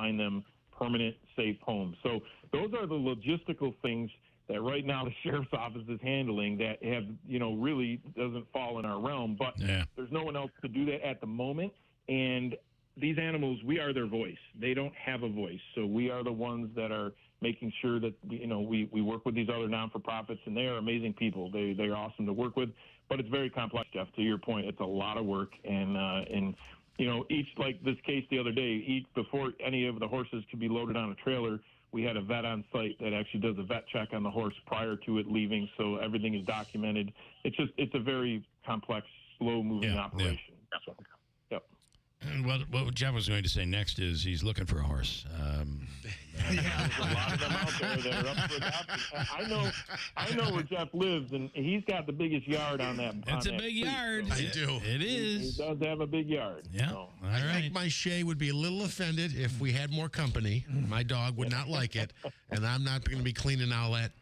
find them permanent, safe homes. So those are the logistical things that right now the sheriff's office is handling that have, really doesn't fall in our realm. But there's no one else to do that at the moment. And these animals, we are their voice. They don't have a voice. So we are the ones that are making sure that, we work with these other non-for-profits, and they are amazing people. They're awesome to work with. But it's very complex, Jeff. To your point, it's a lot of work. And each, like this case the other day, before any of the horses could be loaded on a trailer, we had a vet on site that actually does a vet check on the horse prior to it leaving, so everything is documented. It's a very complex, slow-moving operation. Yeah. So, yep. What Jeff was going to say next is he's looking for a horse. There's a lot of them out there that are up for adoption. I know where Jeff lives, and he's got the biggest yard on that. It's a big yard. So I do. It is. He does have a big yard. Yeah. So. All I right. think my Shay would be a little offended if we had more company. My dog would not like it, and I'm not going to be cleaning all that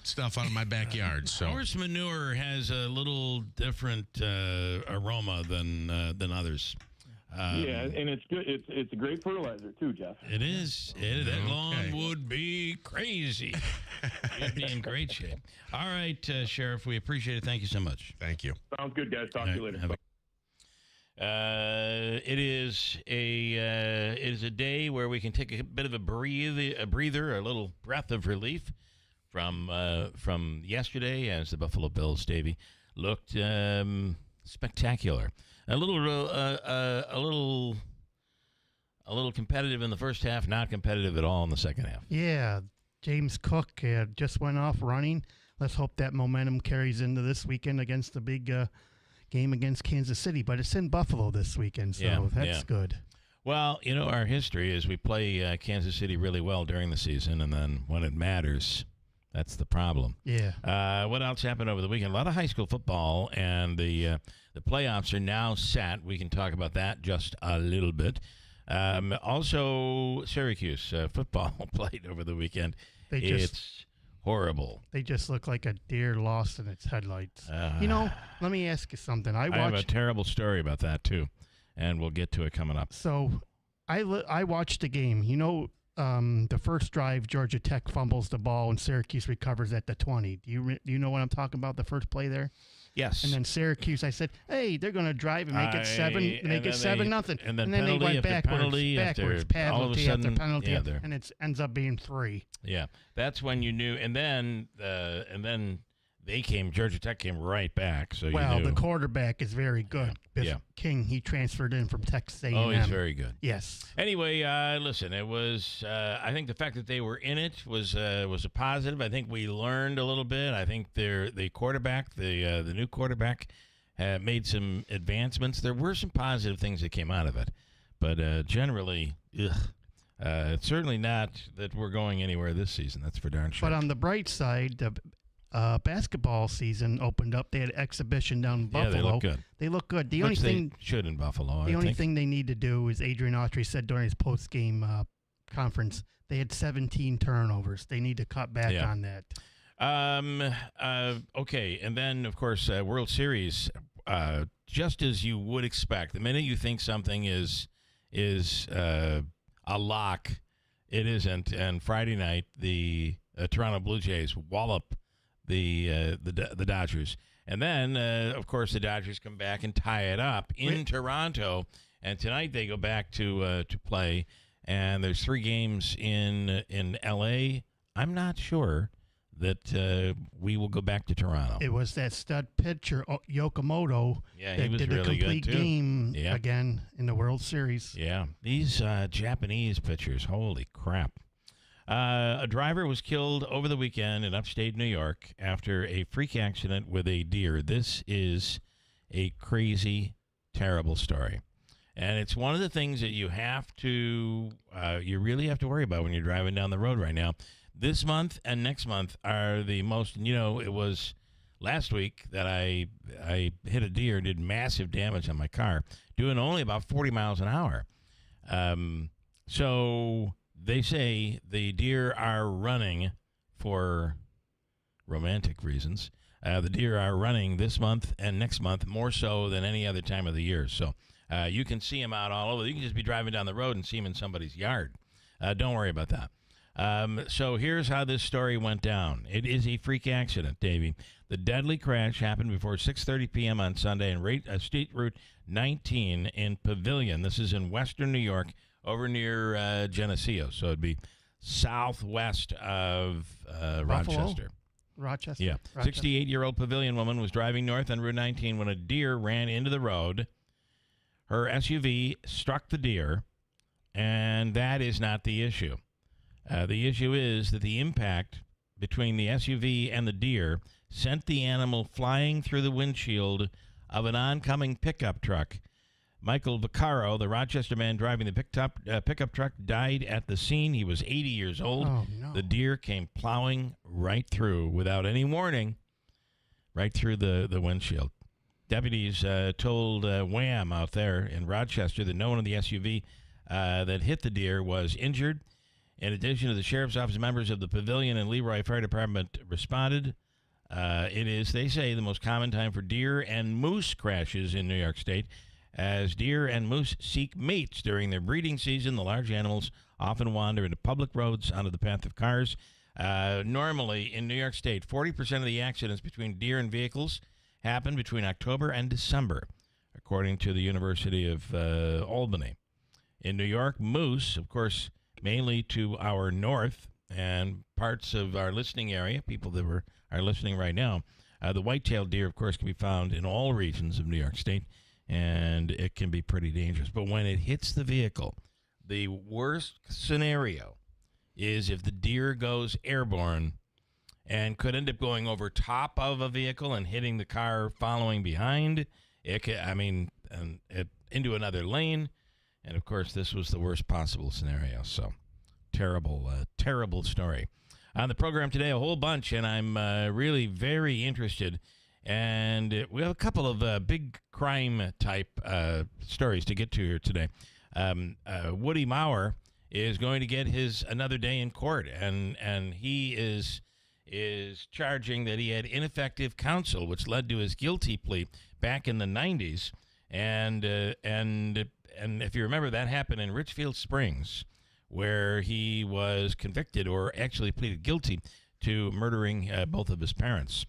stuff out of my backyard. So Horse manure has a little different aroma than others. And it's good. It's a great fertilizer too, Jeff. It is. That lawn would be crazy. You'd be in great shape. All right, Sheriff, we appreciate it. Thank you so much. thank you. Sounds good, guys. Talk to you later. It is a day where we can take a bit of a breather, a little breath of relief from yesterday, as the Buffalo Bills, Davey, looked spectacular. A little competitive in the first half, not competitive at all in the second half. Yeah, James Cook just went off running. Let's hope that momentum carries into this weekend against the big game against Kansas City. But it's in Buffalo this weekend, so that's good. Well, our history is we play Kansas City really well during the season, and then when it matters, that's the problem. Yeah. What else happened over the weekend? A lot of high school football, and the playoffs are now set. We can talk about that just a little bit. Also, Syracuse football played over the weekend. It's horrible. They just look like a deer lost in its headlights. Let me ask you something. I have a terrible story about that, too, and we'll get to it coming up. So I watched the game. The first drive, Georgia Tech fumbles the ball and Syracuse recovers at the 20. Do you know what I'm talking about? The first play there. Yes. And then Syracuse, I said, hey, they're going to drive and make it 7-0. And then they went penalty backwards, penalty after penalty, and it ends up being 3. Yeah, that's when you knew. And then Georgia Tech came right back. So the quarterback is very good. Yeah. King, he transferred in from Texas A&M. Oh, he's very good. Yes. Anyway, listen, it was. I think the fact that they were in it was a positive. I think we learned a little bit. I think the quarterback, the new quarterback, made some advancements. There were some positive things that came out of it, but generally, it's certainly not that we're going anywhere this season. That's for darn sure. But on the bright side, the basketball season opened up. They had an exhibition down in Buffalo. Yeah, they look good. They look good. The Which only thing they should in Buffalo. The only thing they need to do is Adrian Autry said during his post-game conference they had 17 turnovers. They need to cut back on that. Okay, and then of course World Series. Just as you would expect, the minute you think something is a lock, it isn't. And Friday night, the Toronto Blue Jays wallop the Dodgers, and then of course the Dodgers come back and tie it up in Toronto, and tonight they go back to play, and there's 3 games in L.A. I'm not sure that we will go back to Toronto. It was that stud pitcher Yokomoto that was did really the complete good too. Game again in the World Series. Yeah, these Japanese pitchers, holy crap. A driver was killed over the weekend in upstate New York after a freak accident with a deer. This is a crazy, terrible story. And it's one of the things that you really have to worry about when you're driving down the road right now. This month and next month are the most, it was last week that I hit a deer, did massive damage on my car, doing only about 40 miles an hour. So they say the deer are running for romantic reasons. The deer are running this month and next month more so than any other time of the year. So you can see them out all over. You can just be driving down the road and see them in somebody's yard. Don't worry about that. So here's how this story went down. It is a freak accident, Davey. The deadly crash happened before 6:30 p.m. on Sunday in State Route 19 in Pavilion. This is in western New York, over near Geneseo. So it'd be southwest of Rochester. Rochester? Yeah. 68-year-old Pavilion woman was driving north on Route 19 when a deer ran into the road. Her SUV struck the deer, and that is not the issue. The issue is that the impact between the SUV and the deer sent the animal flying through the windshield of an oncoming pickup truck. Michael Vaccaro, the Rochester man driving the pickup truck, died at the scene. He was 80 years old. Oh, no. The deer came plowing right through, without any warning, right through the windshield. Deputies told Wham out there in Rochester that no one in the SUV that hit the deer was injured. In addition to the sheriff's office, members of the Pavilion and Leroy Fire Department responded. It is, they say, the most common time for deer and moose crashes in New York State. As deer and moose seek mates during their breeding season, the large animals often wander into public roads onto the path of cars. Normally, in New York State, 40% of the accidents between deer and vehicles happen between October and December, according to the University of Albany. In New York, moose, of course, mainly to our north and parts of our listening area, people that are listening right now. The white-tailed deer, of course, can be found in all regions of New York State, and it can be pretty dangerous. But when it hits the vehicle, the worst scenario is if the deer goes airborne and could end up going over top of a vehicle and hitting the car following behind. Into another lane. And, of course, this was the worst possible scenario. So, terrible story. On the program today, a whole bunch, and I'm really very interested. And we have a couple of big crime-type stories to get to here today. Woody Maurer is going to get his another day in court, and he is charging that he had ineffective counsel, which led to his guilty plea back in the 90s. And if you remember, that happened in Richfield Springs, where he was convicted, or actually pleaded guilty, to murdering both of his parents.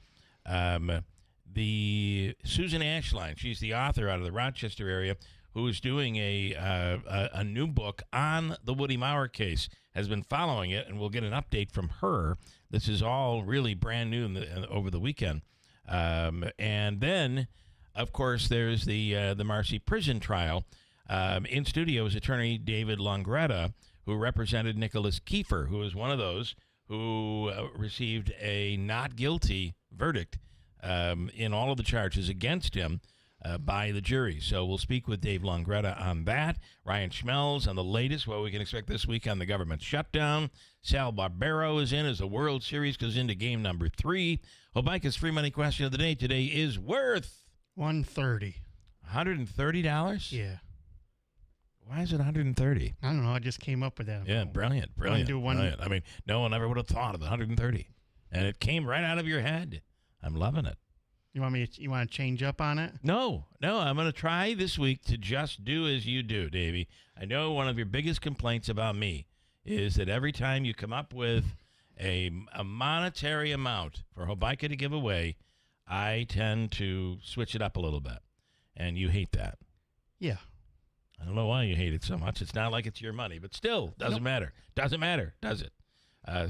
The Susan Ashline, she's the author out of the Rochester area, who is doing a new book on the Woody Maurer case, has been following it, and we'll get an update from her. This is all really brand new over the weekend. And then, of course, there's the Marcy prison trial. In studio is attorney David Longretta, who represented Nicholas Keefer, who is one of those who received a not guilty verdict in all of the charges against him by the jury. So we'll speak with Dave Longretta on that. Ryan Schmelz on the latest, what we can expect this week on the government shutdown. Sal Barbero is in as the World Series goes into game number 3. WIBX free money question of the day today is worth $130. $130? Yeah. Why is it 130? I don't know. I just came up with that. Yeah, brilliant. Brilliant. I mean, no one ever would have thought of the 130. And it came right out of your head. I'm loving it. You want to change up on it? No. I'm going to try this week to just do as you do, Davey. I know one of your biggest complaints about me is that every time you come up with a monetary amount for WIBX to give away, I tend to switch it up a little bit. And you hate that. Yeah. I don't know why you hate it so much. It's not like it's your money, but still, doesn't matter. Doesn't matter, does it?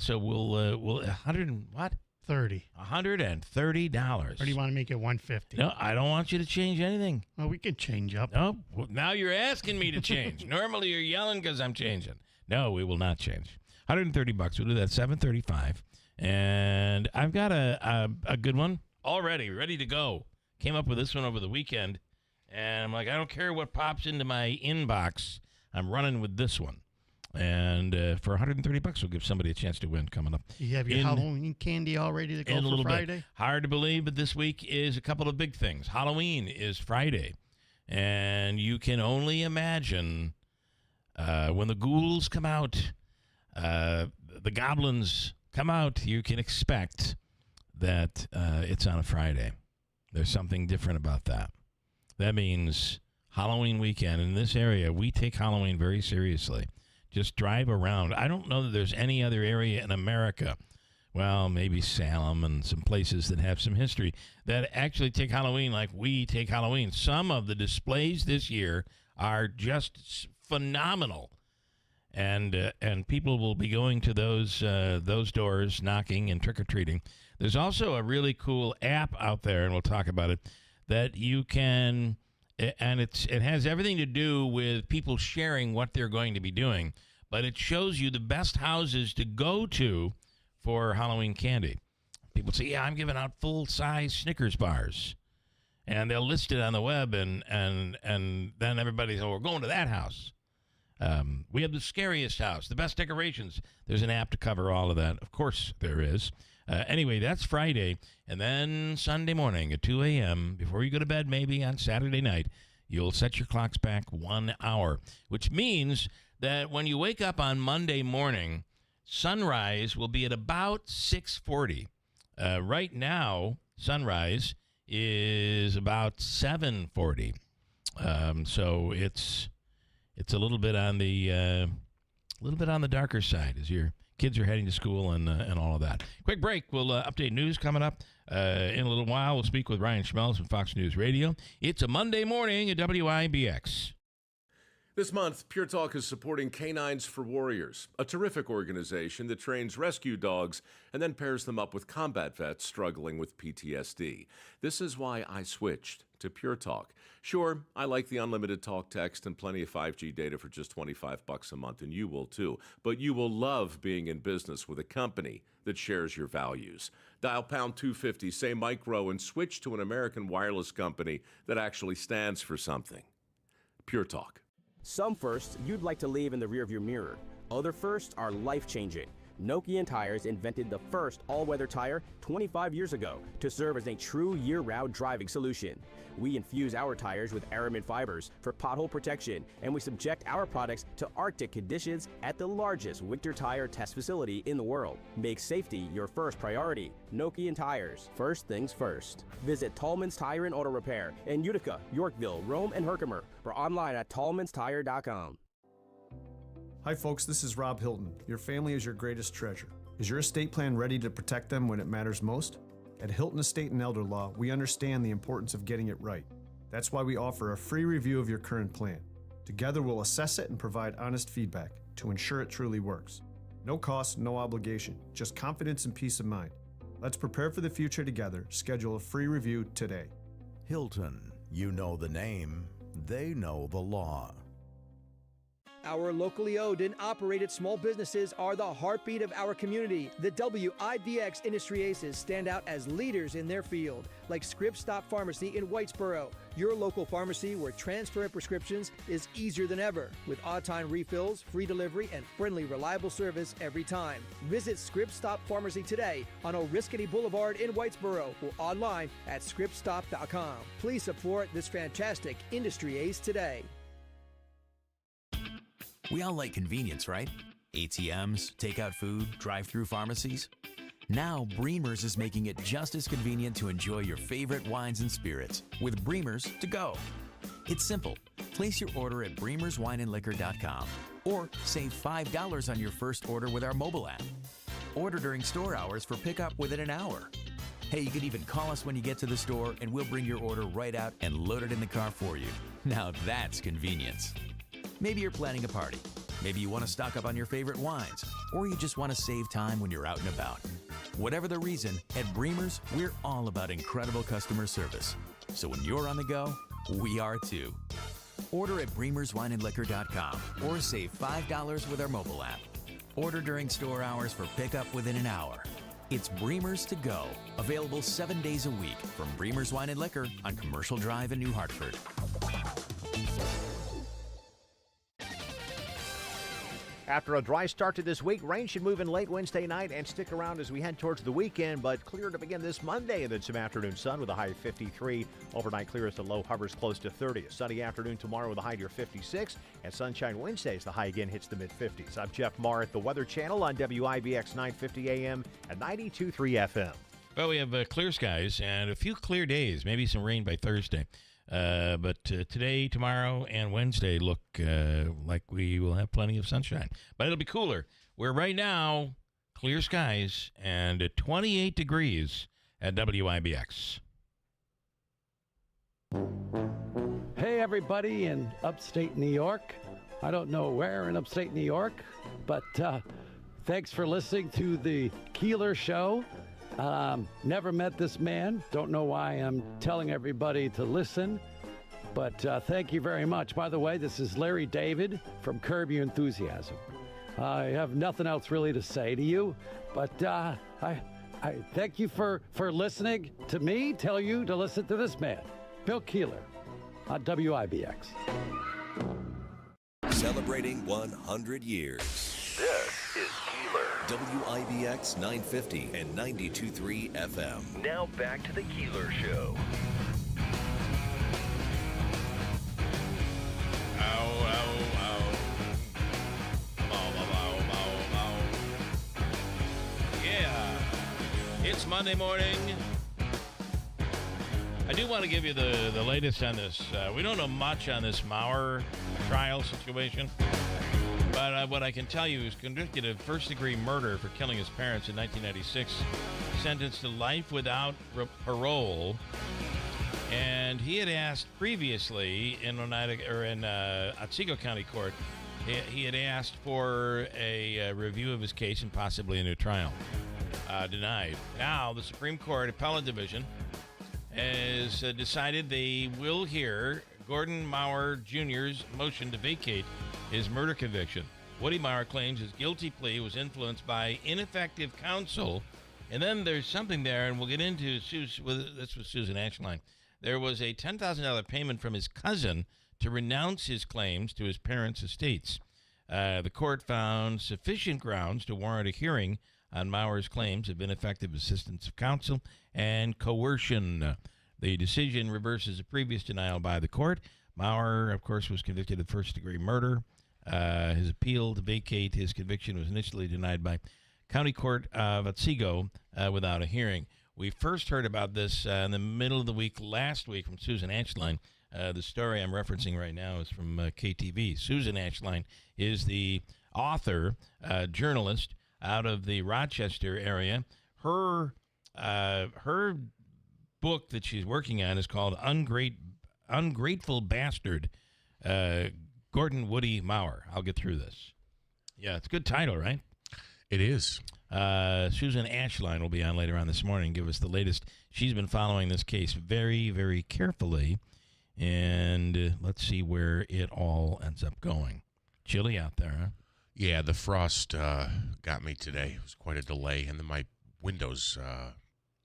So we'll 100 and what? 30. $130. Or do you want to make it 150? No, I don't want you to change anything. Well, we can change up. No, well, now you're asking me to change. Normally you're yelling because I'm changing. No, we will not change. $130. We'll do that 7:35. And I've got a good one already, ready to go. Came up with this one over the weekend. And I'm like, I don't care what pops into my inbox. I'm running with this one. And for $130, we'll give somebody a chance to win coming up. You have your Halloween candy all ready to go for Friday? Bit. Hard to believe, but this week is a couple of big things. Halloween is Friday. And you can only imagine when the ghouls come out, the goblins come out, you can expect that it's on a Friday. There's something different about that. That means Halloween weekend. In this area, we take Halloween very seriously. Just drive around. I don't know that there's any other area in America, well, maybe Salem and some places that have some history, that actually take Halloween like we take Halloween. Some of the displays this year are just phenomenal. And people will be going to those doors, knocking and trick-or-treating. There's also a really cool app out there, and we'll talk about it, that you can, and it has everything to do with people sharing what they're going to be doing, but it shows you the best houses to go to for Halloween candy. People say, yeah, I'm giving out full-size Snickers bars. And they'll list it on the web, and then everybody says, we're going to that house. We have the scariest house, the best decorations. There's an app to cover all of that. Of course there is. Anyway, that's Friday. And then Sunday morning at 2 a.m., before you go to bed maybe on Saturday night, you'll set your clocks back 1 hour, which means that when you wake up on Monday morning, sunrise will be at about 6:40. Right now, sunrise is about 7:40. So it's a little bit on the darker side as your kids are heading to school and all of that. Quick break. We'll update news coming up in a little while. We'll speak with Ryan Schmelz from Fox News Radio. It's a Monday morning at WIBX. This month, Pure Talk is supporting Canines for Warriors, a terrific organization that trains rescue dogs and then pairs them up with combat vets struggling with PTSD. This is why I switched to Pure Talk. Sure, I like the unlimited talk, text, and plenty of 5G data for just $25 a month, and you will too. But you will love being in business with a company that shares your values. Dial pound 250, say micro, and switch to an American wireless company that actually stands for something. Pure Talk. Some firsts you'd like to leave in the rearview mirror. Other firsts are life-changing. Nokian Tires invented the first all-weather tire 25 years ago to serve as a true year-round driving solution. We infuse our tires with aramid fibers for pothole protection, and we subject our products to Arctic conditions at the largest winter tire test facility in the world. Make safety your first priority. Nokian Tires. First things first. Visit Tallman's Tire and Auto Repair in Utica, Yorkville, Rome, and Herkimer, or online at tallmanstire.com. Hi folks, this is Rob Hilton. Your family is your greatest treasure. Is your estate plan ready to protect them when it matters most? At Hilton Estate and Elder Law, we understand the importance of getting it right. That's why we offer a free review of your current plan. Together we'll assess it and provide honest feedback to ensure it truly works. No cost, no obligation, just confidence and peace of mind. Let's prepare for the future together. Schedule a free review today. Hilton, you know the name, they know the law. Our locally owned and operated small businesses are the heartbeat of our community. The WIBX Industry Aces stand out as leaders in their field, like Scripps Stop Pharmacy in Whitesboro, your local pharmacy where transfer of prescriptions is easier than ever, with odd-time refills, free delivery, and friendly, reliable service every time. Visit Scripps Stop Pharmacy today on Oriskany Boulevard in Whitesboro or online at scriptstop.com. Please support this fantastic industry ace today. We all like convenience, right? ATMs, takeout food, drive-through pharmacies. Now, Bremer's is making it just as convenient to enjoy your favorite wines and spirits with Bremer's to go. It's simple. Place your order at bremerswineandliquor.com or save $5 on your first order with our mobile app. Order during store hours for pickup within an hour. Hey, you can even call us when you get to the store and we'll bring your order right out and load it in the car for you. Now that's convenience. Maybe you're planning a party. Maybe you want to stock up on your favorite wines, or you just want to save time when you're out and about. Whatever the reason, at Bremer's, we're all about incredible customer service. So when you're on the go, we are too. Order at bremerswineandliquor.com or save $5 with our mobile app. Order during store hours for pickup within an hour. It's Bremer's to go, available 7 days a week from Bremer's Wine and Liquor on Commercial Drive in New Hartford. After a dry start to this week, rain should move in late Wednesday night and stick around as we head towards the weekend, but clear to begin this Monday, and then some afternoon sun with a high of 53. Overnight clear as the low hovers close to 30. A sunny afternoon tomorrow with a high near 56, and sunshine Wednesday as the high again hits the mid-50s. I'm Jeff Marr at the Weather Channel on WIBX 950 AM and 92.3 FM. Well, we have clear skies and a few clear days, maybe some rain by Thursday. But today, tomorrow, and Wednesday look like we will have plenty of sunshine. But it'll be cooler. We're right now clear skies and at 28 degrees at WIBX. Hey, everybody in upstate New York. I don't know where in upstate New York, but thanks for listening to the Keeler Show. Never met this man. Don't know why I'm telling everybody to listen, but thank you very much. By the way, this is Larry David from Curb Your Enthusiasm. I have nothing else really to say to you, but I thank you for listening to me, tell you to listen to this man, Bill Keeler, on WIBX. Celebrating 100 years. This is Keeler. WIBX 950 and 92.3 FM. Now back to the Keeler Show. Yeah, it's Monday morning. I do want to give you the latest on this. We don't know much on this Maurer trial situation, but what I can tell you is convicted of first-degree murder for killing his parents in 1996, sentenced to life without parole. And he had asked previously in Otsego County Court, he had asked for a review of his case and possibly a new trial. Denied. Now, the Supreme Court Appellate Division has decided they will hear Gordon Maurer Jr.'s motion to vacate his murder conviction. Woody Maurer claims his guilty plea was influenced by ineffective counsel. And then there's something there, and we'll get into this with Susan Ashline. There was a $10,000 payment from his cousin to renounce his claims to his parents' estates. The court found sufficient grounds to warrant a hearing on Maurer's claims of ineffective assistance of counsel and coercion. The decision reverses a previous denial by the court. Maurer, of course, was convicted of first-degree murder. His appeal to vacate his conviction was initially denied by County Court of Otsego without a hearing. We first heard about this in the middle of the week last week from Susan Ashline. The story I'm referencing right now is from KTV. Susan Ashline is the author, journalist out of the Rochester area. Her book that she's working on is called Ungrateful Bastard, Gordon Woody Maurer. I'll get through this. Yeah, it's a good title, right? It is. Susan Ashline will be on later on this morning and give us the latest. She's been following this case very, very carefully, and let's see where it all ends up going. Chilly out there, huh? Yeah, the frost got me today. It was quite a delay, and then my windows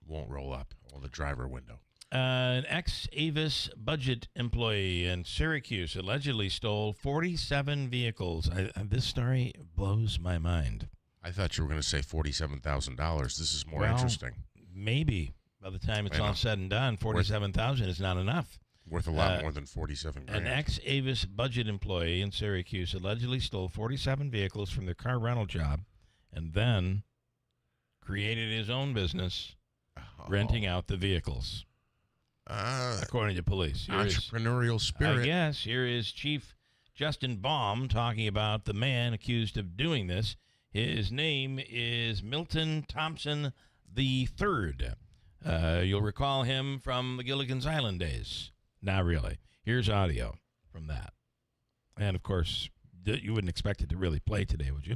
won't roll up, or the driver window. An ex-Avis budget employee in Syracuse allegedly stole 47 vehicles. This story blows my mind. I thought you were going to say $47,000. This is more interesting. Maybe. By the time it's all said and done, $47,000 is not enough. Worth a lot more than 47 grand. An ex-Avis budget employee in Syracuse allegedly stole 47 vehicles from their car rental job and then created his own business renting out the vehicles, according to police. Entrepreneurial spirit. I guess. Here is Chief Justin Baum talking about the man accused of doing this. His name is Milton Thompson III. You'll recall him from the Gilligan's Island days. Not really. Here's audio from that. And, of course, you wouldn't expect it to really play today, would you?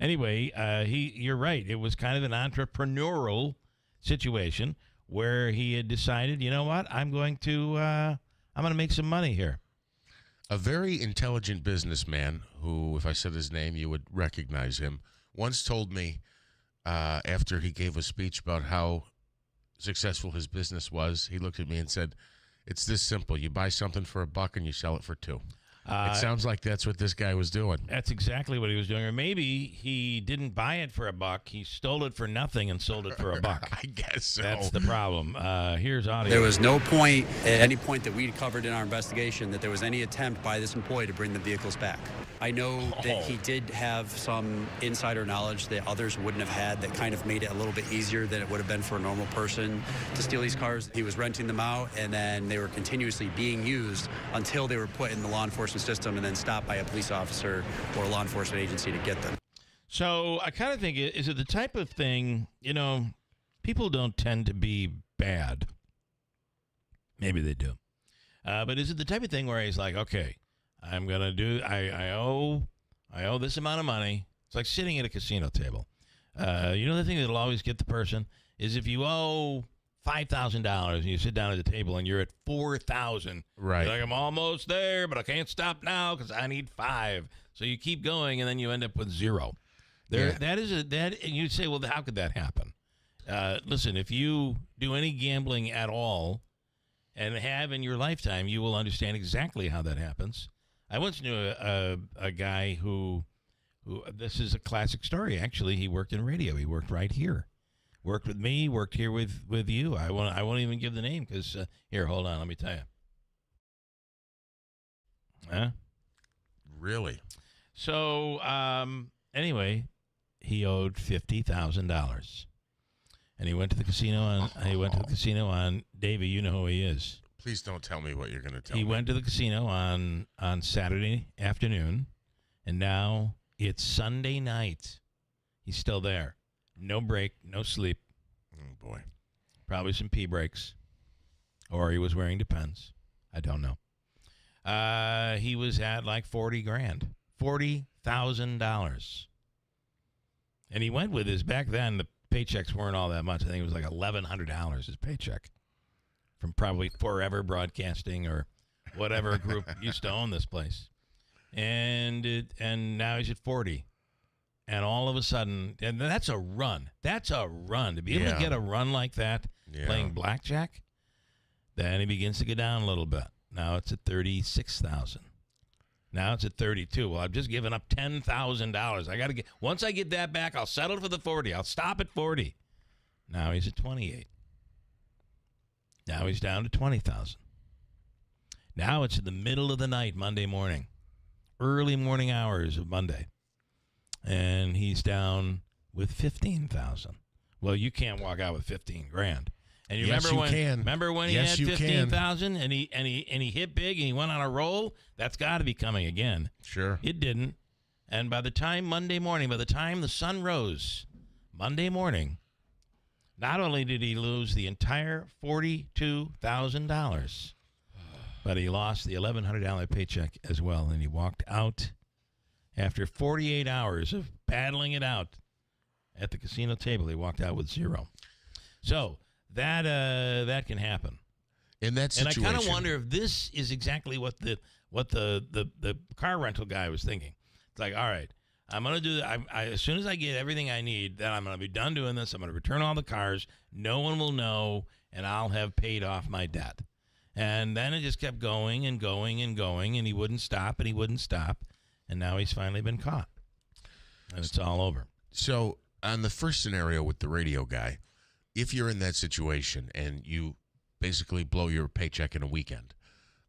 Anyway, you're right. It was kind of an entrepreneurial situation where he had decided, you know what, I'm going to make some money here. A very intelligent businessman who, if I said his name, you would recognize him, once told me after he gave a speech about how successful his business was, he looked at me and said, it's this simple. You buy something for $1 and you sell it for $2. It sounds like that's what this guy was doing. That's exactly what he was doing. Or maybe he didn't buy it for $1. He stole it for nothing and sold it for $1. I guess so. That's the problem. Here's audio. There was no point at any point that we covered in our investigation that there was any attempt by this employee to bring the vehicles back. I know that he did have some insider knowledge that others wouldn't have had that kind of made it a little bit easier than it would have been for a normal person to steal these cars. He was renting them out, and then they were continuously being used until they were put in the law enforcement system and then stopped by a police officer or a law enforcement agency to get them. So I kind of think, is it the type of thing, people don't tend to be bad. Maybe they do. But is it the type of thing where he's like, okay, I'm going to do, I owe this amount of money. It's like sitting at a casino table. The thing that'll always get the person is if you owe $5,000 and you sit down at the table and you're at $4,000. Right. You're like, I'm almost there, but I can't stop now because I need $5. So you keep going and then you end up with $0. And you'd say, well, how could that happen? Listen, if you do any gambling at all and have in your lifetime, you will understand exactly how that happens. I once knew a guy who this is a classic story. Actually, he worked in radio. He worked right here. Worked with me, worked here with you. I won't even give the name because, here, hold on, let me tell you. Huh? Really? So, anyway, he owed $50,000. And he went to the casino on Davey, you know who he is. Please don't tell me what you're going to tell me. He went to the casino on Saturday afternoon, and now it's Sunday night. He's still there. No break, no sleep. Oh, boy. Probably some pee breaks. Or he was wearing Depends. I don't know. He was at like $40,000. $40,000. And he went with his, back then, the paychecks weren't all that much. I think it was like $1,100, his paycheck. From probably Forever Broadcasting or whatever group used to own this place. And now he's at 40. And all of a sudden, and that's a run. That's a run. To be able to get a run like that playing blackjack, then he begins to go down a little bit. Now it's at $36,000. Now it's at $32,000. Well, I've just given up $10,000. I got to get, once I get that back, I'll settle for the 40. I'll stop at 40. Now he's at 28. Now he's down to 20,000. Now it's in the middle of the night, Monday morning, early morning hours of Monday. And he's down with 15,000. Well, you can't walk out with $15,000. And you remember when he had 15,000 and he hit big and he went on a roll? That's got to be coming again. Sure. It didn't. And by the time the sun rose, Monday morning, not only did he lose the entire $42,000, but he lost the $1,100 paycheck as well. And he walked out after 48 hours of battling it out at the casino table. He walked out with $0. So that can happen. In that situation, and I kind of wonder if this is exactly what the car rental guy was thinking. It's like, all right, I'm going to do that. As soon as I get everything I need, then I'm going to be done doing this. I'm going to return all the cars. No one will know, and I'll have paid off my debt. And then it just kept going and going and going, and he wouldn't stop, and he wouldn't stop. And now he's finally been caught. And it's all over. So on the first scenario with the radio guy, if you're in that situation and you basically blow your paycheck in a weekend,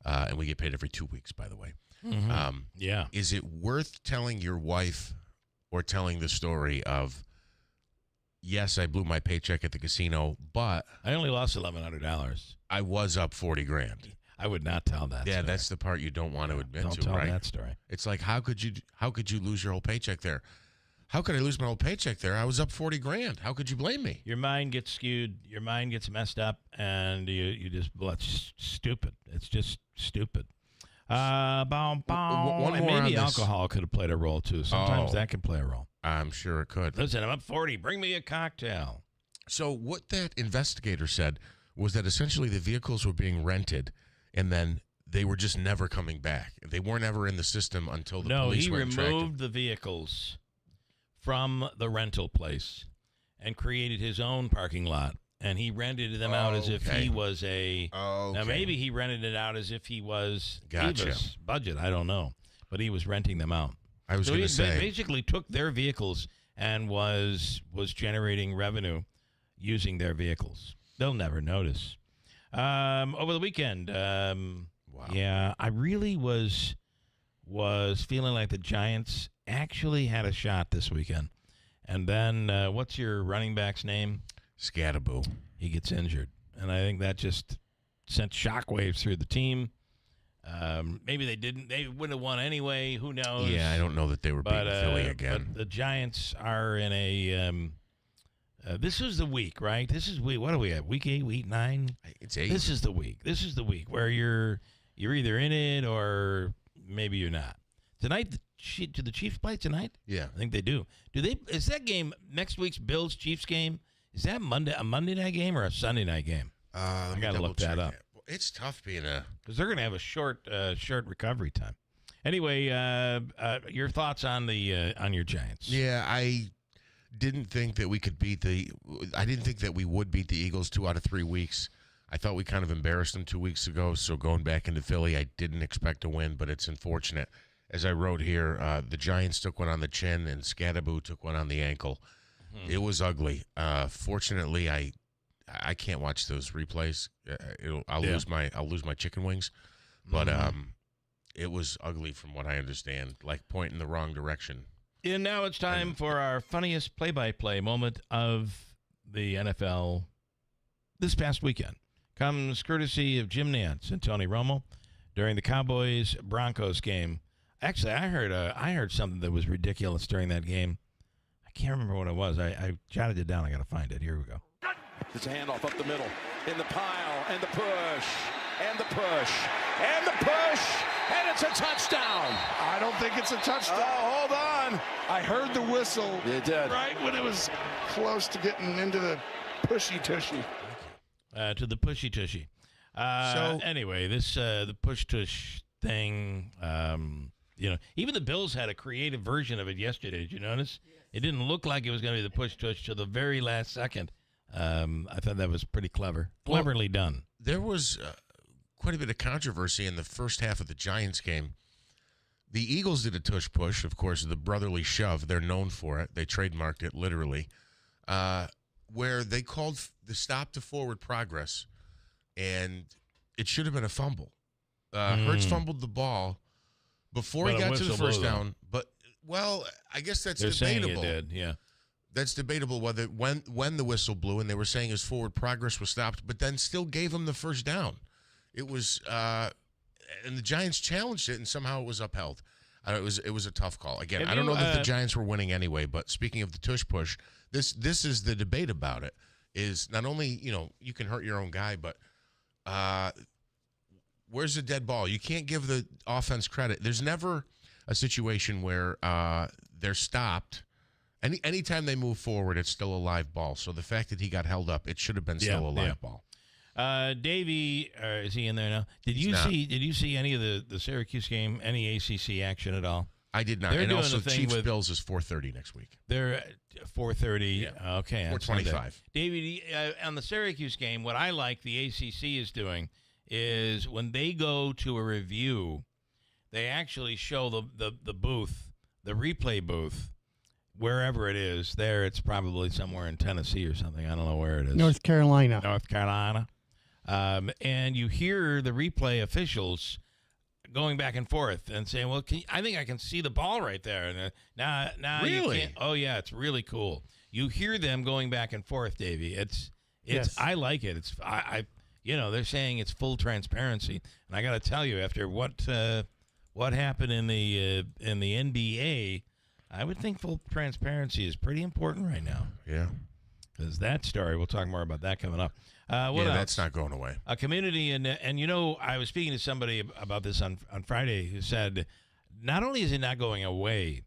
and we get paid every 2 weeks, by the way. Mm-hmm. Is it worth telling your wife or telling the story of, yes, I blew my paycheck at the casino, but I only lost $1,100. I was up $40,000. I would not tell that. Yeah, story. That's the part you don't want to admit don't to, tell right? that story. It's like, how could you lose your whole paycheck there? How could I lose my whole paycheck there? I was up $40,000. How could you blame me? Your mind gets skewed. Your mind gets messed up, and you just, well, it's stupid. It's just stupid. One more and maybe on alcohol could have played a role too. Sometimes that can play a role. I'm sure it could. Listen, I'm up 40. Bring me a cocktail. So what that investigator said was that essentially the vehicles were being rented, and then they were just never coming back. They weren't ever in the system until the police went and tracked them. No, he removed the vehicles from the rental place and created his own parking lot. And he rented them out as if he was a... Now, maybe he rented it out as if he was Eva's budget. I don't know. But he was renting them out. I was going to say... He basically took their vehicles and was generating revenue using their vehicles. They'll never notice. Over the weekend, wow. Yeah, I really was was feeling like the Giants actually had a shot this weekend. And then what's your running back's name? Scattaboo. He gets injured. And I think that just sent shockwaves through the team. Maybe they wouldn't have won anyway. Who knows? Yeah, I don't know that they were beating Philly again. But the Giants are in a this is the week, right? This is what are we at? Week 8, week 9? It's 8. This is the week. This is the week where you're either in it or maybe you're not. Tonight, do the Chiefs play tonight? Yeah. I think they do. Is that game next week's Bills-Chiefs game? Is that a Monday night game or a Sunday night game? I got to look that up. It's tough being because they're going to have a short recovery time. Anyway, your thoughts on your Giants? Yeah, I didn't think that we could I didn't think that we would beat the Eagles 2 out of 3 weeks. I thought we kind of embarrassed them 2 weeks ago. So going back into Philly, I didn't expect to win, but it's unfortunate. As I wrote here, the Giants took one on the chin and Scattaboo took one on the ankle. Mm-hmm. It was ugly. Fortunately, I can't watch those replays. I'll lose my chicken wings, but it was ugly from what I understand. Like pointing the wrong direction. And now it's time for our funniest play-by-play moment of the NFL this past weekend. Comes courtesy of Jim Nantz and Tony Romo during the Cowboys-Broncos game. Actually, I heard something that was ridiculous during that game. I can't remember what it was. I jotted it down. I got to find it. Here we go. It's a handoff up the middle, in the pile, and the push, and the push, and the push, and it's a touchdown. I don't think it's a touchdown. Oh, hold on. I heard the whistle. You did. Right when it was close to getting into the pushy-tushy. To the pushy-tushy. Anyway, this the push-tush thing, even the Bills had a creative version of it yesterday. Did you notice? Yes. It didn't look like it was going to be the push-tush till the very last second. I thought that was pretty cleverly done. There was quite a bit of controversy in the first half of the Giants game. The Eagles did a tush-push, of course, the brotherly shove. They're known for it. They trademarked it, literally, where they called the stop to forward progress, and it should have been a fumble. Hurts fumbled the ball before he got to the first down, but, I guess that's They're debatable. Saying it did, yeah. That's debatable whether when the whistle blew and they were saying his forward progress was stopped, but then still gave him the first down. It was, and the Giants challenged it, and somehow it was upheld. It was a tough call. Again, I don't know that the Giants were winning anyway. But speaking of the tush push, this is the debate about it. Is not only you can hurt your own guy, but where's the dead ball? You can't give the offense credit. There's never a situation where they're stopped. Anytime they move forward, it's still a live ball. So the fact that he got held up, it should have been still a live ball. Davey, is he in there now? Did you see any of the Syracuse game? Any ACC action at all? I did not. And also, Chiefs Bills is 4:30 next week. They're 4:30. Yeah. Okay, 4:25. Davey, on the Syracuse game, what I like the ACC is doing is when they go to a review, they actually show the booth, the replay booth. Wherever it is, it's probably somewhere in Tennessee or something. I don't know where it is. North Carolina. And you hear the replay officials going back and forth and saying, well, I think I can see the ball right there. And now really? You can't. Oh, yeah, it's really cool. You hear them going back and forth, Davey. Yes. I like it. It's they're saying it's full transparency. And I got to tell you, after what happened in the NBA, I would think full transparency is pretty important right now. Yeah. Because that story, we'll talk more about that coming up. What else? That's not going away. A community, and I was speaking to somebody about this on Friday who said, not only is it not going away,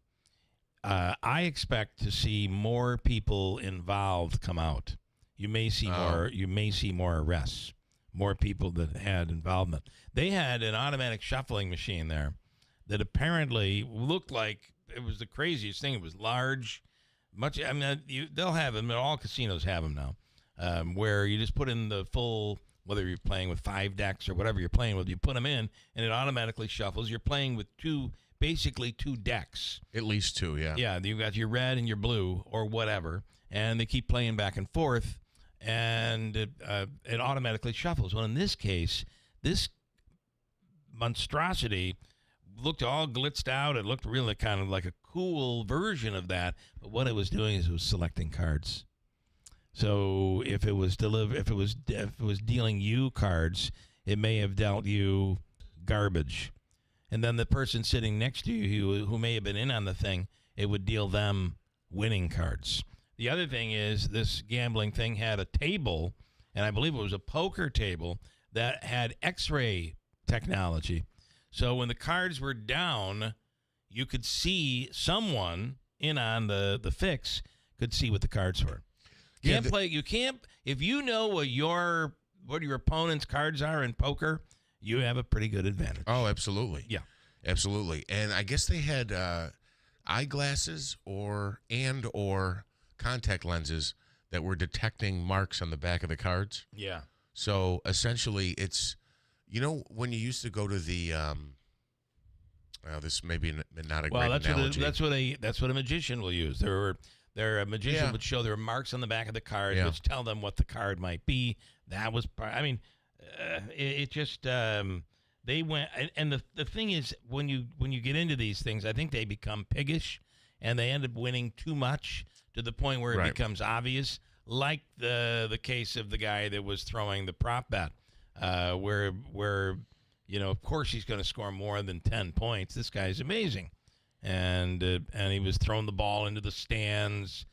I expect to see more people involved come out. You may see more arrests, more people that had involvement. They had an automatic shuffling machine there that apparently looked like it was the craziest thing. It was large, they'll have them. All casinos have them now, where you just put in the full, whether you're playing with 5 decks or whatever you're playing with, you put them in, and it automatically shuffles. You're playing with basically two decks. At least 2, yeah. Yeah, you've got your red and your blue or whatever, and they keep playing back and forth, and it automatically shuffles. Well, in this case, this monstrosity looked all glitzed out. It looked really kind of like a cool version of that. But what it was doing is it was selecting cards. So if it was dealing you cards, it may have dealt you garbage. And then the person sitting next to you who may have been in on the thing, it would deal them winning cards. The other thing is this gambling thing had a table, and I believe it was a poker table, that had X-ray technology. So when the cards were down, you could see someone in on the fix could see what the cards were. You can't if you know what your opponent's cards are in poker, you have a pretty good advantage. Oh, absolutely. Yeah. Absolutely. And I guess they had eyeglasses or contact lenses that were detecting marks on the back of the cards. Yeah. So essentially it's, when you used to go to the this may be not a great analogy. That's what a magician will use. A magician would show there were marks on the back of the card, which tell them what the card might be. That was, they went, and the thing is, when you get into these things, I think they become piggish, and they end up winning too much to the point where it becomes obvious, like the case of the guy that was throwing the prop bet, where of course he's going to score more than 10 points. This guy's amazing. And he was throwing the ball into the stands,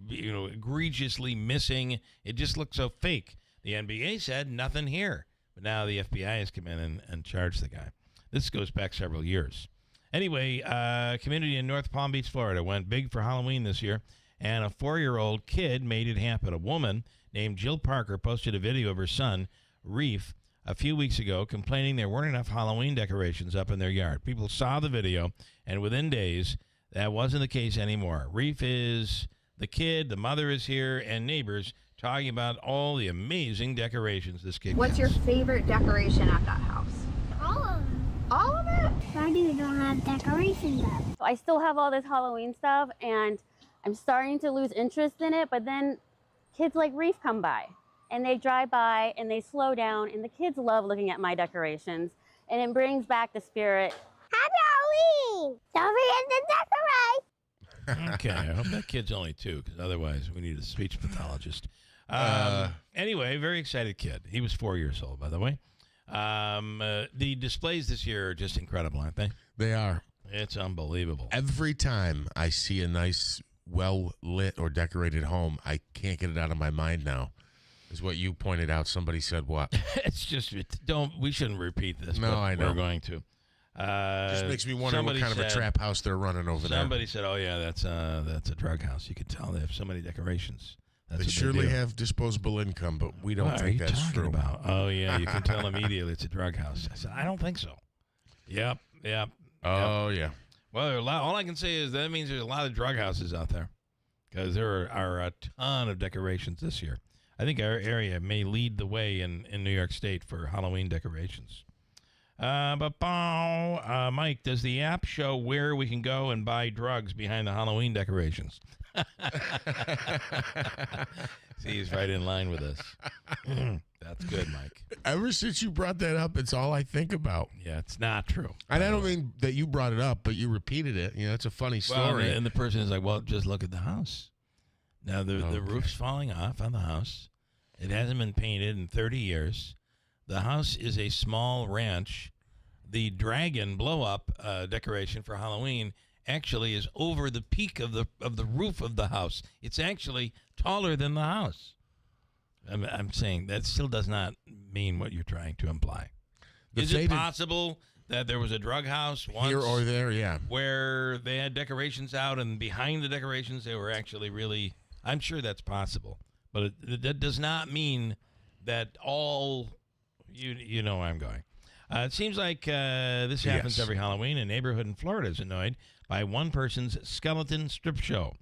egregiously missing. It just looked so fake. The NBA said nothing here, but now the FBI has come in and charged the guy. This goes back several years. Anyway, community in North Palm Beach, Florida went big for Halloween this year, and a 4-year-old kid made it happen. A woman named Jill Parker posted a video of her son, Reef, a few weeks ago, complaining there weren't enough Halloween decorations up in their yard. People saw the video, and within days, that wasn't the case anymore. Reef is the kid, the mother is here, and neighbors talking about all the amazing decorations this kid What's gets. your favorite decoration at that house? All of them. All of it? Why do you don't have decorations up? So I still have all this Halloween stuff, and I'm starting to lose interest in it, but then kids like Reef come by. And they drive by and they slow down, and the kids love looking at my decorations, and it brings back the spirit. Happy Halloween! Don't forget to decorate! Okay, I hope that kid's only 2, because otherwise we need a speech pathologist. Anyway, very excited kid. He was 4 years old, by the way. The displays this year are just incredible, aren't they? They are. It's unbelievable. Every time I see a nice, well-lit or decorated home, I can't get it out of my mind now. Is what you pointed out. Somebody said what? It's just we shouldn't repeat this. No, but I know. We're going to. Just makes me wonder what kind of a trap house they're running over there. Somebody said, "Oh yeah, that's a drug house." You can tell they have so many decorations. That's they surely have disposable income, but we don't think that's true. About? Oh yeah, you can tell immediately it's a drug house. I said, I don't think so. Yep. Oh yeah. Well, there are a lot. All I can say is that means there's a lot of drug houses out there, because there are a ton of decorations this year. I think our area may lead the way in New York State for Halloween decorations. Mike, does the app show where we can go and buy drugs behind the Halloween decorations? See, he's right in line with us. That's good, Mike. Ever since you brought that up, it's all I think about. Yeah, it's not true. And I don't mean that you brought it up, but you repeated it. It's a funny story. Well, and the person is like, well, just look at the house. Now, the roof's falling off on the house. It hasn't been painted in 30 years. The house is a small ranch. The dragon blow-up decoration for Halloween actually is over the peak of the roof of the house. It's actually taller than the house. I'm saying that still does not mean what you're trying to imply. Is it possible that there was a drug house once here or there, where they had decorations out, and behind the decorations they were actually really? I'm sure that's possible, but that does not mean that all. You know where I'm going. It seems like this happens every Halloween. A neighborhood in Florida is annoyed by one person's skeleton strip show.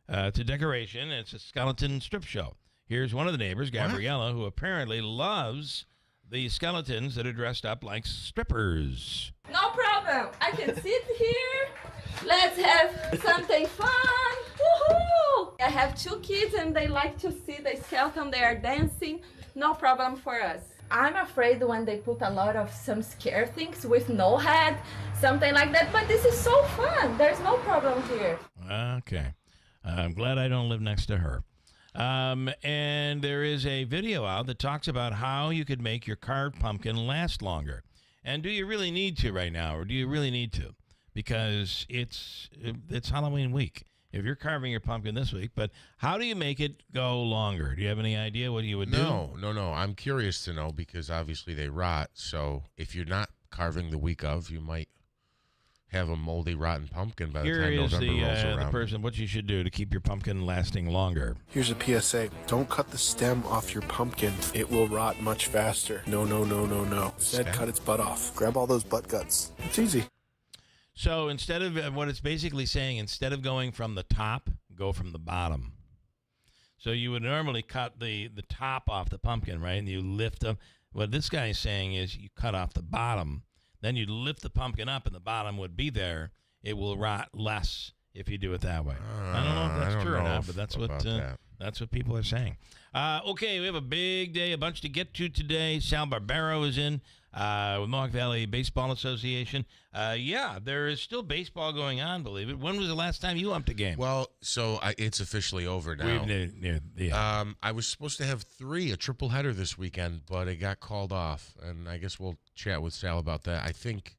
It's a decoration. It's a skeleton strip show. Here's one of the neighbors, Gabriella, who apparently loves the skeletons that are dressed up like strippers. No problem. I can sit here. Let's have something fun. Woohoo! I have 2 kids and they like to see the skeleton. They are dancing. No problem for us. I'm afraid when they put a lot of some scare things with no head, something like that. But this is so fun. There's no problem here. Okay. I'm glad I don't live next to her. And there is a video out that talks about how you could make your carved pumpkin last longer. And do you really need to right now, or do you really need to? Because it's Halloween week. If you're carving your pumpkin this week, but how do you make it go longer? Do you have any idea what you would do? No. I'm curious to know because obviously they rot. So if you're not carving the week of, you might have a moldy, rotten pumpkin by the time November rolls around. The person, what you should do to keep your pumpkin lasting longer. Here's a PSA. Don't cut the stem off your pumpkin. It will rot much faster. No. Instead, cut its butt off. Grab all those butt guts. It's easy. So instead of what it's basically saying, instead of going from the top, go from the bottom. So you would normally cut the top off the pumpkin, right? And you lift up. What this guy is saying is you cut off the bottom. Then you'd lift the pumpkin up and the bottom would be there. It will rot less if you do it that way. I don't know if that's true or not, but that's what people are saying. Okay, we have a big day, a bunch to get to today. Sal Barbero is in with Mohawk Valley Baseball Association. Yeah, there is still baseball going on, believe it. When was the last time you umped a game? Well, so it's officially over now. Yeah. I was supposed to have a triple header this weekend, but it got called off, and I guess we'll chat with Sal about that. I think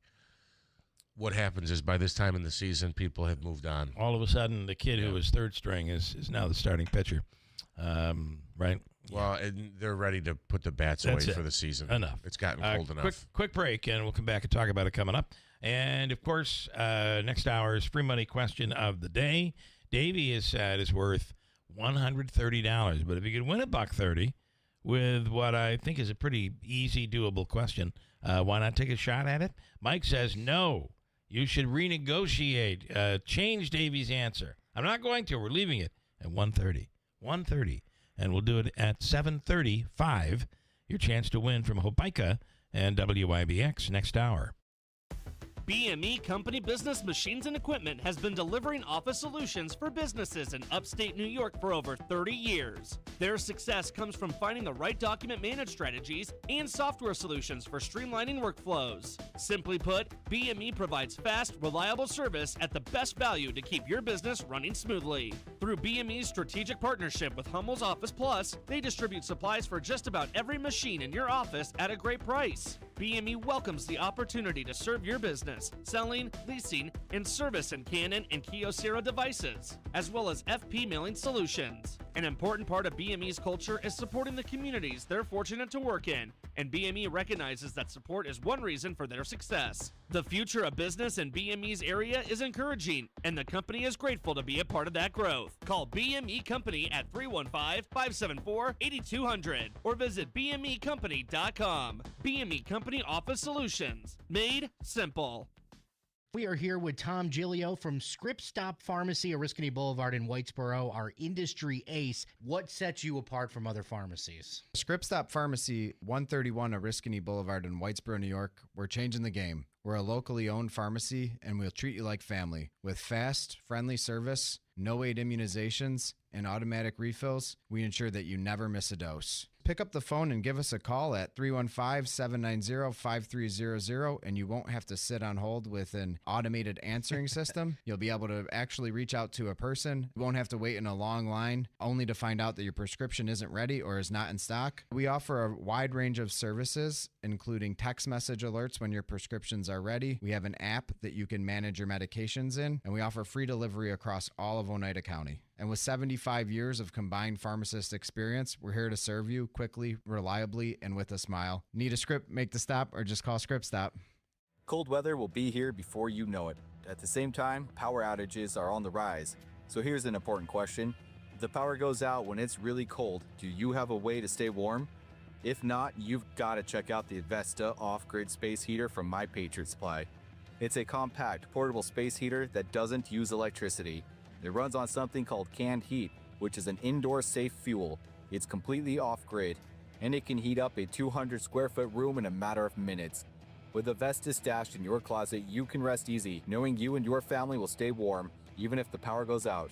what happens is by this time in the season, people have moved on. All of a sudden, the kid who was third string is now the starting pitcher, right? Well, and they're ready to put the bats away for the season. Enough. It's gotten cold enough. Quick break, and we'll come back and talk about it coming up. And, of course, next hour's free money question of the day. Davey has said is worth $130. But if you could win $130 with what I think is a pretty easy, doable question, why not take a shot at it? Mike says, no, you should renegotiate. Change Davey's answer. I'm not going to. We're leaving it at $130. $130. And we'll do it at 7:35. Your chance to win from Hopica and WIBX next hour. BME Company Business Machines and Equipment has been delivering office solutions for businesses in upstate New York for over 30 years. Their success comes from finding the right document management strategies and software solutions for streamlining workflows. Simply put, BME provides fast, reliable service at the best value to keep your business running smoothly. Through BME's strategic partnership with Hummel's Office Plus, they distribute supplies for just about every machine in your office at a great price. BME welcomes the opportunity to serve your business, selling, leasing, and servicing Canon and Kyocera devices, as well as FP mailing solutions. An important part of BME's culture is supporting the communities they're fortunate to work in, and BME recognizes that support is one reason for their success. The future of business in BME's area is encouraging, and the company is grateful to be a part of that growth. Call BME Company at 315-574-8200 or visit BMEcompany.com. BME Company Office Solutions. Made simple. We are here with Tom Giglio from Script Stop Pharmacy, Oriskany Boulevard in Whitesboro, our industry ace. What sets you apart from other pharmacies? Script Stop Pharmacy, 131 Oriskany Boulevard in Whitesboro, New York. We're changing the game. We're a locally owned pharmacy, and we'll treat you like family. With fast, friendly service, no-wait immunizations, and automatic refills, we ensure that you never miss a dose. Pick up the phone and give us a call at 315-790-5300, and you won't have to sit on hold with an automated answering system. You'll be able to actually reach out to a person. You won't have to wait in a long line only to find out that your prescription isn't ready or is not in stock. We offer a wide range of services, including text message alerts when your prescriptions are ready. We have an app that you can manage your medications in, and we offer free delivery across all of Oneida County. And with 75 years of combined pharmacist experience, we're here to serve you quickly, reliably, and with a smile. Need a script, make the stop, or just call Script Stop. Cold weather will be here before you know it. At the same time, power outages are on the rise. So here's an important question. If the power goes out when it's really cold, do you have a way to stay warm? If not, you've got to check out the Avesta off-grid space heater from My Patriot Supply. It's a compact, portable space heater that doesn't use electricity. It runs on something called canned heat, which is an indoor safe fuel. It's completely off-grid, and it can heat up a 200 square foot room in a matter of minutes. With Avesta stashed in your closet, you can rest easy, knowing you and your family will stay warm, even if the power goes out.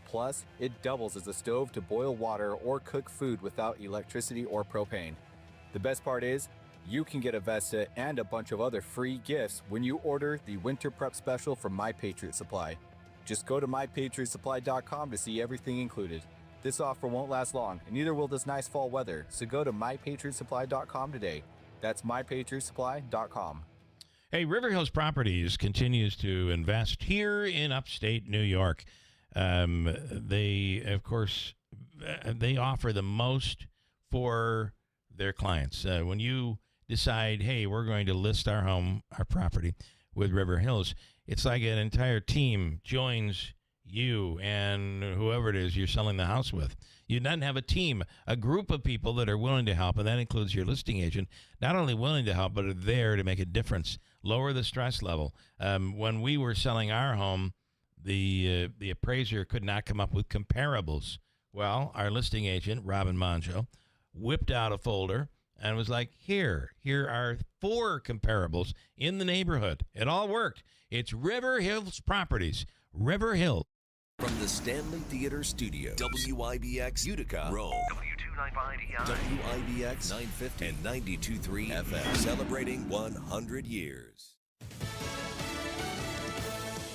Plus, it doubles as a stove to boil water or cook food without electricity or propane. The best part is, you can get a vest set and a bunch of other free gifts when you order the Winter Prep Special from My Patriot Supply. Just go to mypatriotsupply.com to see everything included. This offer won't last long, and neither will this nice fall weather, so go to mypatriotsupply.com today. That's mypatriotsupply.com. Hey, River Hills Properties continues to invest here in upstate New York. They, of course, they offer the most for their clients. When you decide, hey, we're going to list our home, our property with River Hills, it's like an entire team joins you and whoever it is you're selling the house with. You then have a team, a group of people that are willing to help, and that includes your listing agent, not only willing to help, but are there to make a difference, lower the stress level. When we were selling our home, the appraiser could not come up with comparables. Well, our listing agent, Robin Monjo, whipped out a folder and was like, here are 4 comparables in the neighborhood. It all worked. It's River Hills Properties. River Hills. From the Stanley Theater Studio, WIBX Utica, Rome, W295EI, WIBX 950 and 92.3 FM, celebrating 100 years.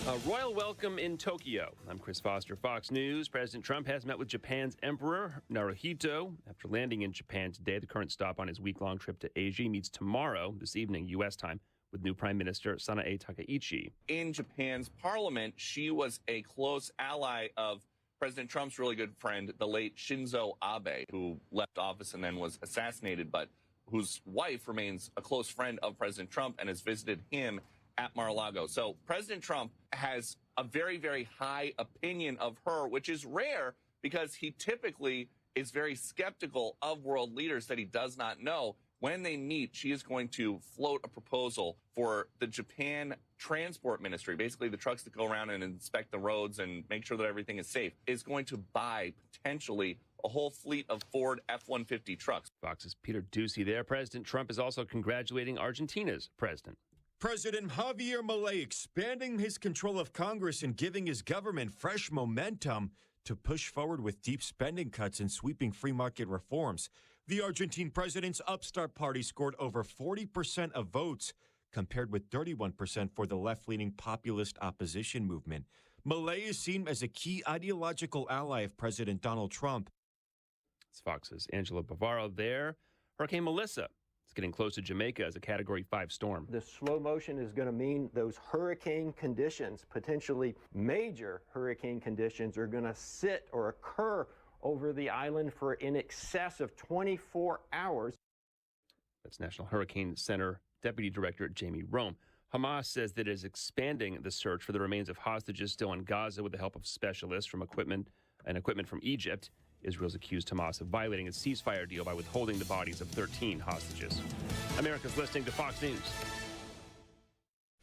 A royal welcome in Tokyo. I'm Chris Foster, Fox News. President Trump has met with Japan's Emperor Naruhito. After landing in Japan today, the current stop on his week-long trip to Asia. He meets tomorrow, this evening, U.S. time, with new Prime Minister Sanae Takaichi. In Japan's parliament, she was a close ally of President Trump's really good friend, the late Shinzo Abe, who left office and then was assassinated, but whose wife remains a close friend of President Trump and has visited him at Mar-a-Lago. So President Trump has a very, very high opinion of her, which is rare because he typically is very skeptical of world leaders that he does not know. When they meet, she is going to float a proposal for the Japan Transport Ministry, basically the trucks that go around and inspect the roads and make sure that everything is safe, is going to buy potentially a whole fleet of Ford F-150 trucks. Fox's Peter Ducey there. President Trump is also congratulating Argentina's president. President Javier Milei expanding his control of Congress and giving his government fresh momentum to push forward with deep spending cuts and sweeping free market reforms. The Argentine president's upstart party scored over 40% of votes, compared with 31% for the left-leaning populist opposition movement. Milei is seen as a key ideological ally of President Donald Trump. It's Fox's Angela Bavaro there. Hurricane Melissa. It's getting close to Jamaica as a Category 5 storm. The slow motion is going to mean those hurricane conditions, potentially major hurricane conditions, are going to sit or occur over the island for in excess of 24 hours. That's National Hurricane Center Deputy Director Jamie Rome. Hamas says that it is expanding the search for the remains of hostages still in Gaza with the help of specialists from equipment from Egypt. Israel's accused Hamas of violating its ceasefire deal by withholding the bodies of 13 hostages. America's listening to Fox News.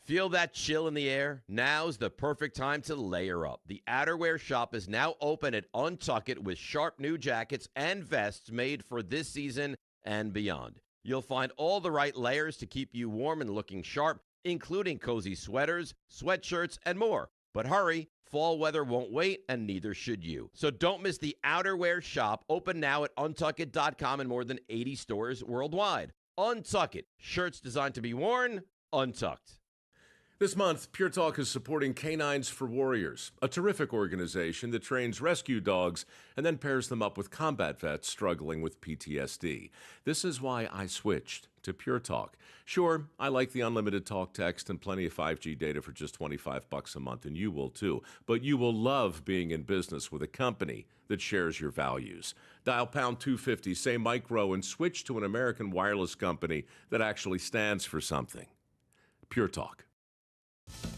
Feel that chill in the air? Now's the perfect time to layer up. The outerwear shop is now open at Untuckit with sharp new jackets and vests made for this season and beyond. You'll find all the right layers to keep you warm and looking sharp, including cozy sweaters, sweatshirts, and more. But hurry, fall weather won't wait, and neither should you. So don't miss the outerwear shop, open now at untuckit.com in more than 80 stores worldwide. Untuckit, shirts designed to be worn, untucked. This month, Pure Talk is supporting Canines for Warriors, a terrific organization that trains rescue dogs and then pairs them up with combat vets struggling with PTSD. This is why I switched to Pure Talk. Sure, I like the unlimited talk, text, and plenty of 5G data for just $25 a month, and you will too. But you will love being in business with a company that shares your values. Dial pound 250, say micro, and switch to an American wireless company that actually stands for something. Pure Talk.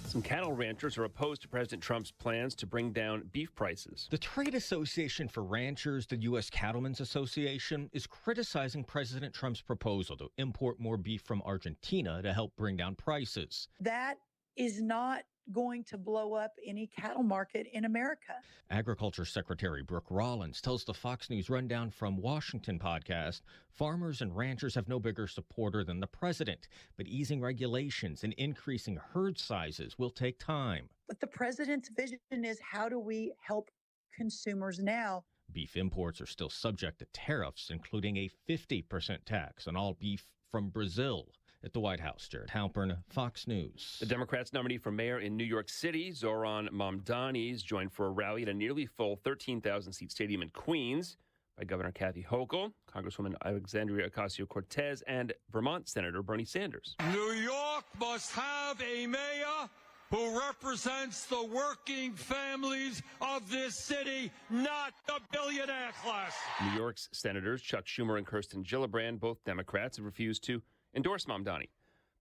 Some cattle ranchers are opposed to President Trump's plans to bring down beef prices. The Trade Association for Ranchers, the U.S. Cattlemen's Association, is criticizing President Trump's proposal to import more beef from Argentina to help bring down prices. That is not going to blow up any cattle market in America. Agriculture Secretary Brooke Rollins tells the Fox News Rundown from Washington podcast, farmers and ranchers have no bigger supporter than the president, but easing regulations and increasing herd sizes will take time. But the president's vision is, how do we help consumers now? Beef imports are still subject to tariffs, including a 50% tax on all beef from Brazil. At the White House, Jared Halpern, Fox News. The Democrats' nominee for mayor in New York City, Zohran Mamdani, is joined for a rally at a nearly full 13,000-seat stadium in Queens by Governor Kathy Hochul, Congresswoman Alexandria Ocasio-Cortez, and Vermont Senator Bernie Sanders. New York must have a mayor who represents the working families of this city, not the billionaire class. New York's Senators Chuck Schumer and Kirsten Gillibrand, both Democrats, have refused to endorse Mamdani.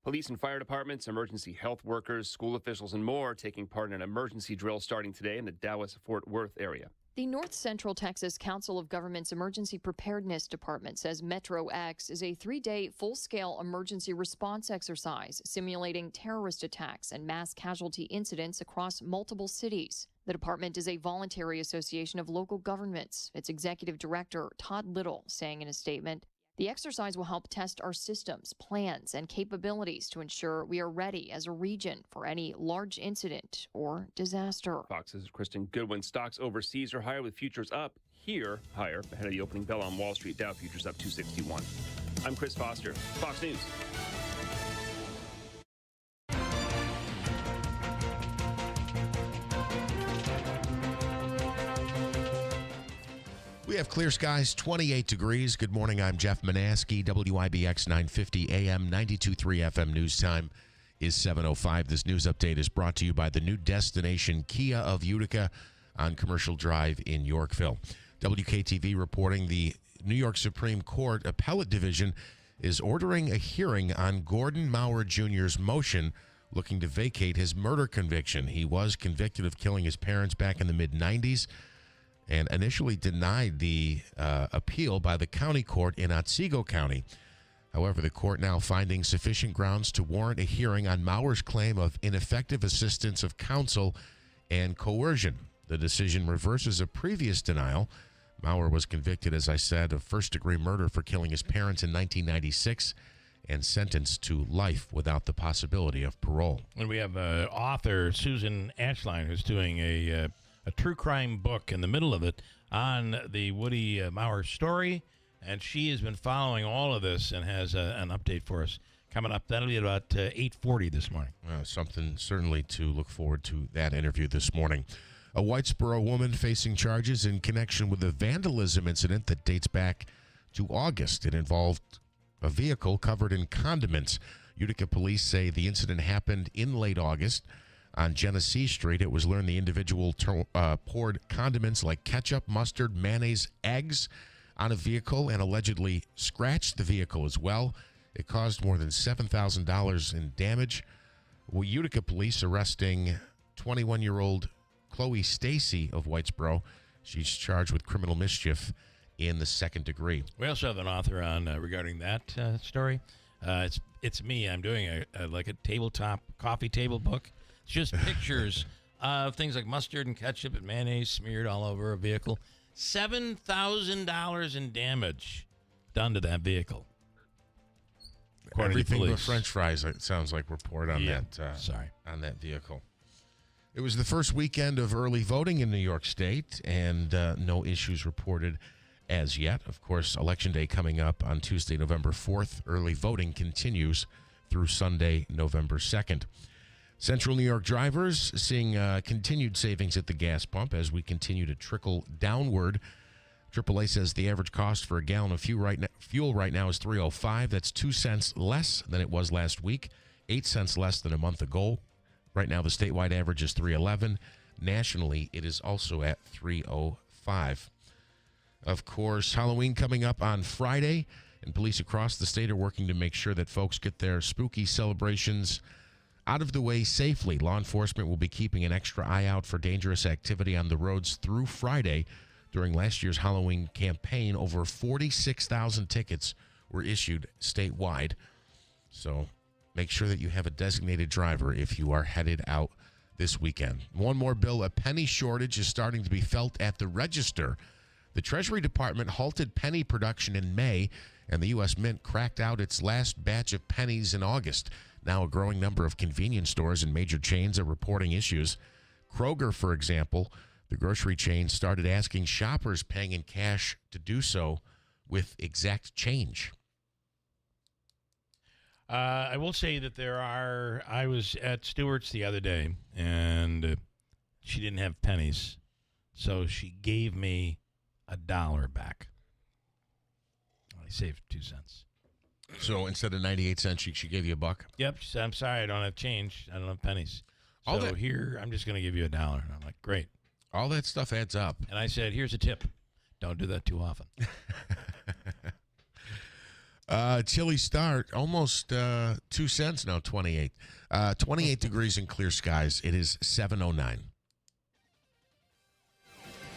Police and fire departments, emergency health workers, school officials, and more taking part in an emergency drill starting today in the Dallas-Fort Worth area. The North Central Texas Council of Governments Emergency Preparedness Department says Metro X is a 3-day full-scale emergency response exercise simulating terrorist attacks and mass casualty incidents across multiple cities. The department is a voluntary association of local governments. Its executive director, Todd Little, saying in a statement, "The exercise will help test our systems, plans, and capabilities to ensure we are ready as a region for any large incident or disaster." Fox's Kristen Goodwin. Stocks overseas are higher with futures up here, higher ahead of the opening bell on Wall Street. Dow futures up 261. I'm Chris Foster, Fox News. We have clear skies, 28 degrees. Good morning. I'm Jeff Manaski, WIBX 950 AM, 92.3 FM. News time is 7:05. This news update is brought to you by the new destination Kia of Utica on Commercial Drive in Yorkville. WKTV reporting the New York Supreme Court Appellate Division is ordering a hearing on Gordon Maurer Jr.'s motion looking to vacate his murder conviction. He was convicted of killing his parents back in the mid-90s and initially denied the appeal by the county court in Otsego County. However, the court now finding sufficient grounds to warrant a hearing on Maurer's claim of ineffective assistance of counsel and coercion. The decision reverses a previous denial. Maurer was convicted, as I said, of first-degree murder for killing his parents in 1996 and sentenced to life without the possibility of parole. And we have author Susan Ashline, who's doing a true crime book in the middle of it on the Woody Maurer story, and she has been following all of this and has an update for us coming up. That'll be about 8:40 this morning. Something certainly to look forward to that interview this morning. A Whitesboro woman facing charges in connection with a vandalism incident that dates back to August. It involved a vehicle covered in condiments. Utica police say the incident happened in late August. On Genesee Street, it was learned the individual poured condiments like ketchup, mustard, mayonnaise, eggs on a vehicle and allegedly scratched the vehicle as well. It caused more than $7,000 in damage. Well, Utica police arresting 21-year-old Chloe Stacy of Whitesboro. She's charged with criminal mischief in the second degree. We also have an author on regarding that story. It's me. I'm doing a tabletop coffee table book. It's just pictures of things like mustard and ketchup and mayonnaise smeared all over a vehicle. $7,000 in damage done to that vehicle. Everything but French fries, it sounds like, were poured on on that vehicle. It was the first weekend of early voting in New York State, and no issues reported as yet. Of course, Election Day coming up on Tuesday, November 4th. Early voting continues through Sunday, November 2nd. Central New York drivers seeing continued savings at the gas pump as we continue to trickle downward. AAA says the average cost for a gallon of fuel right now is $3.05. That's 2 cents less than it was last week, 8 cents less than a month ago. Right now, the statewide average is $3.11. Nationally, it is also at $3.05. Of course, Halloween coming up on Friday, and police across the state are working to make sure that folks get their spooky celebrations out of the way safely. Law enforcement will be keeping an extra eye out for dangerous activity on the roads through Friday. During last year's Halloween campaign, over 46,000 tickets were issued statewide. So make sure that you have a designated driver if you are headed out this weekend. One more bill, a penny shortage is starting to be felt at the register. The Treasury Department halted penny production in May, and the U.S. Mint cracked out its last batch of pennies in August. Now a growing number of convenience stores and major chains are reporting issues. Kroger, for example, The grocery chain started asking shoppers paying in cash to do so with exact change. I will say that I was at Stewart's the other day, and she didn't have pennies, so she gave me $1 back. I saved 2 cents. So instead of 98 cents, she gave you $1? Yep. She said, I'm sorry, I don't have change. I don't have pennies. So here, I'm just going to give you $1. And I'm like, great. All that stuff adds up. And I said, here's a tip. Don't do that too often. Chilly start, almost 2 cents now, 28. 28 degrees and clear skies. It is 7:09.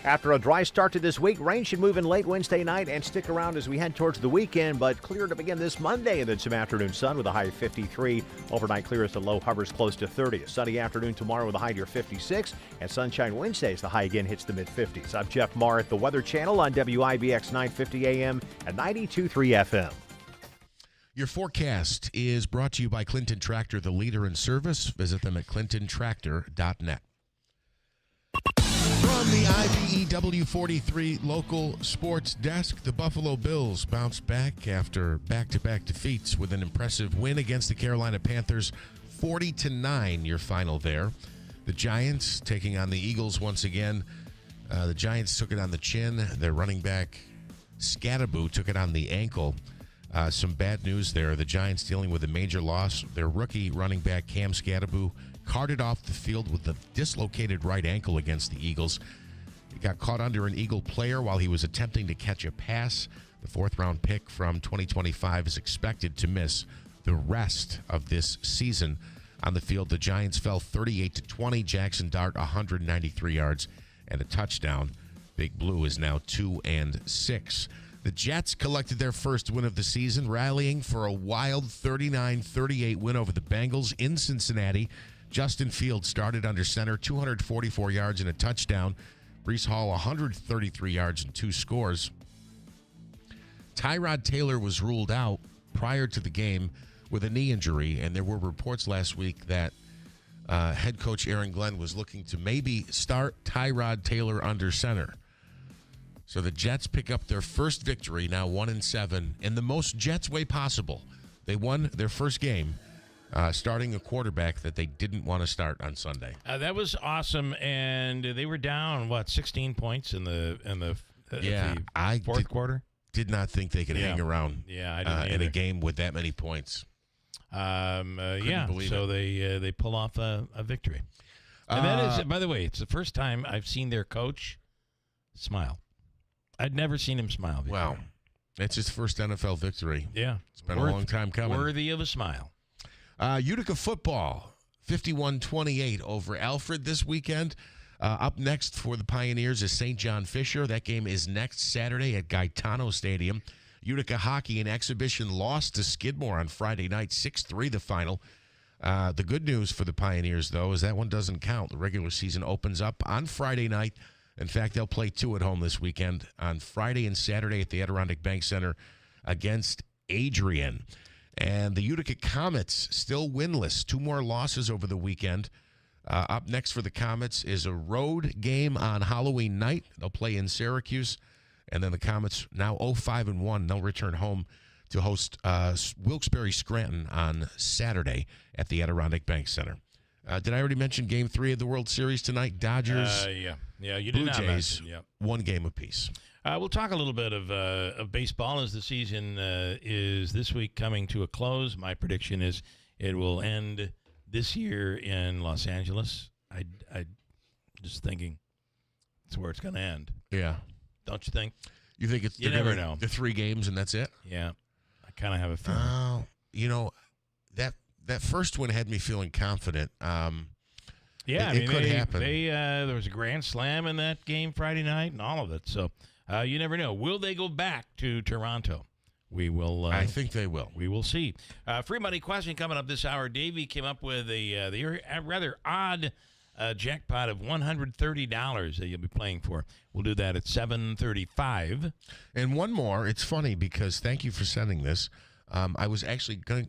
After a dry start to this week, rain should move in late Wednesday night and stick around as we head towards the weekend, but clear to begin this Monday, and then some afternoon sun with a high of 53. Overnight clear as the low hovers close to 30. A sunny afternoon tomorrow with a high near 56, and sunshine Wednesday as the high again hits the mid-50s. I'm Jeff Marr at the Weather Channel on WIBX 950 AM and 92.3 FM. Your forecast is brought to you by Clinton Tractor, the leader in service. Visit them at clintontractor.net. From the IBEW 43 local sports desk, the Buffalo Bills bounced back after back-to-back defeats with an impressive win against the Carolina Panthers, 40-9, your final there. The Giants taking on the Eagles once again. The Giants took it on the chin. Their running back, Scattaboo, took it on the ankle. Some bad news there. The Giants dealing with a major loss. Their rookie running back, Cam Scattaboo, carted off the field with the dislocated right ankle against the Eagles. He got caught under an Eagle player while he was attempting to catch a pass. The fourth-round pick from 2025 is expected to miss the rest of this season. On the field, the Giants fell 38-20. Jackson Dart, 193 yards and a touchdown. Big Blue is now 2-6. The Jets collected their first win of the season, rallying for a wild 39-38 win over the Bengals in Cincinnati. Justin Fields started under center, 244 yards and a touchdown. Breece Hall, 133 yards and 2 scores. Tyrod Taylor was ruled out prior to the game with a knee injury, and there were reports last week that head coach Aaron Glenn was looking to maybe start Tyrod Taylor under center. So the Jets pick up their first victory, now 1-7, in the most Jets way possible. They won their first game starting a quarterback that they didn't want to start on Sunday. That was awesome, and they were down 16 points in the fourth quarter. Did not think they could hang around. Yeah, I didn't in a game with that many points. So they pull off a victory, and that is, by the way, it's the first time I've seen their coach smile. I'd never seen him smile before. Wow, it's his first NFL victory. Yeah, it's been a long time coming. Worthy of a smile. Utica football, 51-28 over Alfred this weekend. Up next for the Pioneers is St. John Fisher. That game is next Saturday at Gaetano Stadium. Utica hockey in exhibition lost to Skidmore on Friday night, 6-3 the final. The good news for the Pioneers, though, is that one doesn't count. The regular season opens up on Friday night. In fact, they'll play 2 at home this weekend on Friday and Saturday at the Adirondack Bank Center against Adrian. And the Utica Comets still winless. 2 more losses over the weekend. Up next for the Comets is a road game on Halloween night. They'll play in Syracuse. And then the Comets, now 0-5-1. They'll return home to host Wilkes-Barre Scranton on Saturday at the Adirondack Bank Center. Did I already mention Game 3 of the World Series tonight? Dodgers, yeah, you Blue did not Jays, mention, yep. 1 game apiece. We'll talk a little bit of baseball as the season is this week coming to a close. My prediction is it will end this year in Los Angeles. I just thinking it's where it's going to end. Yeah. Don't you think? You think it's you never know. The 3 games and that's it? Yeah. I kind of have a feeling. Oh, that first one had me feeling confident. It could happen. There was a grand slam in that game Friday night and all of it. So you never know. Will they go back to Toronto? We will. I think they will. We will see. Free money question coming up this hour. Davey came up with the rather odd jackpot of $130 that you'll be playing for. We'll do that at 7:35. And one more. It's funny because thank you for sending this. I was actually going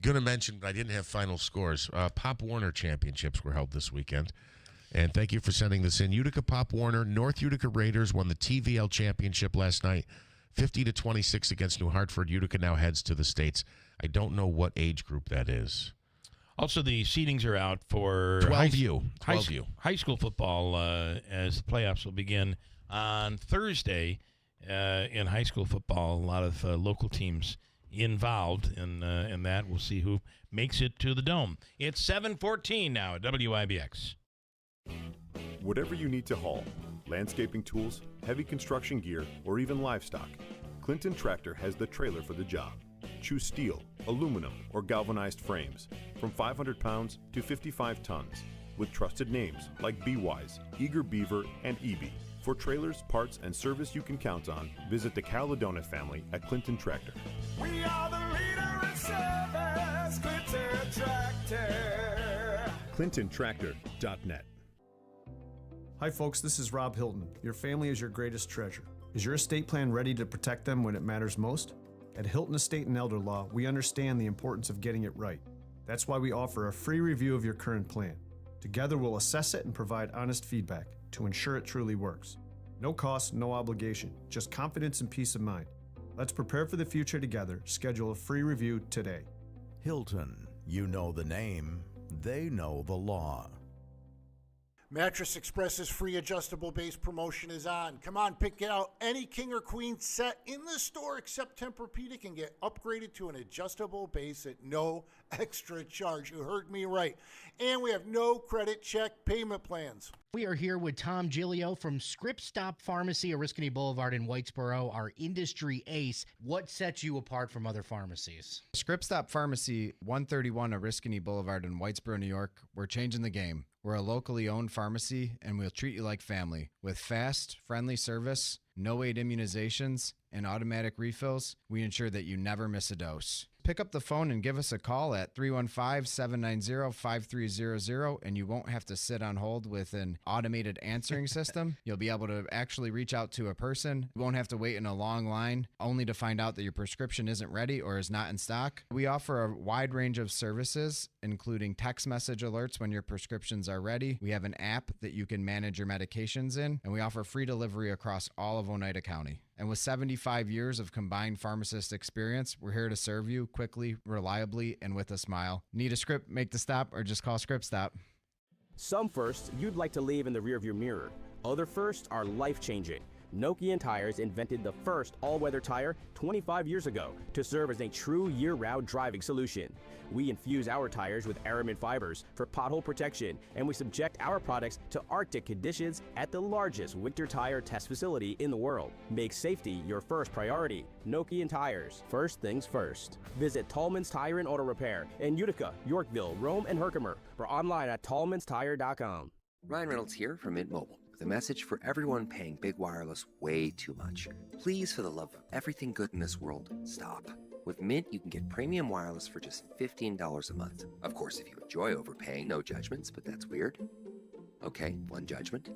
to mention, but I didn't have final scores. Pop Warner Championships were held this weekend. And thank you for sending this in. Utica Pop Warner, North Utica Raiders won the TVL championship last night, 50-26 against New Hartford. Utica now heads to the States. I don't know what age group that is. Also, the seedings are out for 12U. High school football as the playoffs will begin on Thursday. In high school football, a lot of local teams involved in that. We'll see who makes it to the Dome. It's 7:14 now at WIBX. Whatever you need to haul, landscaping tools, heavy construction gear, or even livestock, Clinton Tractor has the trailer for the job. Choose steel, aluminum, or galvanized frames from 500 pounds to 55 tons with trusted names like B-Wise, Eager Beaver, and EB. For trailers, parts, and service you can count on, visit the Caladona family at Clinton Tractor. We are the leader in service, Clinton Tractor. ClintonTractor.net. Hi folks, this is Rob Hilton. Your family is your greatest treasure. Is your estate plan ready to protect them when it matters most? At Hilton Estate and Elder Law, we understand the importance of getting it right. That's why we offer a free review of your current plan. Together we'll assess it and provide honest feedback to ensure it truly works. No cost, no obligation, just confidence and peace of mind. Let's prepare for the future together. Schedule a free review today. Hilton, you know the name, they know the law. Mattress Express's free adjustable base promotion is on. Come on, pick out any king or queen set in the store except Tempur-Pedic and get upgraded to an adjustable base at no extra charge. You heard me right. And we have no credit check payment plans. We are here with Tom Giglio from Script Stop Pharmacy, Oriskany Boulevard in Whitesboro, our industry ace. What sets you apart from other pharmacies? Script Stop Pharmacy, 131 Oriskany Boulevard in Whitesboro, New York. We're changing the game. We're a locally owned pharmacy, and we'll treat you like family. With fast, friendly service, no-wait immunizations, and automatic refills, we ensure that you never miss a dose. Pick up the phone and give us a call at 315-790-5300, and you won't have to sit on hold with an automated answering system. You'll be able to actually reach out to a person. You won't have to wait in a long line, only to find out that your prescription isn't ready or is not in stock. We offer a wide range of services, including text message alerts when your prescriptions are ready. We have an app that you can manage your medications in, and we offer free delivery across all of Oneida County. And with 75 years of combined pharmacist experience, we're here to serve you quickly, reliably, and with a smile. Need a script, make the stop, or just call Script Stop. Some firsts you'd like to leave in the rearview mirror. Other firsts are life-changing. Nokian Tires invented the first all-weather tire 25 years ago to serve as a true year-round driving solution. We infuse our tires with aramid fibers for pothole protection, and we subject our products to Arctic conditions at the largest winter tire test facility in the world. Make safety your first priority. Nokian Tires, first things first. Visit Tallman's Tire and Auto Repair in Utica, Yorkville, Rome, and Herkimer, or online at tallmanstire.com. Ryan Reynolds here from Mint Mobile with a message for everyone paying big wireless way too much. Please, for the love of everything good in this world, stop. With Mint, you can get premium wireless for just $15 a month. Of course, if you enjoy overpaying, no judgments, but that's weird. Okay, one judgment.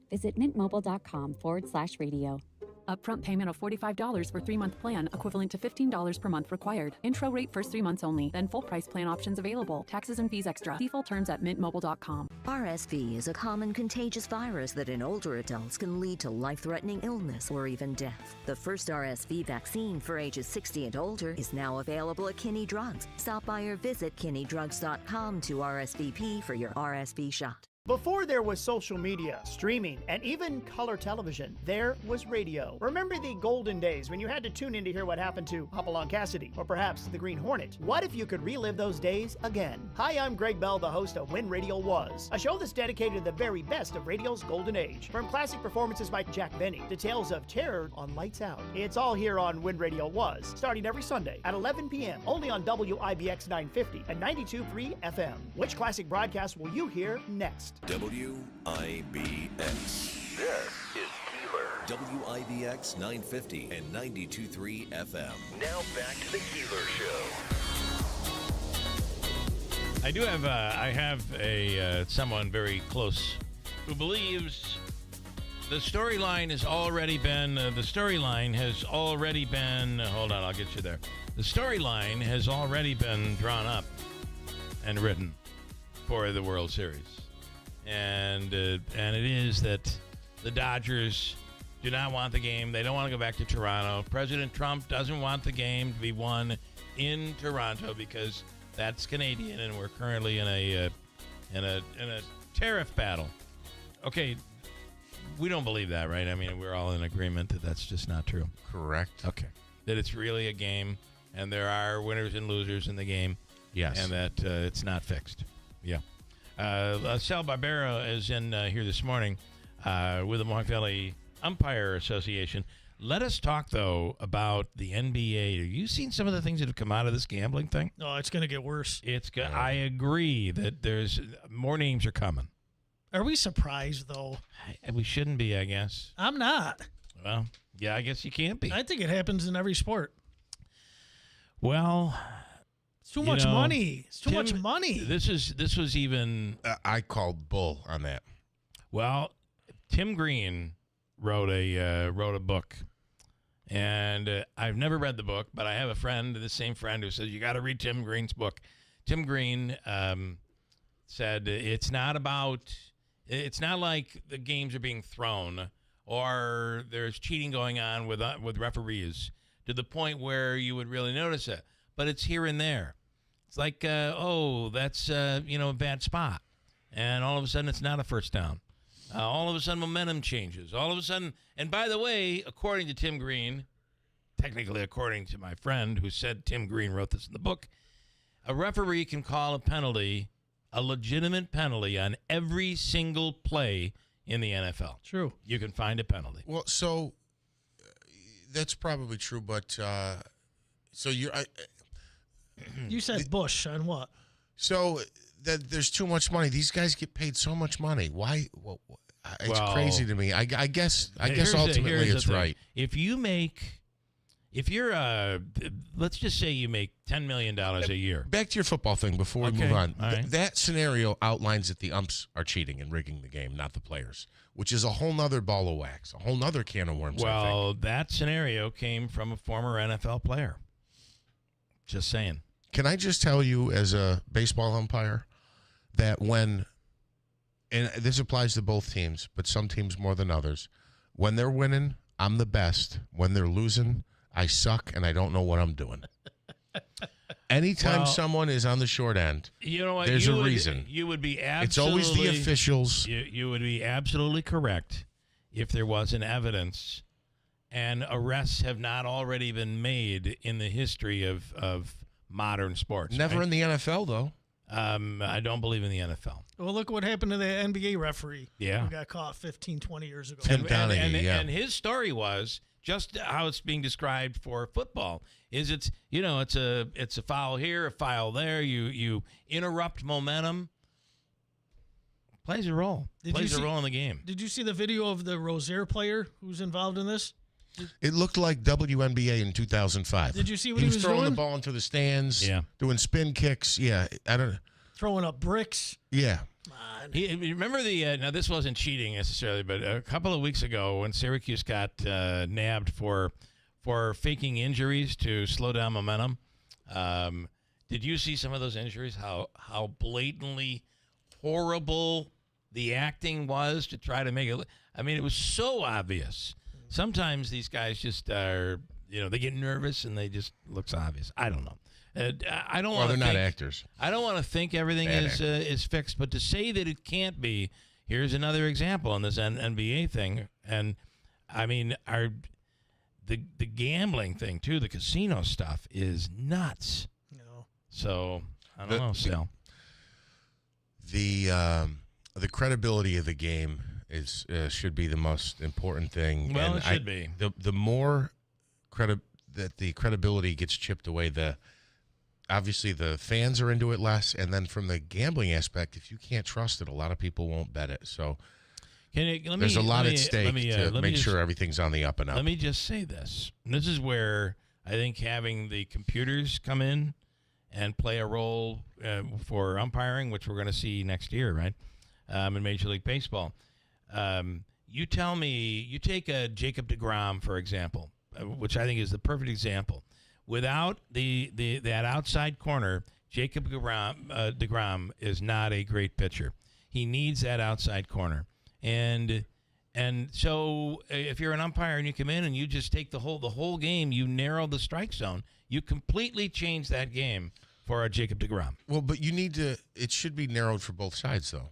Visit mintmobile.com/radio. Upfront payment of $45 for 3-month plan, equivalent to $15 per month required. Intro rate first 3 months only, then full price plan options available. Taxes and fees extra. See full terms at mintmobile.com. RSV is a common contagious virus that in older adults can lead to life-threatening illness or even death. The first RSV vaccine for ages 60 and older is now available at Kinney Drugs. Stop by or visit kinneydrugs.com to RSVP for your RSV shot. Before there was social media, streaming, and even color television, there was radio. Remember the golden days when you had to tune in to hear what happened to Hopalong Cassidy, or perhaps the Green Hornet? What if you could relive those days again? Hi, I'm Greg Bell, the host of When Radio Was, a show that's dedicated to the very best of radio's golden age. From classic performances by Jack Benny to tales of terror on Lights Out. It's all here on When Radio Was, starting every Sunday at 11 p.m., only on WIBX 950 and 92.3 FM. Which classic broadcast will you hear next? WIBX. This is Keeler. WIBX 950 and 92.3 FM. Now back to the Keeler Show. I have someone very close who believes the storyline has already been, hold on, I'll get you there. The storyline has already been drawn up and written for the World Series. and it is that the Dodgers do not want the game. They don't want to go back to Toronto. President Trump doesn't want the game to be won in Toronto because that's Canadian, and we're currently in a tariff battle. Okay, we don't believe that, right? I mean, we're all in agreement that that's just not true. Correct. Okay. That it's really a game, and there are winners and losers in the game. Yes. And that it's not fixed. Yeah. Sal Barbera is in here this morning with the Mohawk Valley Umpire Association. Let us talk, though, about the NBA. Have you seen some of the things that have come out of this gambling thing? No, it's going to get worse. I agree that there's more names are coming. Are we surprised, though? We shouldn't be, I guess. I'm not. Well, yeah, I guess you can't be. I think it happens in every sport. Well, it's too much money. It's too much money. This was even. I called bull on that. Well, Tim Green wrote a book, and I've never read the book, but I have a friend, the same friend, who says you got to read Tim Green's book. Tim Green said it's not like the games are being thrown or there's cheating going on with referees to the point where you would really notice it, but it's here and there. It's like, that's a bad spot, and all of a sudden it's not a first down. All of a sudden momentum changes. All of a sudden, and by the way, according to Tim Green, technically according to my friend who said Tim Green wrote this in the book, a referee can call a penalty, a legitimate penalty, on every single play in the NFL. True. You can find a penalty. Well, so that's probably true, but so you said Bush on what? So that there's too much money. These guys get paid so much money. Why? Well, it's crazy to me. I guess ultimately it's right. If you're let's just say you make $10 million a year. Back to your football thing before we move on. All right. That scenario outlines that the umps are cheating and rigging the game, not the players, which is a whole nother ball of wax, a whole nother can of worms. Well, that scenario came from a former NFL player. Just saying. Can I just tell you, as a baseball umpire, that and this applies to both teams, but some teams more than others, when they're winning, I'm the best. When they're losing, I suck, and I don't know what I'm doing. Anytime someone is on the short end, you know what? There's a reason. You would be absolutely. It's always the officials. You would be absolutely correct if there wasn't evidence, and arrests have not already been made in the history of modern sports. Never in the NFL, though. I don't believe in the NFL. Well, look what happened to the NBA referee. Yeah. Who got caught 15, 20 years ago. And his story was just how it's being described for football. Is it's a foul here, a foul there. You interrupt momentum. Plays a role. Plays a role in the game. Did you see the video of the Rozier player who's involved in this? It looked like WNBA in 200005. Did you see what he was throwing doing? the ball into the stands, doing spin kicks. Yeah, I don't know. Throwing up bricks. Yeah. Remember now this wasn't cheating necessarily, but a couple of weeks ago when Syracuse got nabbed for faking injuries to slow down momentum, did you see some of those injuries? How blatantly horrible the acting was to try to make it. I mean, it was so obvious. Sometimes these guys just are, they get nervous and they just looks obvious. I don't know. I don't. Well, they're not actors. I don't want to think everything is fixed, but to say that it can't be. Here's another example on this NBA thing, and I mean, the gambling thing too, the casino stuff is nuts. No. So I don't know, Sal. The credibility of the game should be the most important thing. Well, and it should be. The more that the credibility gets chipped away, obviously the fans are into it less, and then from the gambling aspect, if you can't trust it, a lot of people won't bet it. So there's a lot at stake to make sure everything's on the up and up. Let me just say this. And this is where I think having the computers come in and play a role for umpiring, which we're going to see next year, right, in Major League Baseball. You tell me, you take Jacob deGrom, for example, which I think is the perfect example. Without that outside corner, Jacob deGrom is not a great pitcher. He needs that outside corner. And so if you're an umpire and you come in and you just take the whole game, you narrow the strike zone, you completely change that game for Jacob deGrom. Well, but you need to. It should be narrowed for both sides, though.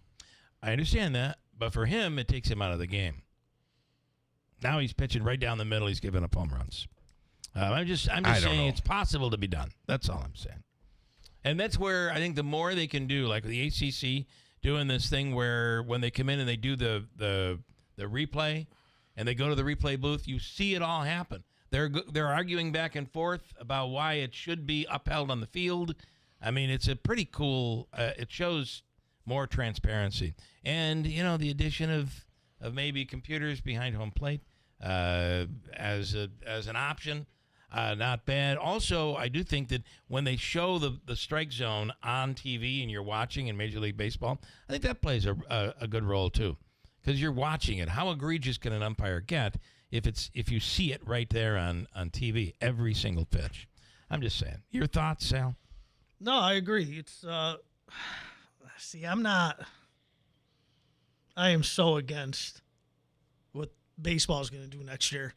I understand that, but for him, it takes him out of the game. Now he's pitching right down the middle. He's giving up home runs. I'm just saying it's possible to be done. That's all I'm saying. And that's where I think the more they can do, like the ACC doing this thing where when they come in and they do the replay and they go to the replay booth, you see it all happen. They're arguing back and forth about why it should be upheld on the field. I mean, it's a pretty cool. It shows more transparency, and the addition of maybe computers behind home plate as an option, not bad. Also, I do think that when they show the strike zone on TV and you're watching in Major League Baseball, I think that plays a good role too, because you're watching it. How egregious can an umpire get if you see it right there on TV, every single pitch? I'm just saying. Your thoughts, Sal? No, I agree. It's see, I am so against what baseball is going to do next year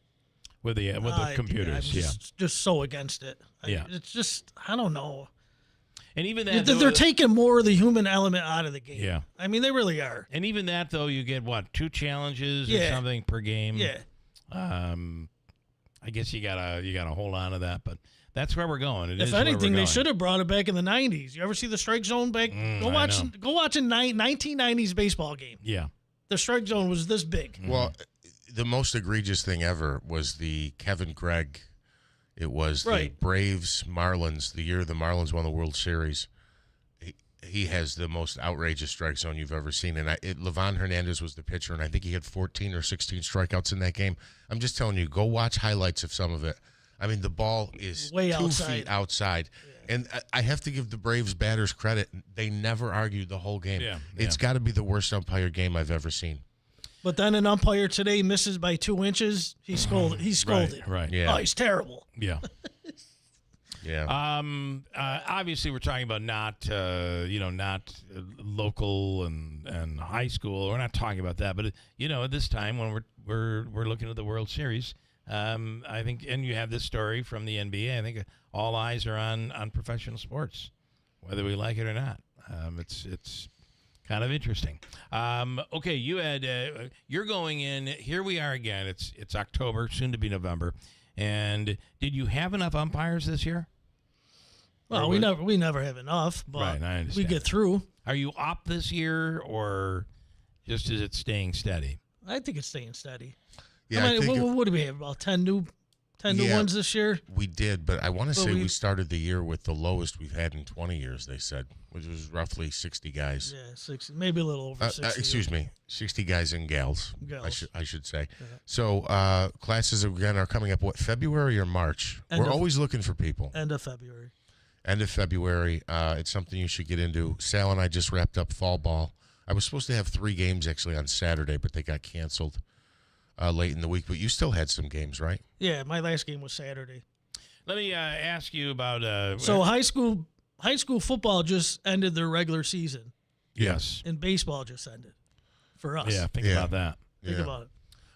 with the computers. Just so against it. Yeah, it's just, I don't know. And even that, they're taking more of the human element out of the game. Yeah, I mean, they really are. And even that, though, you get 2 challenges or something per game. Yeah. I guess you gotta hold on to that, but that's where we're going. If anything, they should have brought it back in the 90s. You ever see the strike zone back? Go watch a 1990s baseball game. Yeah. The strike zone was this big. Well, the most egregious thing ever was the Kevin Gregg. It was the Braves Marlins, the year the Marlins won the World Series. He has the most outrageous strike zone you've ever seen. And Livan Hernandez was the pitcher, and I think he had 14 or 16 strikeouts in that game. I'm just telling you, go watch highlights of some of it. I mean, the ball is way 2 feet outside. Yeah. And I have to give the Braves batters credit. They never argued the whole game. Yeah. It's got to be the worst umpire game I've ever seen. But then an umpire today misses by 2 inches. He's scolded. Right. Yeah. Oh, he's terrible. Yeah. Yeah. Obviously, we're talking about not local and high school. We're not talking about that. But at this time when we're looking at the World Series, I think, and you have this story from the NBA. I think all eyes are on professional sports, whether we like it or not. It's kind of interesting. Okay, you're going in. Here we are again. It's October, soon to be November. And did you have enough umpires this year? Well, we never have enough, but I understand. we get through. Are you up this year, or just is it staying steady? I think it's staying steady. Yeah, I mean, what do we have? About 10 new ones this year? We did, but I want to say we started the year with the lowest we've had in 20 years, they said, which was roughly 60 guys. Yeah, 60, maybe a little over 60. Excuse me, 60 guys and gals. I should say. Uh-huh. So classes, again, are coming up, February or March? We're always looking for people. End of February. End of February. It's something you should get into. Sal and I just wrapped up fall ball. I was supposed to have 3 games, actually, on Saturday, but they got canceled late in the week. But you still had some games, right? Yeah, my last game was Saturday. Let me ask you about... so high school football just ended their regular season. Yes. And baseball just ended for us. Yeah, think about that. Think about it.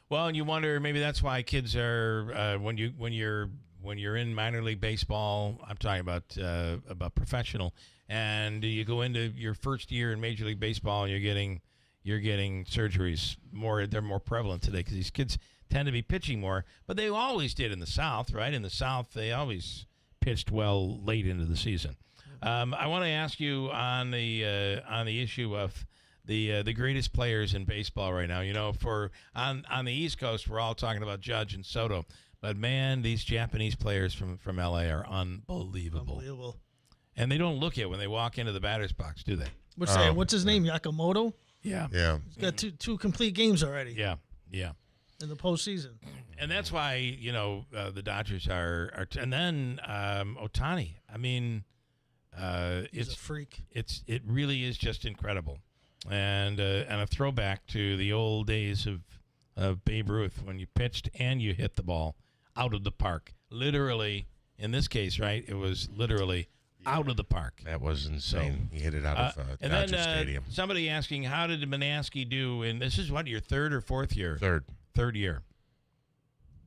Well, and you wonder, maybe that's why kids are, when you're in minor league baseball, I'm talking about professional, and you go into your first year in Major League Baseball, and you're getting surgeries more. They're more prevalent today because these kids tend to be pitching more, but they always did in the South, right? In the South, they always pitched well late into the season. I want to ask you on the issue of the greatest players in baseball right now. On the East Coast, we're all talking about Judge and Soto. But, man, these Japanese players from L.A. are unbelievable. And they don't look it when they walk into the batter's box, do they? What's his name, Yakamoto? Yeah. He's got two complete games already. Yeah. In the postseason. And that's why, the Dodgers are and then Ohtani. I mean, he's a freak. It really is just incredible. And a throwback to the old days of Babe Ruth when you pitched and you hit the ball out of the park. Literally, in this case, right, it was literally out of the park. That was insane. He hit it out of and Dodger then, Stadium. Somebody asking, how did Manaski do? And this is what, your third or fourth year? Third year.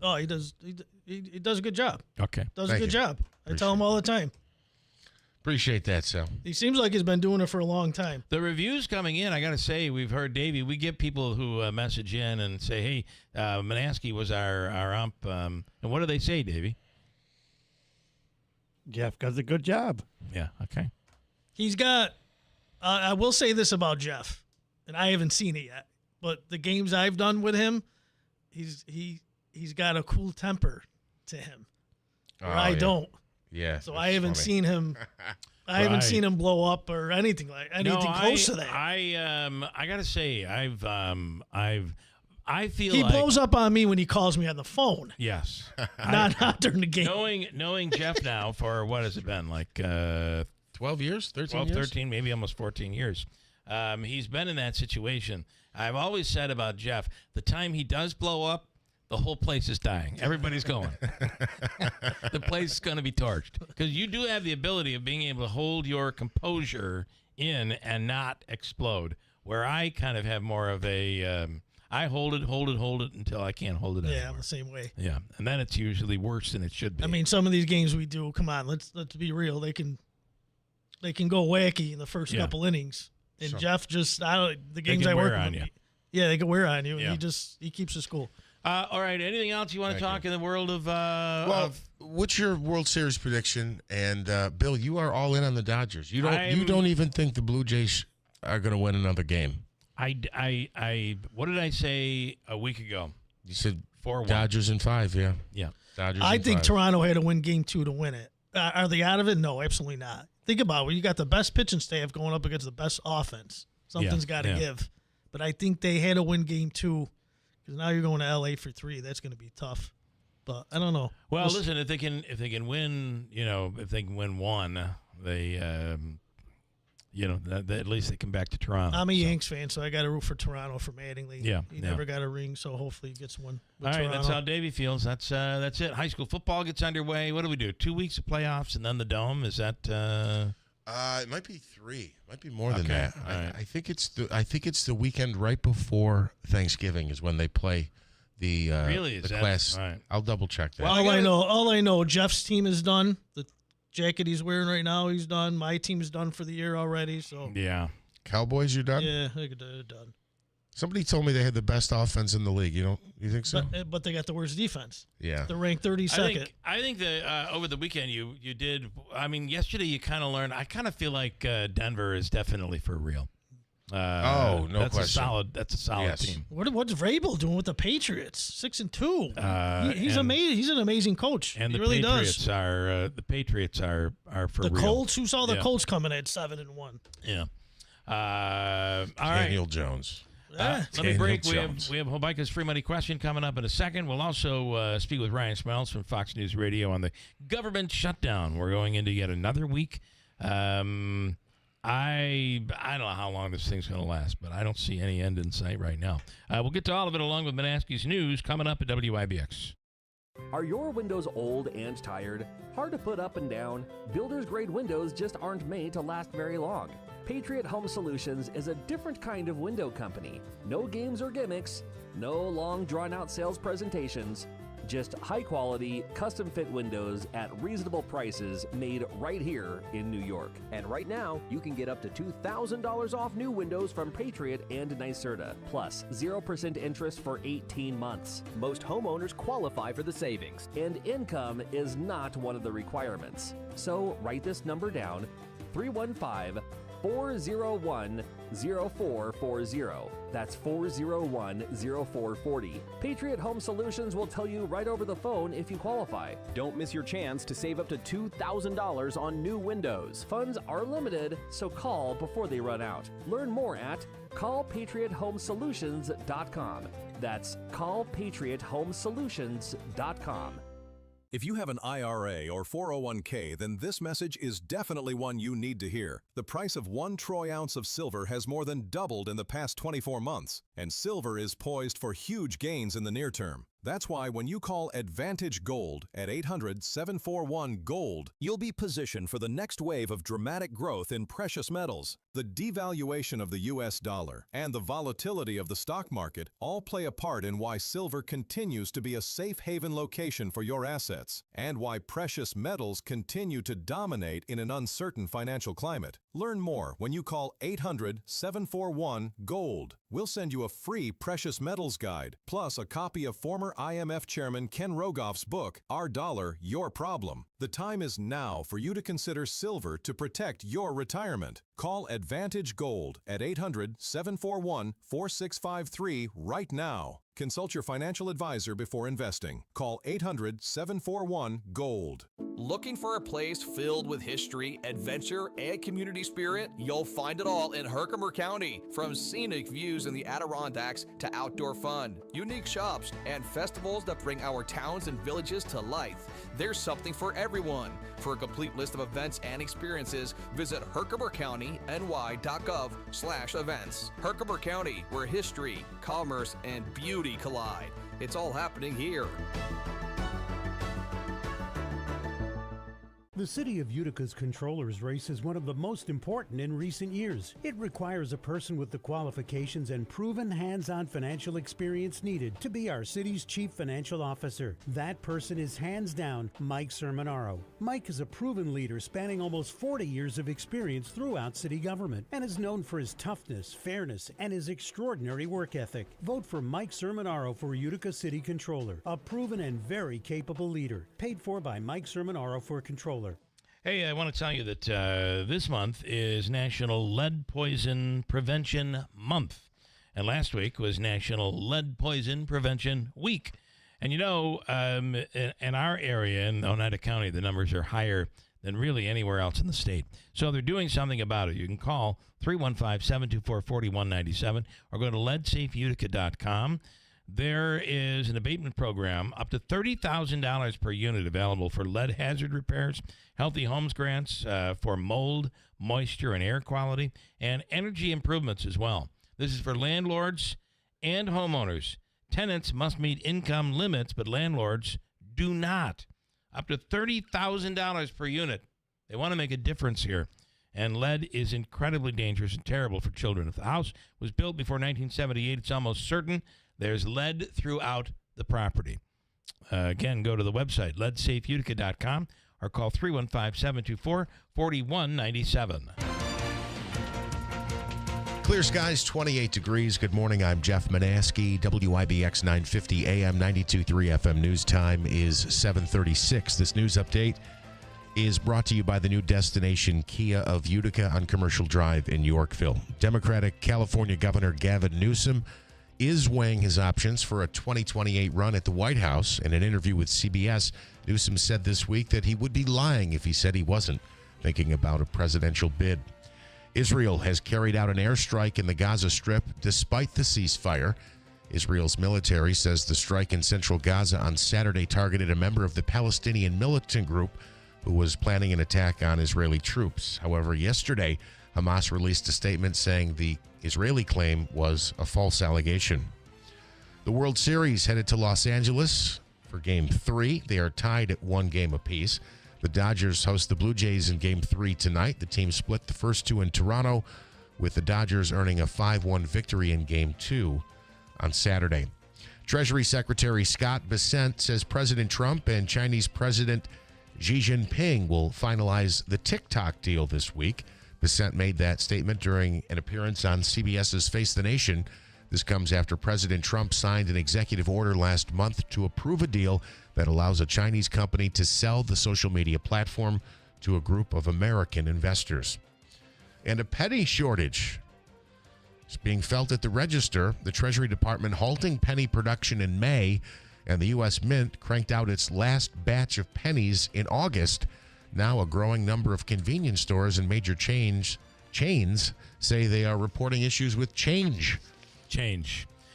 Oh, he does. He does a good job. Okay, does a good job. I tell him all the time. Appreciate that, Sal. He seems like he's been doing it for a long time. The reviews coming in, I got to say, we've heard Davey. We get people who message in and say, "Hey, Manaski was our ump," and what do they say, Davey? Jeff does a good job. Yeah. Okay. He's got. I will say this about Jeff, and I haven't seen it yet, but the games I've done with him, he's got a cool temper to him. I don't. Yeah. So I haven't seen him. I haven't seen him blow up or anything close to that. I gotta say, I feel he like blows up on me when he calls me on the phone. Yes. not during the game. Knowing Jeff now for what has it been, like 12 years, 13 12, years? 13, maybe almost 14 years. He's been in that situation. I've always said about Jeff, the time he does blow up, the whole place is dying. Everybody's going. The place is going to be torched. Because you do have the ability of being able to hold your composure in and not explode. Where I kind of have more of a, I hold it until I can't hold it anymore. Yeah, I'm the same way. Yeah, and then it's usually worse than it should be. I mean, some of these games we do, come on, let's be real. They can go wacky in the first couple innings. And Jeff just, the games I work with, yeah, they can wear on you. Yeah. And he keeps us cool. All right. Anything else you want to talk in the world of? What's your World Series prediction? And Bill, you are all in on the Dodgers. You don't even think the Blue Jays are going to win another game. What did I say a week ago? You said 4-1. Dodgers in 5. Yeah. Yeah. Dodgers. I in think 5. Toronto had to win Game 2 to win it. Are they out of it? No, absolutely not. Think about it. You got the best pitching staff going up against the best offense. Something's got to give. But I think they had to win Game 2. Because now you're going to LA for 3. That's going to be tough. But I don't know. Well, listen, if they can win, if they can win one, they, at least they come back to Toronto. I'm a Yanks fan, so I got to root for Toronto for Mattingly. Yeah, he never got a ring, so hopefully he gets one. All right, Toronto. that's how Davey feels. That's it. High school football gets underway. What do we do? 2 weeks of playoffs and then the Dome. Is that? It might be 3. It might be more than that. Right. I think it's the weekend right before Thanksgiving is when they play the really is the that, class. right. I'll double check that. Well, all I know, Jeff's team is done. The jacket he's wearing right now, he's done. My team is done for the year already. So yeah, Cowboys, you're done. Yeah, they're done. Somebody told me they had the best offense in the league. You think so? But they got the worst defense. Yeah, they're ranked 32nd. I think that over the weekend you did. I mean, yesterday you kind of learned. I kind of feel like Denver is definitely for real. No that's question. That's a solid team. What's Vrabel doing with the Patriots? 6-2. He's amazing. He's an amazing coach. And he the really Patriots the Patriots are for the real. Colts. Who saw the Colts coming at 7-1? Yeah. All Daniel right. Jones. Let me break. We have Hobica's free money question coming up in a second. We'll also speak with Ryan Smells from Fox News Radio on the government shutdown. We're going into yet another week. I don't know how long this thing's going to last, but I don't see any end in sight right now. We'll get to all of it along with Manaski's News coming up at WIBX. Are your windows old and tired? Hard to put up and down? Builder's grade windows just aren't made to last very long. Patriot Home Solutions is a different kind of window company. No games or gimmicks, no long drawn-out sales presentations, just high-quality, custom-fit windows at reasonable prices made right here in New York. And right now, you can get up to $2,000 off new windows from Patriot and NYSERDA, plus 0% interest for 18 months. Most homeowners qualify for the savings, and income is not one of the requirements. So write this number down, 315-401-0440. That's 401-0440. Patriot Home Solutions will tell you right over the phone if you qualify. Don't miss your chance to save up to $2,000 on new windows. Funds are limited, so call before they run out. Learn more at callpatriothomesolutions.com. That's callpatriothomesolutions.com. If you have an IRA or 401k, then this message is definitely one you need to hear. The price of 1 troy ounce of silver has more than doubled in the past 24 months, and silver is poised for huge gains in the near term. That's why when you call Advantage Gold at 800-741-GOLD, you'll be positioned for the next wave of dramatic growth in precious metals. The devaluation of the U.S. dollar and the volatility of the stock market all play a part in why silver continues to be a safe haven location for your assets, and why precious metals continue to dominate in an uncertain financial climate. Learn more when you call 800-741-GOLD. We'll send you a free precious metals guide, plus a copy of former IMF Chairman Ken Rogoff's book, Our Dollar, Your Problem. The time is now for you to consider silver to protect your retirement. Call Advantage Gold at 800-741-4653 right now. Consult your financial advisor before investing. Call 800-741-GOLD. Looking for a place filled with history, adventure, and community spirit? You'll find it all in Herkimer County. From scenic views in the Adirondacks to outdoor fun, unique shops, and festivals that bring our towns and villages to life. There's something for everyone. For a complete list of events and experiences, visit herkimercountyny.gov/events. Herkimer County, where history, commerce, and beauty collide. It's all happening here. The City of Utica's Controller's race is one of the most important in recent years. It requires a person with the qualifications and proven hands-on financial experience needed to be our city's chief financial officer. That person is hands down Mike Sermonaro. Mike is a proven leader spanning almost 40 years of experience throughout city government and is known for his toughness, fairness, and his extraordinary work ethic. Vote for Mike Sermonaro for Utica City Controller, a proven and very capable leader. Paid for by Mike Sermonaro for Controller. Hey, I want to tell you that this month is National Lead Poison Prevention Month. And last week was National Lead Poison Prevention Week. And you know, in our area, in Oneida County, the numbers are higher than really anywhere else in the state. So they're doing something about it. You can call 315-724-4197 or go to leadsafeutica.com. There is an abatement program up to $30,000 per unit available for lead hazard repairs, healthy homes grants for mold, moisture, and air quality, and energy improvements as well. This is for landlords and homeowners. Tenants must meet income limits, but landlords do not. Up to $30,000 per unit. They want to make a difference here. And lead is incredibly dangerous and terrible for children. If the house was built before 1978, it's almost certain there's lead throughout the property. Again, go to the website, leadsafeutica.com, or call 315-724-4197. Clear skies, 28 degrees. Good morning. I'm Jeff Manaski, WIBX 950 AM 92.3 FM. News time is 7:36. This news update is brought to you by the new destination Kia of Utica on Commercial Drive in Yorkville. Democratic California Governor Gavin Newsom is weighing his options for a 2028 run at the White House. In an interview with CBS, Newsom said this week that he would be lying if he said he wasn't thinking about a presidential bid. Israel has carried out an airstrike in the Gaza Strip despite the ceasefire. Israel's military says the strike in central Gaza on Saturday targeted a member of the Palestinian militant group who was planning an attack on Israeli troops. However, yesterday, Hamas released a statement saying the Israeli claim was a false allegation. The World Series headed to Los Angeles for Game 3. They are tied at 1 game apiece. The Dodgers host the Blue Jays in Game 3 tonight. The team split the first 2 in Toronto, with the Dodgers earning a 5-1 victory in Game 2 on Saturday. Treasury Secretary Scott Bessent says President Trump and Chinese President Xi Jinping will finalize the TikTok deal this week. Bessent made that statement during an appearance on CBS's Face the Nation. This comes after President Trump signed an executive order last month to approve a deal that allows a Chinese company to sell the social media platform to a group of American investors. And a penny shortage is being felt at the register. The Treasury Department halting penny production in May, and the U.S. Mint cranked out its last batch of pennies in August. Now a growing number of convenience stores and major chains say they are reporting issues with change.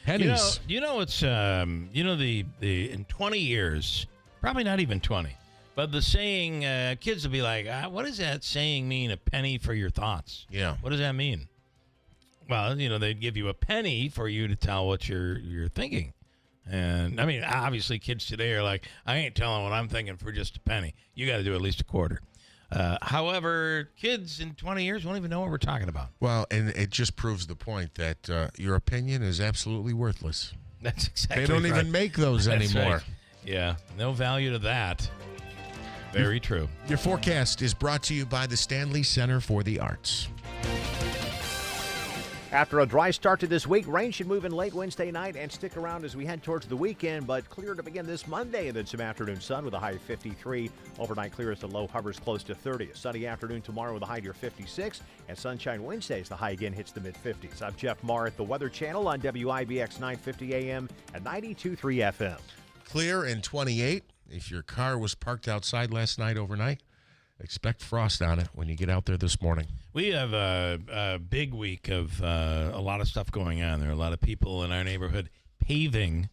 Pennies. It's in 20 years, probably not even 20, but the saying, kids will be like, what does that saying mean, a penny for your thoughts? Yeah. What does that mean? Well, they'd give you a penny for you to tell what you're thinking. And, I mean, obviously kids today are like, I ain't telling what I'm thinking for just a penny. You got to do at least a quarter. However, kids in 20 years won't even know what we're talking about. Well, and it just proves the point that your opinion is absolutely worthless. That's exactly They don't right. even make those That's anymore. right. Yeah, no value to that. Very true. Your forecast is brought to you by the Stanley Center for the Arts. After a dry start to this week, rain should move in late Wednesday night and stick around as we head towards the weekend, but clear to begin this Monday, and then some afternoon sun with a high of 53. Overnight clear as the low hovers close to 30. A sunny afternoon tomorrow with a high near 56, and sunshine Wednesday as the high again hits the mid-50s. I'm Jeff Marr at the Weather Channel on WIBX 950 AM and 92.3 FM. Clear and 28. If your car was parked outside last night overnight, expect frost on it when you get out there this morning. We have a big week of a lot of stuff going on. There are a lot of people in our neighborhood paving,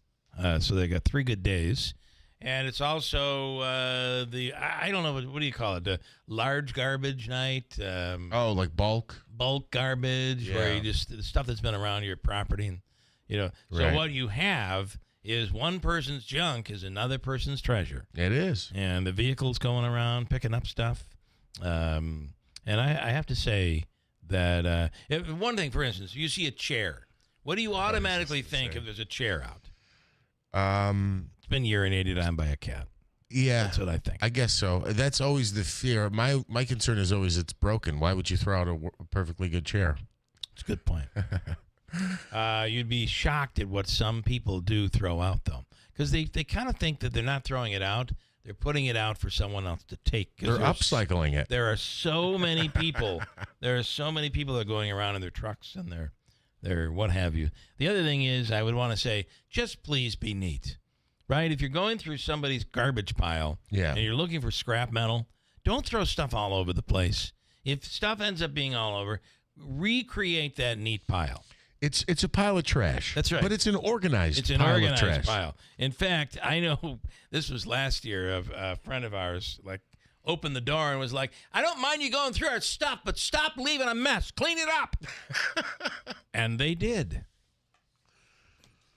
so they got 3 good days. And it's also I don't know, what do you call it? The large garbage night. Like bulk? Bulk garbage, where you just, the stuff that's been around your property. And, So Right. what you have is one person's junk is another person's treasure. It is. And the vehicles going around picking up stuff. And I have to say that one thing, for instance, you see a chair. What do you automatically think if there's a chair out? It's been urinated on by a cat. Yeah. That's what I think. I guess so. That's always the fear. My concern is always it's broken. Why would you throw out a perfectly good chair? It's a good point. You'd be shocked at what some people do throw out, though, because they kind of think that they're not throwing it out. They're putting it out for someone else to take. They're upcycling it. There are so many people. There are so many people that are going around in their trucks and their what have you. The other thing is, I would want to say, just please be neat, right? If you're going through somebody's garbage pile and you're looking for scrap metal, don't throw stuff all over the place. If stuff ends up being all over, recreate that neat pile. It's a pile of trash. That's right. But it's an organized It's an pile organized of trash. pile. In fact, I know this was last year. A friend of ours opened the door and was like, "I don't mind you going through our stuff, but stop leaving a mess. Clean it up." And they did.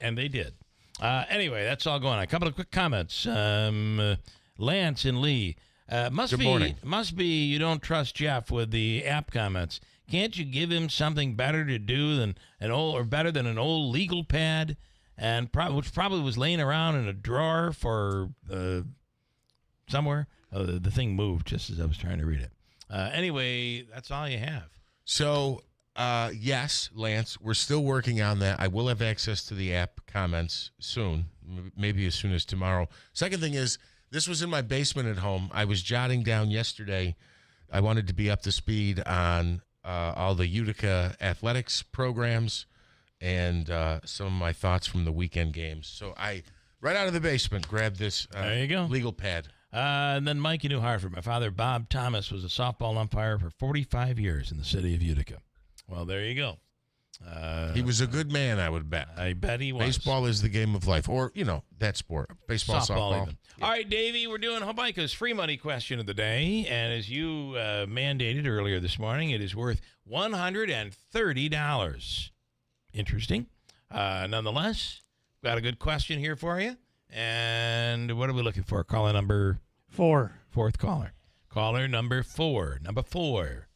Anyway, that's all going on. A couple of quick comments. Lance and Lee. Good morning. Must be you don't trust Jeff with the app comments. Can't you give him something better to do than an old legal pad, and which probably was laying around in a drawer for somewhere? Oh, the thing moved just as I was trying to read it. Anyway, that's all you have. So, yes, Lance, we're still working on that. I will have access to the app comments soon, maybe as soon as tomorrow. Second thing is, this was in my basement at home. I was jotting down yesterday. I wanted to be up to speed on all the Utica athletics programs and some of my thoughts from the weekend games. So I, right out of the basement, grabbed this there you go. legal pad. And then Mike in New Hartford. My father, Bob Thomas, was a softball umpire for 45 years in the city of Utica. Well, there you go. He was a good man, I would bet. I bet he was. Baseball is the game of life. Or, that sport. Baseball, softball. Even. Yeah. All right, Davey, we're doing Hobica's free money question of the day. And as you mandated earlier this morning, it is worth $130. Interesting. Nonetheless, got a good question here for you. And what are we looking for? Caller number 4. Fourth caller. Caller number 4. Number 4.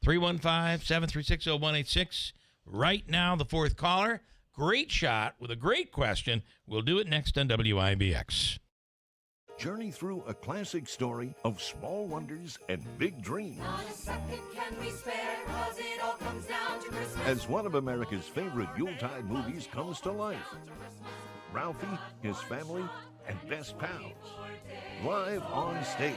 315-736-0186. Right now, the fourth caller. Great shot with a great question. We'll do it next on WIBX. Journey through a classic story of small wonders and big dreams. Not a second can we spare, 'cause it all comes down to Christmas. As one of America's favorite Yuletide movies comes to life. Ralphie, his family, and best pals. Live on stage.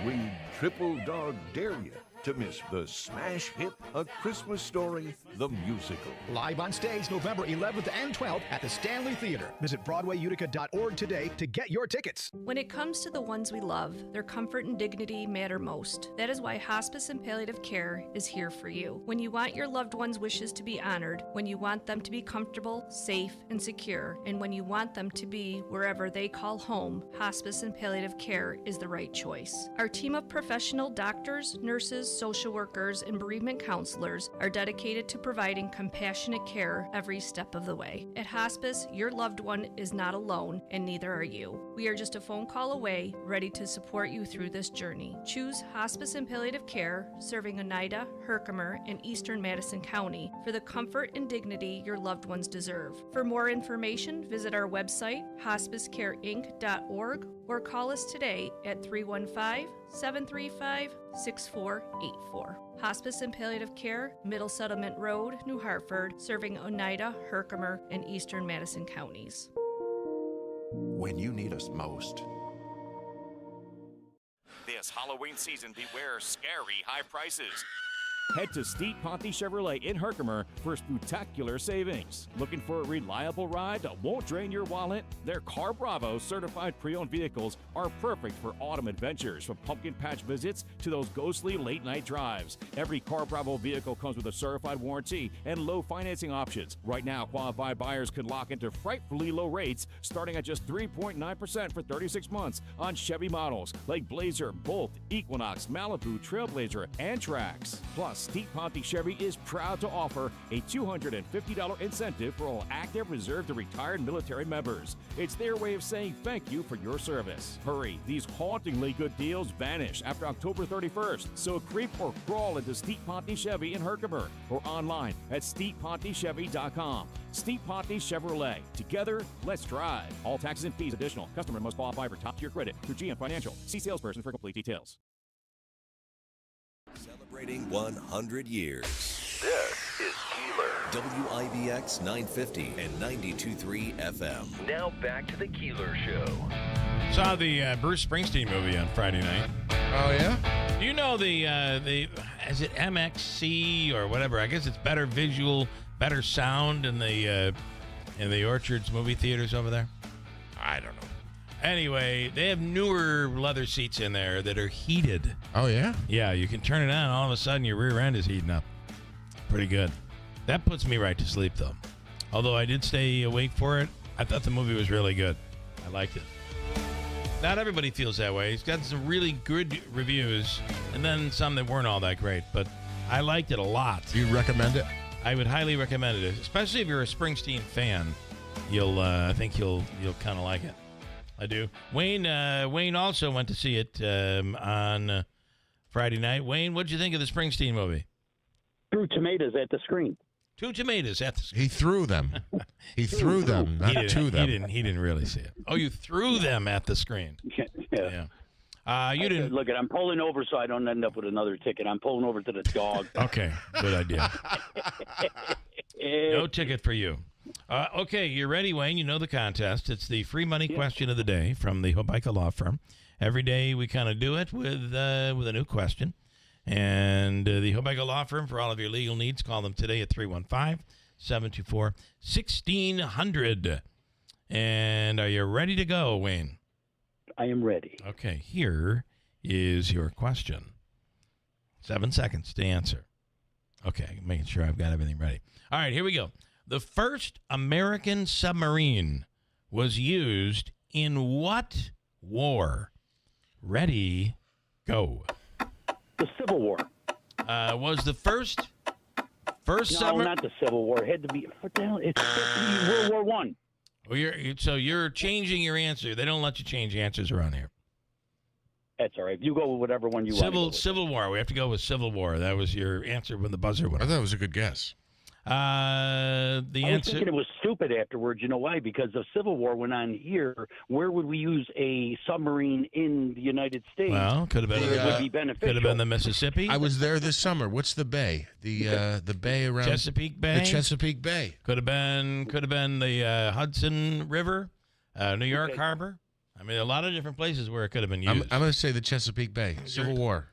We triple dog dare you to miss the smash hit A Christmas Story, the musical. Live on stage November 11th and 12th at the Stanley Theater. Visit BroadwayUtica.org today to get your tickets. When it comes to the ones we love, their comfort and dignity matter most. That is why Hospice and Palliative Care is here for you. When you want your loved ones' wishes to be honored, when you want them to be comfortable, safe, and secure, and when you want them to be wherever they call home, Hospice and Palliative Care is the right choice. Our team of professional doctors, nurses, nurses, social workers, and bereavement counselors are dedicated to providing compassionate care every step of the way. At hospice, your loved one is not alone, and neither are you. We are just a phone call away, ready to support you through this journey. Choose Hospice and Palliative Care, serving Oneida, Herkimer, and Eastern Madison County for the comfort and dignity your loved ones deserve. For more information, visit our website, hospicecareinc.org, or call us today at 315-735-6484. Hospice and Palliative Care, Middle Settlement Road, New Hartford, serving Oneida, Herkimer, and Eastern Madison counties. When you need us most. This Halloween season, beware scary high prices. Head to Steve Ponte Chevrolet in Herkimer for spectacular savings. Looking for a reliable ride that won't drain your wallet? Their Car Bravo certified pre-owned vehicles are perfect for autumn adventures, from pumpkin patch visits to those ghostly late-night drives. Every Car Bravo vehicle comes with a certified warranty and low financing options. Right now, qualified buyers can lock into frightfully low rates starting at just 3.9% for 36 months on Chevy models like Blazer, Bolt, Equinox, Malibu, Trailblazer, and Trax. Plus, Steve Ponte Chevy is proud to offer a $250 incentive for all active, reserved, and retired military members. It's their way of saying thank you for your service. Hurry, these hauntingly good deals vanish after October 31st, so creep or crawl into Steve Ponte Chevy in Herkimer or online at stevepontechevy.com. Steve Ponte Chevrolet. Together, let's drive. All taxes and fees additional. Customer must qualify for top-tier credit through GM Financial. See salesperson for complete details. Celebrating 100 years. This is Keeler. WIBX 950 and 92.3 FM. Now back to the Keeler Show. Saw the Bruce Springsteen movie on Friday night. Oh, yeah? Do you know the is it MXC or whatever? I guess it's better visual, better sound in the Orchards movie theaters over there. I don't know. Anyway, they have newer leather seats in there that are heated. Oh, yeah? Yeah, you can turn it on, and all of a sudden your rear end is heating up. Pretty good. That puts me right to sleep, though. Although I did stay awake for it, I thought the movie was really good. I liked it. Not everybody feels that way. It's got some really good reviews, and then some that weren't all that great, but I liked it a lot. Do you recommend it? I would highly recommend it, especially if you're a Springsteen fan. I think you'll kind of like it. I do. Wayne also went to see it on Friday night. Wayne, what'd you think of the Springsteen movie? Threw tomatoes at the screen. 2 tomatoes at the screen. He threw them. He threw them, not to them. He didn't really see it. Oh, you threw them at the screen. Yeah. You didn't. Look, I'm pulling over so I don't end up with another ticket. I'm pulling over to the dog. Okay, good idea. No ticket for you. Okay, you're ready, Wayne. You know the contest. It's the free money question of the day from the Hobeika Law Firm. Every day we kind of do it with a new question. And the Hobeika Law Firm, for all of your legal needs, call them today at 315-724-1600. And are you ready to go, Wayne? I am ready. Okay, here is your question. 7 seconds to answer. Okay, making sure I've got everything ready. All right, here we go. The first American submarine was used in what war? Ready, go. The Civil War. Was the first No, not the Civil War. It had to be. What the hell? It's World War One. Well, you're changing your answer. They don't let you change answers around here. That's all right. You go with whatever one you want. Civil War. We have to go with Civil War. That was your answer when the buzzer went. I thought it was a good guess. I was thinking it was stupid afterwards. You know why? Because the Civil War went on here. Where would we use a submarine in the United States? Well, could have been. It would be beneficial. Could have been the Mississippi. I was there this summer. What's the bay? The bay around Chesapeake Bay. The Chesapeake Bay. Could have been the Hudson River, New York Harbor. I mean, a lot of different places where it could have been used. I'm going to say the Chesapeake Bay. Civil War.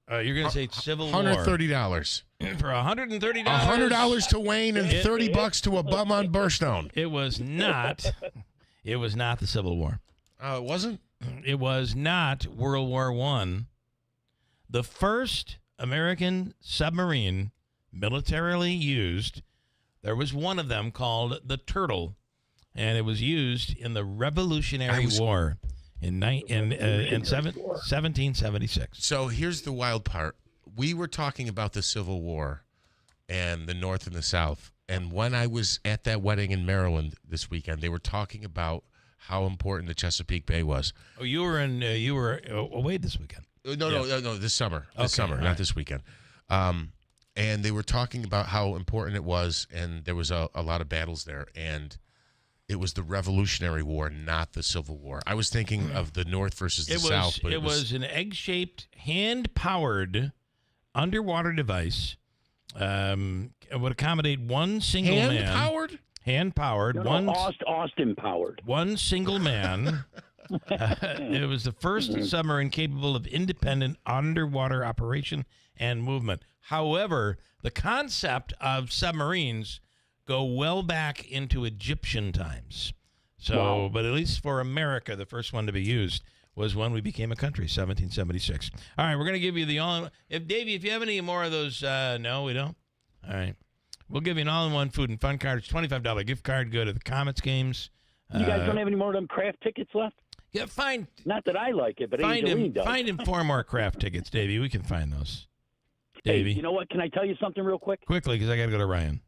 You're going to say Civil War. $130. For $130. $100 to Wayne and $30 to a bum on Burstone. It was not. It was not the Civil War. Oh, it wasn't? It was not World War I. The first American submarine militarily used, there was one of them called the Turtle, and it was used in the Revolutionary War in 1776. So here's the wild part. we were talking about the Civil War and the North and the South. And when I was at that wedding in Maryland this weekend, they were talking about how important the Chesapeake Bay was. Oh, you were away this weekend. No, this summer. Okay, Not this weekend. And they were talking about how important it was, and there was a lot of battles there, and it was the Revolutionary War, not the Civil War. I was thinking of the North versus the South, but it was an egg-shaped, hand-powered underwater device. It would accommodate one single man. Hand-powered? Hand-powered. Austin-powered. One single man. It was the first submarine capable of independent underwater operation and movement. However, the concept of submarines go well back into Egyptian times. So, Wow. But at least for America, the first one to be used was when we became a country, 1776. All right, we're going to give you the all. Davey, if you have any more of those, no, we don't. All right, we'll give you an all-in-one food and fun card. It's $25 gift card. Go to the Comets games. You guys don't have any more of them craft tickets left? Yeah, find. Not that I like it, but Angeline does. Find him 4 more craft tickets, Davey. We can find those. Davey, Hey, you know what? Can I tell you something real quick? quickly, because I got to go to Ryan.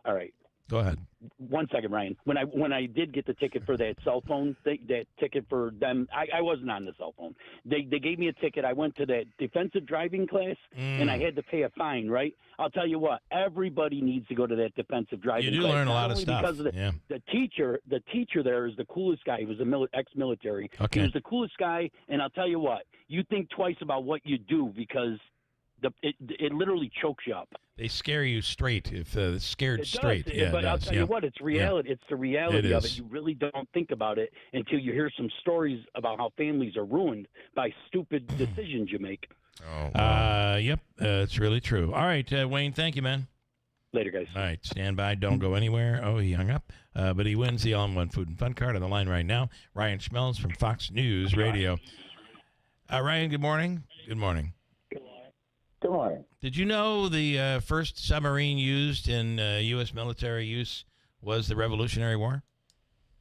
All right. Go ahead. 1 second, Ryan. When I did get the ticket for that cell phone thing, that ticket for them, I wasn't on the cell phone. They gave me a ticket. I went to that defensive driving class, and I had to pay a fine, right? I'll tell you what, everybody needs to go to that defensive driving class. You do learn a Not lot of only stuff. Because of the teacher there is the coolest guy. He was ex-military. Okay. He was the coolest guy, and I'll tell you what, you think twice about what you do because it literally chokes you up. They scare you straight if scared It straight. does, Yeah, but it I'll does. tell Yeah. you what, it's reality. Yeah. It's the reality It of is. it. You really don't think about it until you hear some stories about how families are ruined by stupid decisions you make. Yep, it's really true. All right, Wayne, thank you, man. Later, guys. All right, stand by. Don't go anywhere. Oh, he hung up. But he wins the all-in-one food and fun card on the line right now. Ryan Schmelz from Fox News Radio. Ryan, good morning. Good morning. Good morning. Did you know the first submarine used in U.S. military use was the Revolutionary War?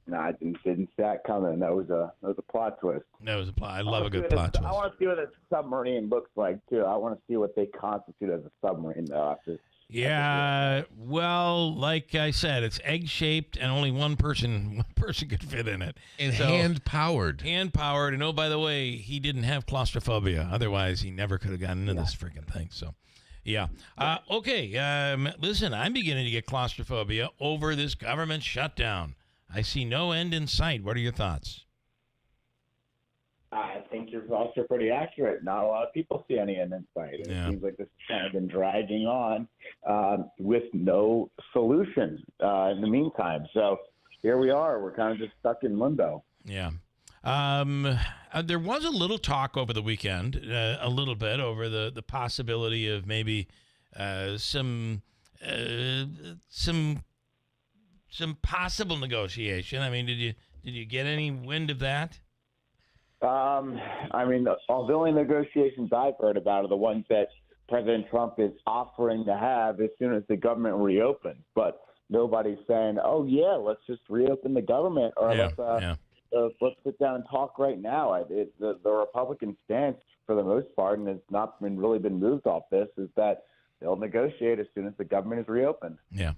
No, I didn't see that coming. That was a plot twist. That was a plot. I love a good plot twist. I want to see what a submarine looks like too. I want to see what they constitute as a submarine, though. Yeah, well, like I said, it's egg-shaped, and only one person could fit in it. And hand-powered. Hand-powered, and oh, by the way, he didn't have claustrophobia. Otherwise, he never could have gotten into this freaking thing. So, yeah. Okay, listen, I'm beginning to get claustrophobia over this government shutdown. I see no end in sight. What are your thoughts? I think your thoughts are pretty accurate. Not a lot of people see any end in sight. It seems like this has kind of been dragging on with no solution in the meantime. So here we are. We're kind of just stuck in limbo. Yeah. There was a little talk over the weekend, a little bit, over the possibility of maybe some possible negotiation. I mean, did you get any wind of that? I mean, all the only negotiations I've heard about are the ones that President Trump is offering to have as soon as the government reopens. But nobody's saying, "Oh yeah, let's just reopen the government," or let's sit down and talk right now. The Republican stance, for the most part, and it's not really been moved off this, is that they'll negotiate as soon as the government is reopened. Yeah.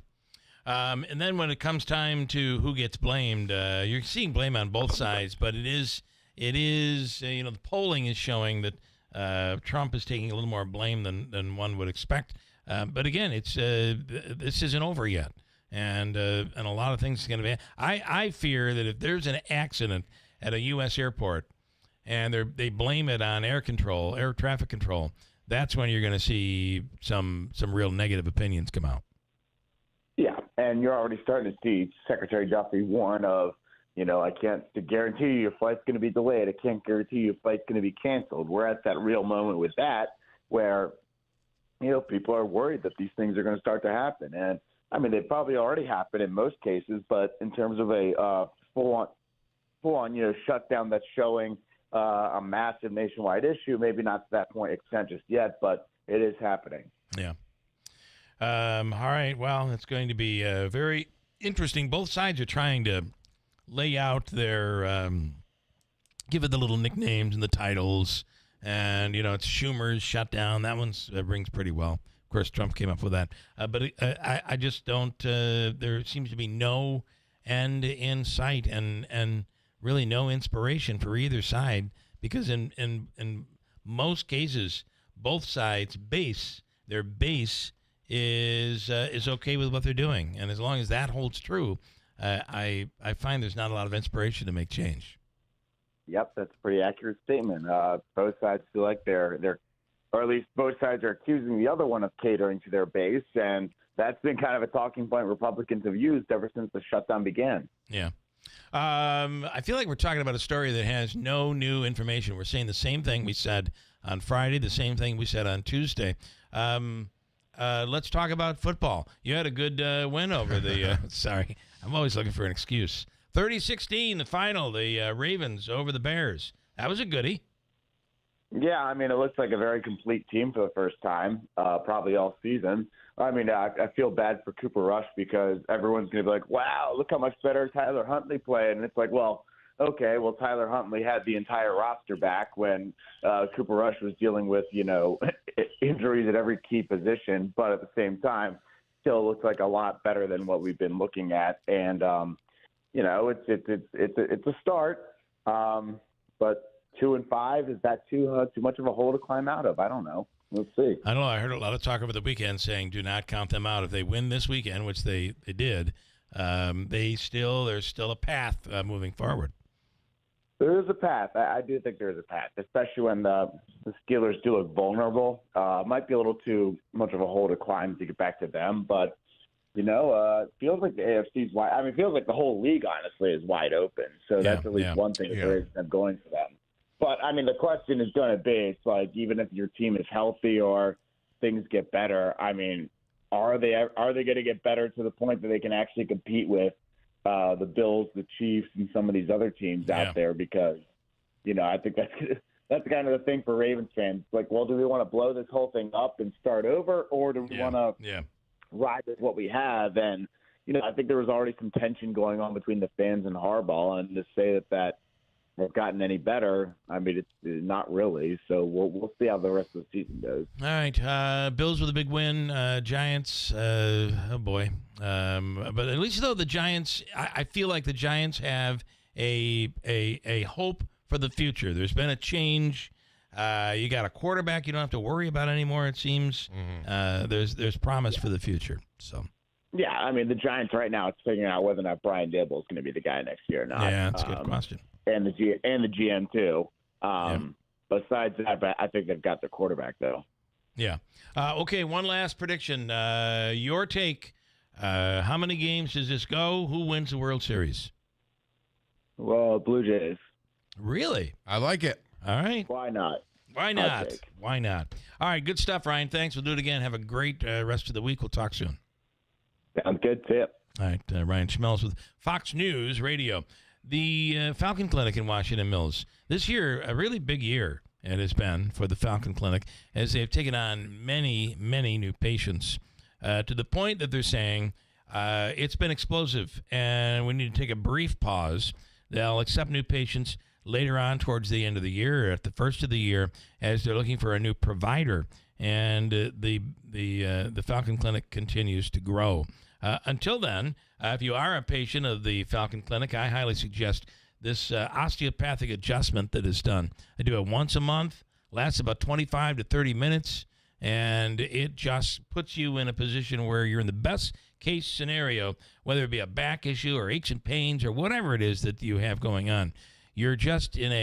And then when it comes time to who gets blamed, you're seeing blame on both sides, but it is the polling is showing that Trump is taking a little more blame than one would expect. But again, this isn't over yet, and a lot of things are going to be. I fear that if there's an accident at a U.S. airport and they blame it on air traffic control, that's when you're going to see some real negative opinions come out. Yeah, and you're already starting to see Secretary Duffy warn of, I can't guarantee you your flight's going to be delayed. I can't guarantee you your flight's going to be canceled. We're at that real moment with that where, people are worried that these things are going to start to happen. And, I mean, they probably already happen in most cases, but in terms of a full-on shutdown that's showing a massive nationwide issue, maybe not to that extent just yet, but it is happening. Yeah. All right. Well, it's going to be very interesting. Both sides are trying to lay out their give it the little nicknames and the titles And, it's Schumer's shutdown. That one's rings pretty well. Of course, Trump came up with that. But I just don't, there seems to be no end in sight and really no inspiration for either side, because in most cases, both sides their base is okay with what they're doing. And as long as that holds true, I find there's not a lot of inspiration to make change. Yep, that's a pretty accurate statement. Both sides feel like they're, or at least both sides are accusing the other one of catering to their base, and that's been kind of a talking point Republicans have used ever since the shutdown began. Yeah. I feel like we're talking about a story that has no new information. We're saying the same thing we said on Friday, the same thing we said on Tuesday. Let's talk about football. You had a good win over the sorry, I'm always looking for an excuse. 30-16, the final, the Ravens over the Bears. That was a goodie. Yeah, I mean, it looks like a very complete team for the first time, probably all season. I mean, I feel bad for Cooper Rush because everyone's going to be like, wow, look how much better Tyler Huntley played. And it's like, well, okay, well, Tyler Huntley had the entire roster back when Cooper Rush was dealing with, injuries at every key position. But at the same time, still looks like a lot better than what we've been looking at. And, it's a start, but 2-5, is that too much of a hole to climb out of? I don't know. Let's see. I don't know. I heard a lot of talk over the weekend saying do not count them out. If they win this weekend, which they did, there's still a path moving forward. There is a path. I do think there is a path, especially when the Steelers do look vulnerable. Might be a little too much of a hole to climb to get back to them, but it feels like the AFC's wide. I mean, it feels like the whole league, honestly, is wide open. So that's at least one thing that there is going for them. But, I mean, the question is going to be, it's like, even if your team is healthy or things get better, I mean, are they going to get better to the point that they can actually compete with the Bills, the Chiefs, and some of these other teams out there? Because, I think that's kind of the thing for Ravens fans. Like, well, do we want to blow this whole thing up and start over, or do we want to ride with what we have? And, I think there was already some tension going on between the fans and Harbaugh, and to say that have gotten any better, I mean, it's not really. So we'll see how the rest of the season goes. All right, Bills with a big win. Giants, oh boy. But at least though the Giants, I feel like the Giants have a hope for the future. There's been a change. You got a quarterback you don't have to worry about anymore, it seems. There's promise for the future. So. Yeah, I mean, the Giants right now, it's figuring out whether or not Brian Dable is going to be the guy next year or not. Yeah, that's a good question. And the GM too. Besides that, I think they've got their quarterback though. Yeah. Okay. One last prediction. Your take. How many games does this go? Who wins the World Series? Well, Blue Jays. Really? I like it. All right. Why not? Why not? Why not? All right. Good stuff, Ryan. Thanks. We'll do it again. Have a great rest of the week. We'll talk soon. Sounds good. See ya. All right. Ryan Schmelz with Fox News Radio. The Falcon Clinic in Washington Mills. This year, a really big year it has been for the Falcon Clinic, as they've taken on many, many new patients to the point that they're saying it's been explosive and we need to take a brief pause. They'll accept new patients later on towards the end of the year or at the first of the year as they're looking for a new provider. And the Falcon Clinic continues to grow. Until then, if you are a patient of the Falcon Clinic, I highly suggest this osteopathic adjustment that is done. I do it once a month, lasts about 25 to 30 minutes, and it just puts you in a position where you're in the best case scenario, whether it be a back issue or aches and pains or whatever it is that you have going on. You're just in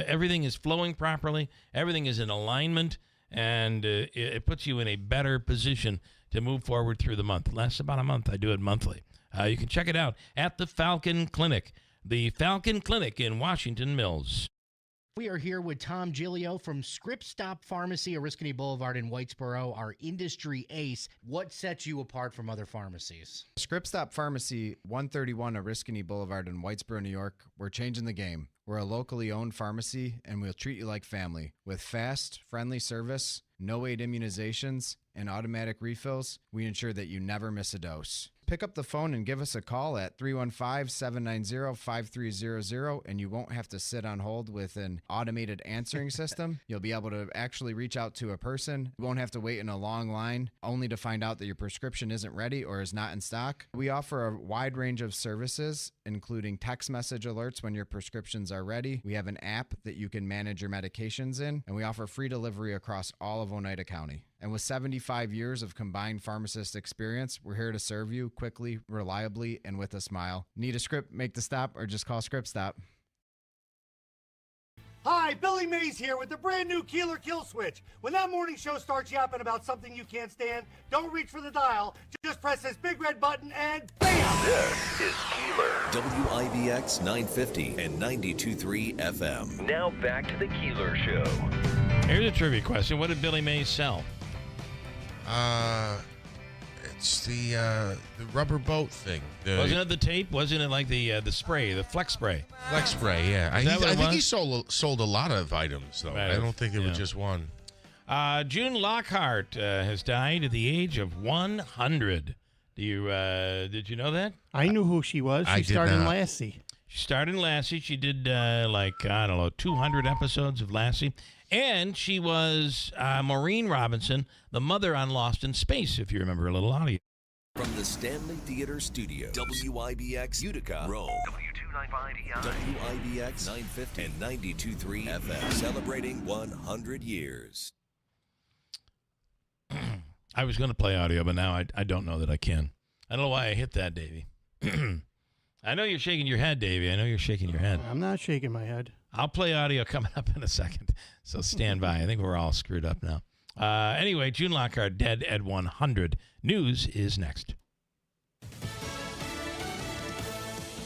everything is flowing properly, everything is in alignment, and it puts you in a better position to move forward through the month. It lasts about a month. I do it monthly. You can check it out at the Falcon Clinic. The Falcon Clinic in Washington Mills. We are here with Tom Giglio from Script Stop Pharmacy, Oriskany Boulevard in Whitesboro, our industry ace. What sets you apart from other pharmacies? Script Stop Pharmacy, 131 Oriskany Boulevard in Whitesboro, New York. We're changing the game. We're a locally owned pharmacy, and we'll treat you like family. With fast, friendly service, no-wait immunizations, and automatic refills, we ensure that you never miss a dose. Pick up the phone and give us a call at 315-790-5300, and you won't have to sit on hold with an automated answering system. You'll be able to actually reach out to a person. You won't have to wait in a long line only to find out that your prescription isn't ready or is not in stock. We offer a wide range of services, including text message alerts when your prescriptions are ready. We have an app that you can manage your medications in, and we offer free delivery across all of Oneida County. And with 75 years of combined pharmacist experience, we're here to serve you quickly, reliably, and with a smile. Need a script? Make the stop, or just call Script Stop. Hi, Billy Mays here with the brand new Keeler Kill Switch. When that morning show starts yapping about something you can't stand, don't reach for the dial. Just press this big red button and BAM! This is Keeler. WIBX 950 and 92.3 FM. Now back to the Keeler Show. Here's a trivia question. What did Billy Mays sell? It's the rubber boat thing. Wasn't it the tape? Wasn't it like the spray, the Flex Spray? Flex Spray, yeah. I think he sold a lot of items, though. Right. I don't think it was just one. June Lockhart has died at the age of 100. Did you know that? I knew who she was. She starred in Lassie. She starred in Lassie. She did 200 episodes of Lassie. And she was Maureen Robinson, the mother on Lost in Space, if you remember a little audio. From the Stanley Theater Studio, WIBX Utica, Rome. W295EI. WIBX 950 and 92.3 FM. Celebrating 100 years. I was going to play audio, but now I don't know that I can. I don't know why I hit that, Davey. I know you're shaking your head, Davey. I know you're shaking your head. I'm not shaking my head. I'll play audio coming up in a second, so stand by. I think we're all screwed up now. Anyway, June Lockhart dead at 100. News is next.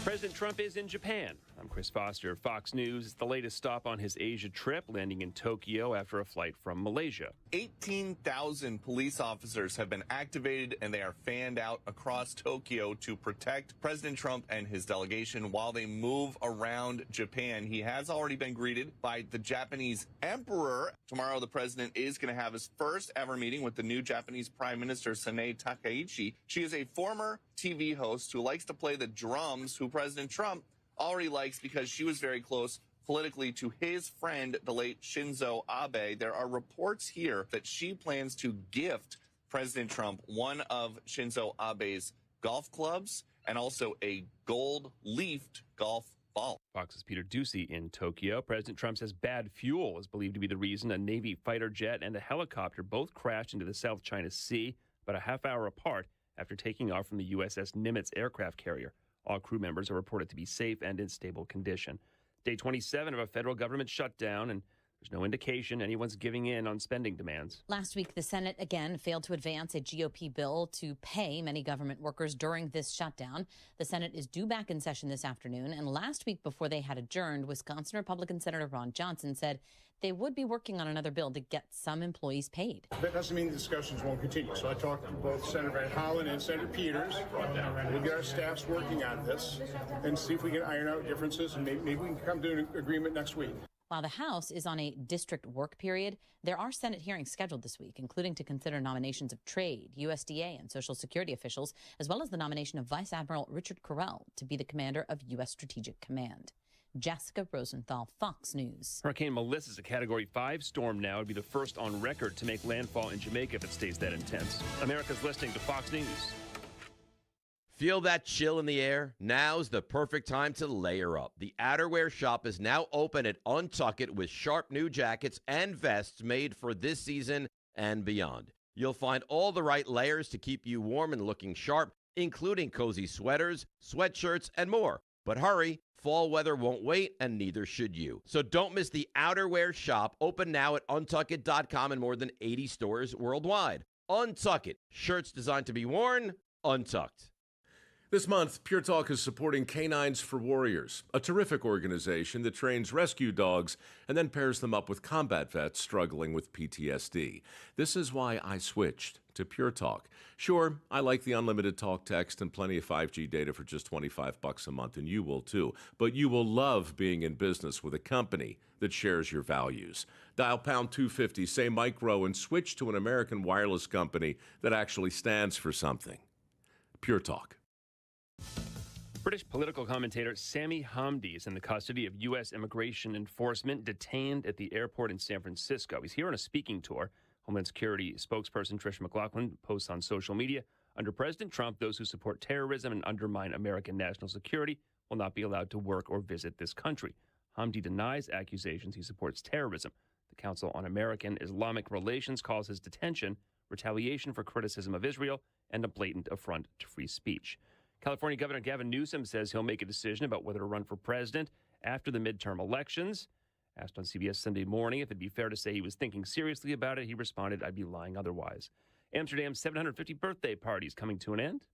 President Trump is in Japan. I'm Chris Foster of Fox News. It's the latest stop on his Asia trip, landing in Tokyo after a flight from Malaysia. 18,000 police officers have been activated, and they are fanned out across Tokyo to protect President Trump and his delegation while they move around Japan. He has already been greeted by the Japanese emperor. Tomorrow, the president is going to have his first ever meeting with the new Japanese Prime Minister, Sanae Takaichi. She is a former TV host who likes to play the drums, who President Trump already likes because she was very close politically to his friend, the late Shinzo Abe. There are reports here that she plans to gift President Trump one of Shinzo Abe's golf clubs and also a gold-leafed golf ball. Fox's Peter Ducey in Tokyo. President Trump says bad fuel is believed to be the reason a Navy fighter jet and a helicopter both crashed into the South China Sea about a half hour apart after taking off from the USS Nimitz aircraft carrier. All crew members are reported to be safe and in stable condition. Day 27 of a federal government shutdown, and there's no indication anyone's giving in on spending demands. Last week, the Senate again failed to advance a GOP bill to pay many government workers during this shutdown. The Senate is due back in session this afternoon, and last week before they had adjourned, Wisconsin Republican Senator Ron Johnson said they would be working on another bill to get some employees paid. That doesn't mean the discussions won't continue. So I talked to both Senator Van Hollen and Senator Peters. We'll get our staffs working on this and see if we can iron out differences, and maybe we can come to an agreement next week. While the House is on a district work period, there are Senate hearings scheduled this week, including to consider nominations of trade, USDA, and Social Security officials, as well as the nomination of Vice Admiral Richard Correll to be the commander of U.S. Strategic Command. Jessica Rosenthal, Fox News. Hurricane Melissa is a Category 5 storm now. It would be the first on record to make landfall in Jamaica if it stays that intense. America's listening to Fox News. Feel that chill in the air? Now's the perfect time to layer up. The outerwear shop is now open at Untuckit with sharp new jackets and vests made for this season and beyond. You'll find all the right layers to keep you warm and looking sharp, including cozy sweaters, sweatshirts, and more. But hurry, fall weather won't wait, and neither should you. So don't miss the outerwear shop, open now at untuckit.com in more than 80 stores worldwide. Untuckit, shirts designed to be worn, untucked. This month, Pure Talk is supporting Canines for Warriors, a terrific organization that trains rescue dogs and then pairs them up with combat vets struggling with PTSD. This is why I switched to Pure Talk. Sure, I like the unlimited talk, text, and plenty of 5G data for just $25 a month, and you will too. But you will love being in business with a company that shares your values. Dial pound 250, say Mike Rowe, and switch to an American wireless company that actually stands for something. Pure Talk. British political commentator Sami Hamdi is in the custody of U.S. immigration enforcement, detained at the airport in San Francisco. He's here on a speaking tour. Homeland Security spokesperson Trish McLaughlin posts on social media, under President Trump, those who support terrorism and undermine American national security will not be allowed to work or visit this country. Hamdi denies accusations he supports terrorism. The Council on American Islamic Relations calls his detention retaliation for criticism of Israel and a blatant affront to free speech. California Governor Gavin Newsom says he'll make a decision about whether to run for president after the midterm elections. Asked on CBS Sunday Morning if it'd be fair to say he was thinking seriously about it, he responded, "I'd be lying otherwise." Amsterdam's 750 birthday party is coming to an end.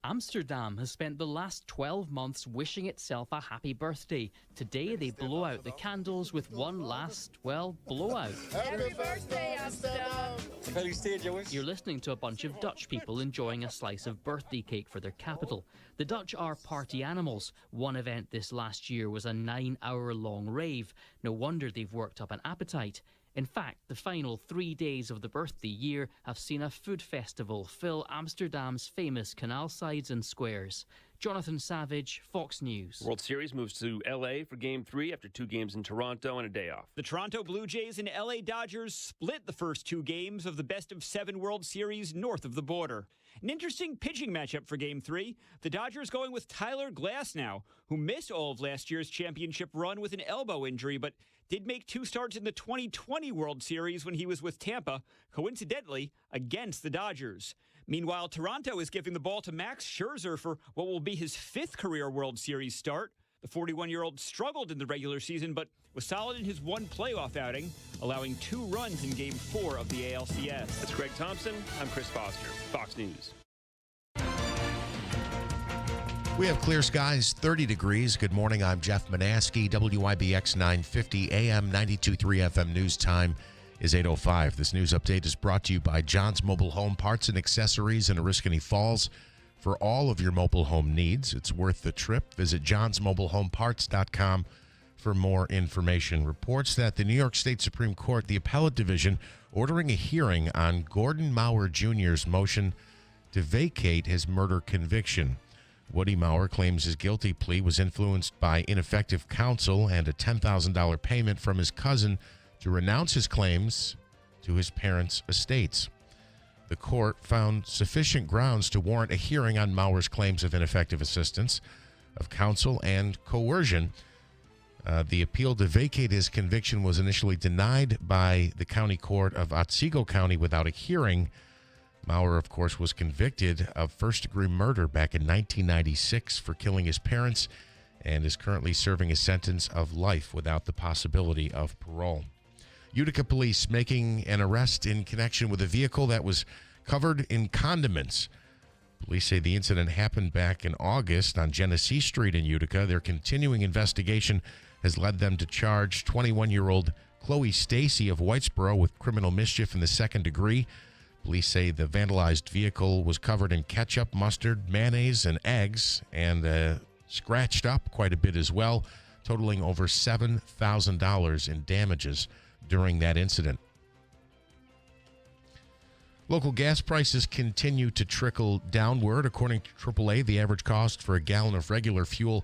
Amsterdam has spent the last 12 months wishing itself a happy birthday. Today they blow out the candles with one last, blowout. Happy birthday, Amsterdam! You're listening to a bunch of Dutch people enjoying a slice of birthday cake for their capital. The Dutch are party animals. One event this last year was a 9-hour-long rave. No wonder they've worked up an appetite. In fact, the final 3 days of the birthday year have seen a food festival fill Amsterdam's famous canal sides and squares. Jonathan Savage, Fox News. World Series moves to L.A. for Game 3 after 2 games in Toronto and a day off. The Toronto Blue Jays and L.A. Dodgers split the first 2 games of the best-of-7 World Series north of the border. An interesting pitching matchup for Game 3. The Dodgers going with Tyler Glasnow, who missed all of last year's championship run with an elbow injury, but did make 2 starts in the 2020 World Series when he was with Tampa, coincidentally against the Dodgers. Meanwhile, Toronto is giving the ball to Max Scherzer for what will be his 5th career World Series start. The 41-year-old struggled in the regular season, but was solid in his 1 playoff outing, allowing 2 runs in Game 4 of the ALCS. That's Greg Thompson. I'm Chris Foster, Fox News. We have clear skies, 30 degrees. Good morning. I'm Jeff Manaski, WIBX 950 AM 92.3 FM news time is 8:05. This news update is brought to you by John's Mobile Home Parts and Accessories in Oriskany Falls. For all of your mobile home needs, it's worth the trip. Visit johnsmobilehomeparts.com for more information. Reports that the New York State Supreme Court, the Appellate Division, ordering a hearing on Gordon Maurer Jr.'s motion to vacate his murder conviction. Woody Maurer claims his guilty plea was influenced by ineffective counsel and a $10,000 payment from his cousin to renounce his claims to his parents' estates. The court found sufficient grounds to warrant a hearing on Maurer's claims of ineffective assistance of counsel and coercion. The appeal to vacate his conviction was initially denied by the county court of Otsego County without a hearing. Maurer, of course, was convicted of first-degree murder back in 1996 for killing his parents and is currently serving a sentence of life without the possibility of parole. Utica police making an arrest in connection with a vehicle that was covered in condiments. Police say the incident happened back in August on Genesee Street in Utica. Their continuing investigation has led them to charge 21-year-old Chloe Stacy of Whitesboro with criminal mischief in the 2nd degree. Police say the vandalized vehicle was covered in ketchup, mustard, mayonnaise, and eggs, and scratched up quite a bit as well, totaling over $7,000 in damages during that incident. Local gas prices continue to trickle downward. According to AAA, the average cost for a gallon of regular fuel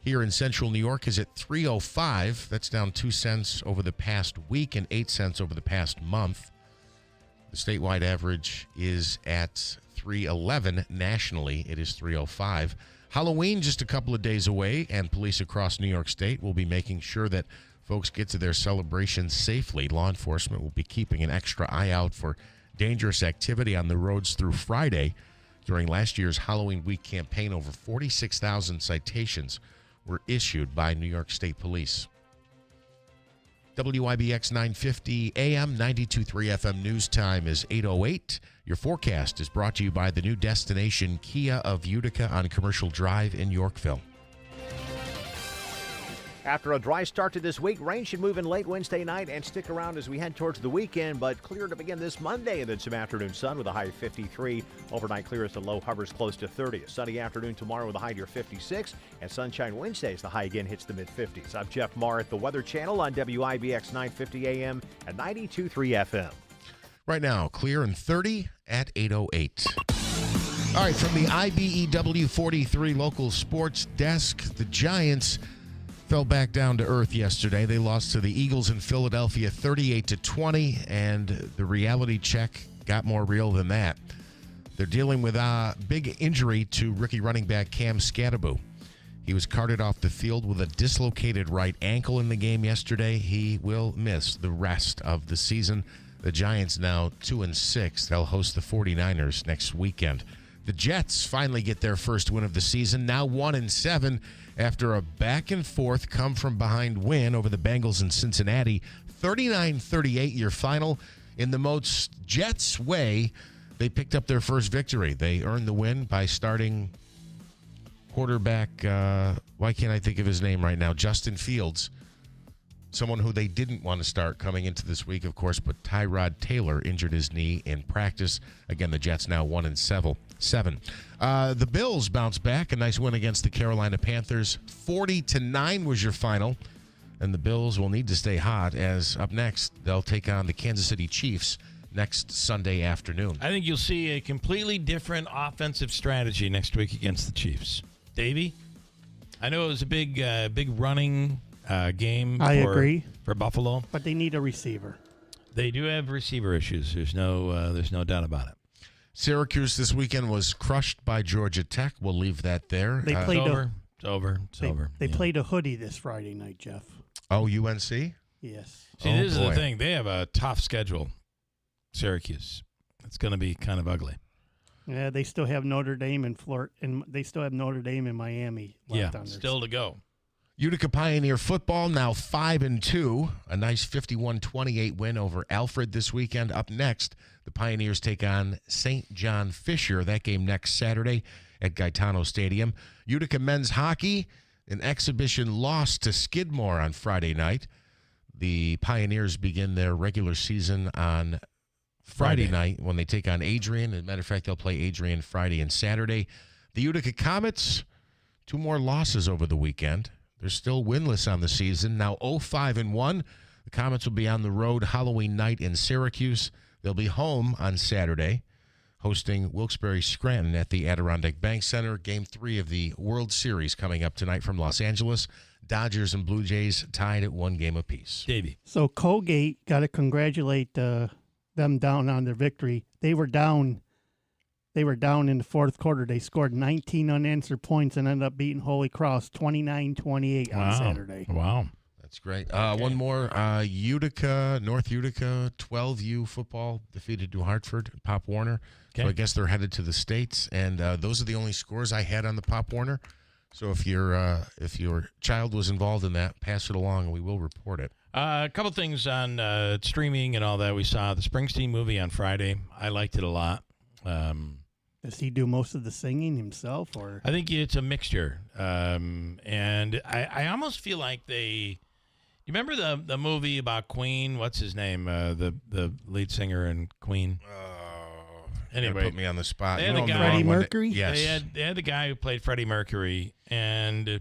here in central New York is at $3.05. That's down 2 cents over the past week and 8 cents over the past month. The statewide average is at $3.11. Nationally, it is $3.05. Halloween just a couple of days away, and police across New York State will be making sure that folks get to their celebrations safely. Law enforcement will be keeping an extra eye out for dangerous activity on the roads through Friday. During last year's Halloween week campaign, over 46,000 citations were issued by New York State Police. WIBX 950 AM 92.3 FM news time is 8:08. Your forecast is brought to you by the new destination Kia of Utica on Commercial Drive in Yorkville. After a dry start to this week, rain should move in late Wednesday night and stick around as we head towards the weekend, but clear to begin this Monday, and then some afternoon sun with a high of 53. Overnight clear as the low hovers close to 30. A sunny afternoon tomorrow with a high near 56, and sunshine Wednesday as the high again hits the mid-50s. I'm Jeff Marr at the Weather Channel on WIBX 950 AM and 92.3 FM. Right now, clear and 30 at 8:08. All right, from the IBEW 43 local sports desk, the Giants fell back down to earth yesterday. They lost to the Eagles in Philadelphia 38-20, and the reality check got more real than that. They're dealing with a big injury to rookie running back Cam Scatterbo. He was carted off the field with a dislocated right ankle in the game yesterday. He will miss the rest of the season. The Giants now 2-6. They'll host the 49ers next weekend. The Jets finally get their first win of the season, now 1-7 after a back-and-forth come-from-behind win over the Bengals in Cincinnati. 39-38 your final. In the most Jets way, they picked up their first victory. They earned the win by starting quarterback, why can't I think of his name right now? Justin Fields, someone who they didn't want to start coming into this week, of course, but Tyrod Taylor injured his knee in practice. Again, the Jets now 1-7. The Bills bounce back, a nice win against the Carolina Panthers. 40-9 was your final, and the Bills will need to stay hot as up next they'll take on the Kansas City Chiefs next Sunday afternoon. I think you'll see a completely different offensive strategy next week against the Chiefs. Davey, I know it was a big running game. I agree for Buffalo, but they need a receiver. They do have receiver issues. There's no doubt about it. Syracuse this weekend was crushed by Georgia Tech. We'll leave that there. They played It's over. They played a hoodie this Friday night, Jeff. Oh, UNC? Yes. See, this is the thing. They have a tough schedule. Syracuse. It's going to be kind of ugly. Yeah, they still have Notre Dame and Florida, and they still have Notre Dame and Miami left on their still to go. Utica Pioneer football now 5-2. A nice 51-28 win over Alfred this weekend. Up next, the Pioneers take on St. John Fisher. That game next Saturday at Gaetano Stadium. Utica men's hockey, an exhibition loss to Skidmore on Friday night. The Pioneers begin their regular season on Friday night when they take on Adrian. As a matter of fact, they'll play Adrian Friday and Saturday. The Utica Comets, 2 more losses over the weekend. They're still winless on the season. Now 0-5-1. The Comets will be on the road Halloween night in Syracuse. They'll be home on Saturday, hosting Wilkes-Barre Scranton at the Adirondack Bank Center. Game 3 of the World Series coming up tonight from Los Angeles. Dodgers and Blue Jays tied at 1 game apiece. Davey. So Colgate got to congratulate them down on their victory. They were down in the fourth quarter. They scored 19 unanswered points and ended up beating Holy Cross 29-28 on Saturday. Wow. That's great. One more. Utica, North Utica, 12U football defeated New Hartford, Pop Warner. Okay. So I guess they're headed to the States, and those are the only scores I had on the Pop Warner. So if your child was involved in that, pass it along, and we will report it. A couple things on streaming and all that. We saw the Springsteen movie on Friday. I liked it a lot. Does he do most of the singing himself, or? I think it's a mixture. And I almost feel like you remember the movie about Queen? What's his name? The lead singer in Queen. Anyway, put me on the spot. They had the guy, Freddie Mercury? Yes. They had the guy who played Freddie Mercury, and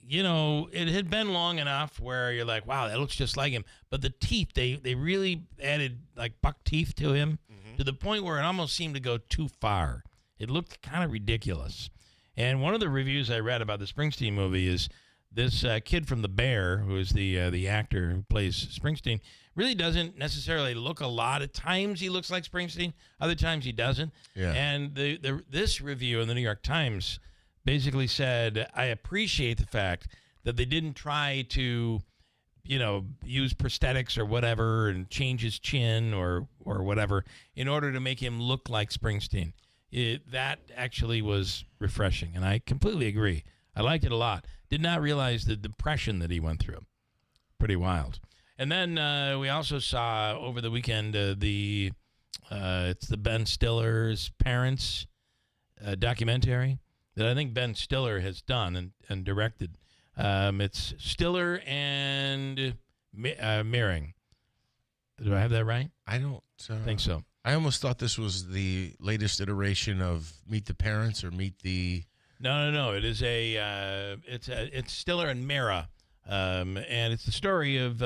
it had been long enough where you're like, wow, that looks just like him. But the teeth, they really added like buck teeth to him to the point where it almost seemed to go too far. It looked kind of ridiculous. And one of the reviews I read about the Springsteen movie is this kid from The Bear, who is the actor who plays Springsteen, really doesn't necessarily look a lot. At times he looks like Springsteen, other times he doesn't. Yeah. And this review in the New York Times basically said, I appreciate the fact that they didn't try to, use prosthetics or whatever and change his chin or whatever in order to make him look like Springsteen. That actually was refreshing, and I completely agree. I liked it a lot. Did not realize the depression that he went through. Pretty wild. And then we also saw over the weekend it's the Ben Stiller's Parents documentary that I think Ben Stiller has done and directed. It's Stiller and Meering. Do I have that right? I don't think so. I almost thought this was the latest iteration of Meet the Parents or Meet the... No. It is it's Stiller and Mira. And it's the story of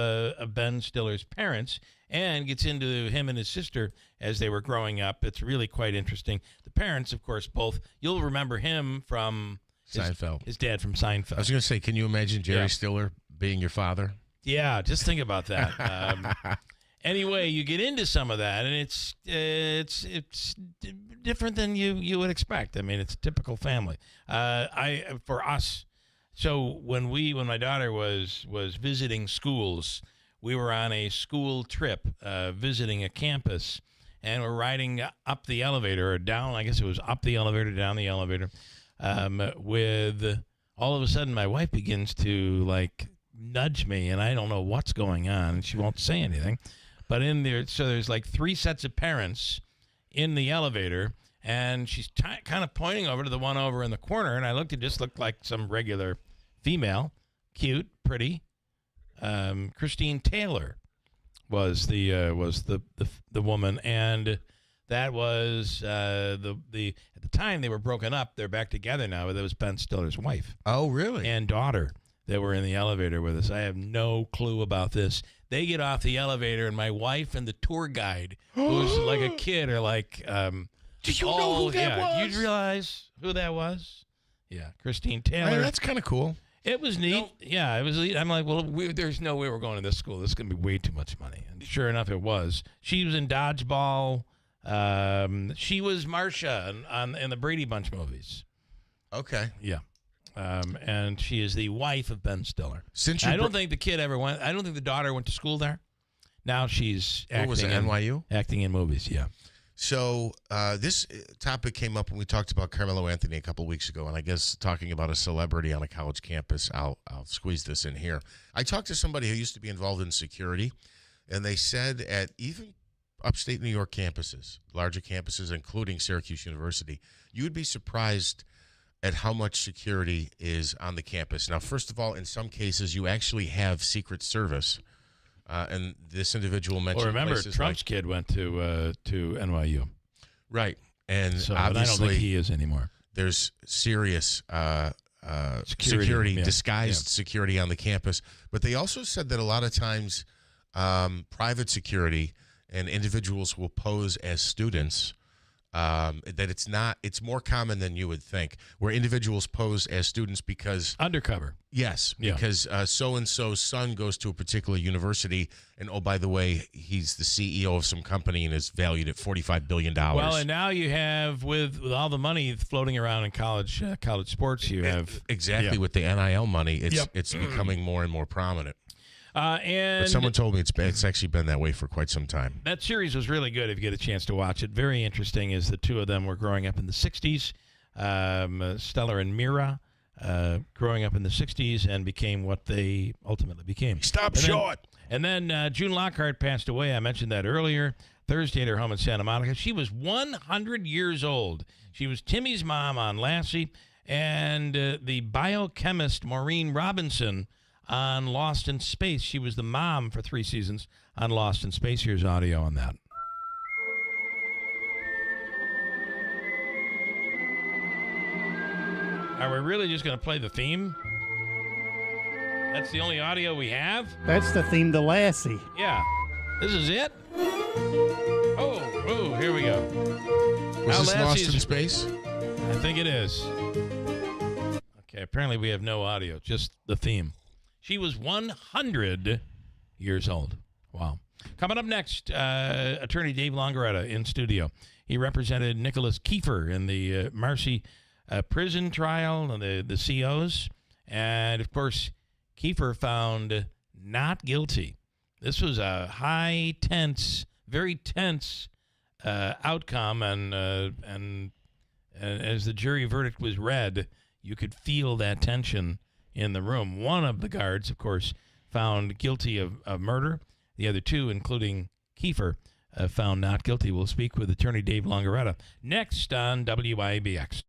Ben Stiller's parents, and gets into him and his sister as they were growing up. It's really quite interesting. The parents, of course, both, you'll remember him from Seinfeld. His dad from Seinfeld. I was going to say, can you imagine Jerry Stiller being your father? Yeah, just think about that. Anyway, you get into some of that, and it's different than you would expect. I mean, it's a typical family. For us, so when my daughter was visiting schools, we were on a school trip visiting a campus, and we're riding up the elevator or down. I guess it was up the elevator, down the elevator. With all of a sudden, my wife begins to nudge me, and I don't know what's going on, and she won't say anything. But in there, so there's 3 sets of parents in the elevator, and she's kind of pointing over to the one over in the corner, and I looked, it just looked like some regular female, cute, pretty. Christine Taylor was the woman, and that was at the time they were broken up. They're back together now, but that was Ben Stiller's wife. Oh, really? And daughter that were in the elevator with us. I have no clue about this. They get off the elevator, and my wife and the tour guide, who's like a kid, are like, "Do you know who that was?" You realize who that was? Yeah, Christine Taylor. Hey, that's kind of cool. It was neat. Yeah, it was neat. I'm like, well, there's no way we're going to this school. This is going to be way too much money. And sure enough, it was. She was in Dodgeball. She was Marcia in the Brady Bunch movies. Okay. Yeah. And she is the wife of Ben Stiller. I don't think the kid ever went. I don't think the daughter went to school there. Now she's acting. What was it, NYU? Acting in movies, yeah. So this topic came up when we talked about Carmelo Anthony a couple of weeks ago, and I guess talking about a celebrity on a college campus, I'll squeeze this in here. I talked to somebody who used to be involved in security, and they said at even upstate New York campuses, larger campuses, including Syracuse University, you would be surprised at how much security is on the campus. Now, first of all, in some cases, you actually have Secret Service, and this individual mentioned. Well, remember, Trump's kid went to NYU, right? And so, obviously, I don't think he is anymore. There's serious security, disguised security on the campus, but they also said that a lot of times, private security and individuals will pose as students. That it's more common than you would think, where individuals pose as students because undercover. Yes, because so-and-so's son goes to a particular university, and oh, by the way, he's the CEO of some company and is valued at $45 billion. Well, and now you have, with all the money floating around in college sports, you have exactly with the NIL money, it's becoming more and more prominent. And but someone told me it's actually been that way for quite some time. That series was really good if you get a chance to watch it. Very interesting as the two of them were growing up in the 60s. Stellar and Mira growing up in the 60s and became what they ultimately became. Stop short! And then June Lockhart passed away. I mentioned that earlier. Thursday at her home in Santa Monica. She was 100 years old. She was Timmy's mom on Lassie, and the biochemist Maureen Robinson on Lost in Space. She was the mom for 3 seasons on Lost in Space. Here's audio on that. Are we really just going to play the theme? That's the only audio we have? That's the theme to Lassie. Yeah. This is it? Oh, here we go. Was this Lost in Space? I think it is. Okay, apparently we have no audio, just the theme. She was 100 years old. Wow. Coming up next, attorney Dave Longaretta in studio. He represented Nicholas Keefer in the Marcy prison trial, the COs. And, of course, Keefer found not guilty. This was a high, tense, very tense outcome. And as the jury verdict was read, you could feel that tension in the room. One of the guards, of course, found guilty of murder. The other 2, including Keefer, found not guilty. We'll speak with attorney Dave Longaretta next on WIBX.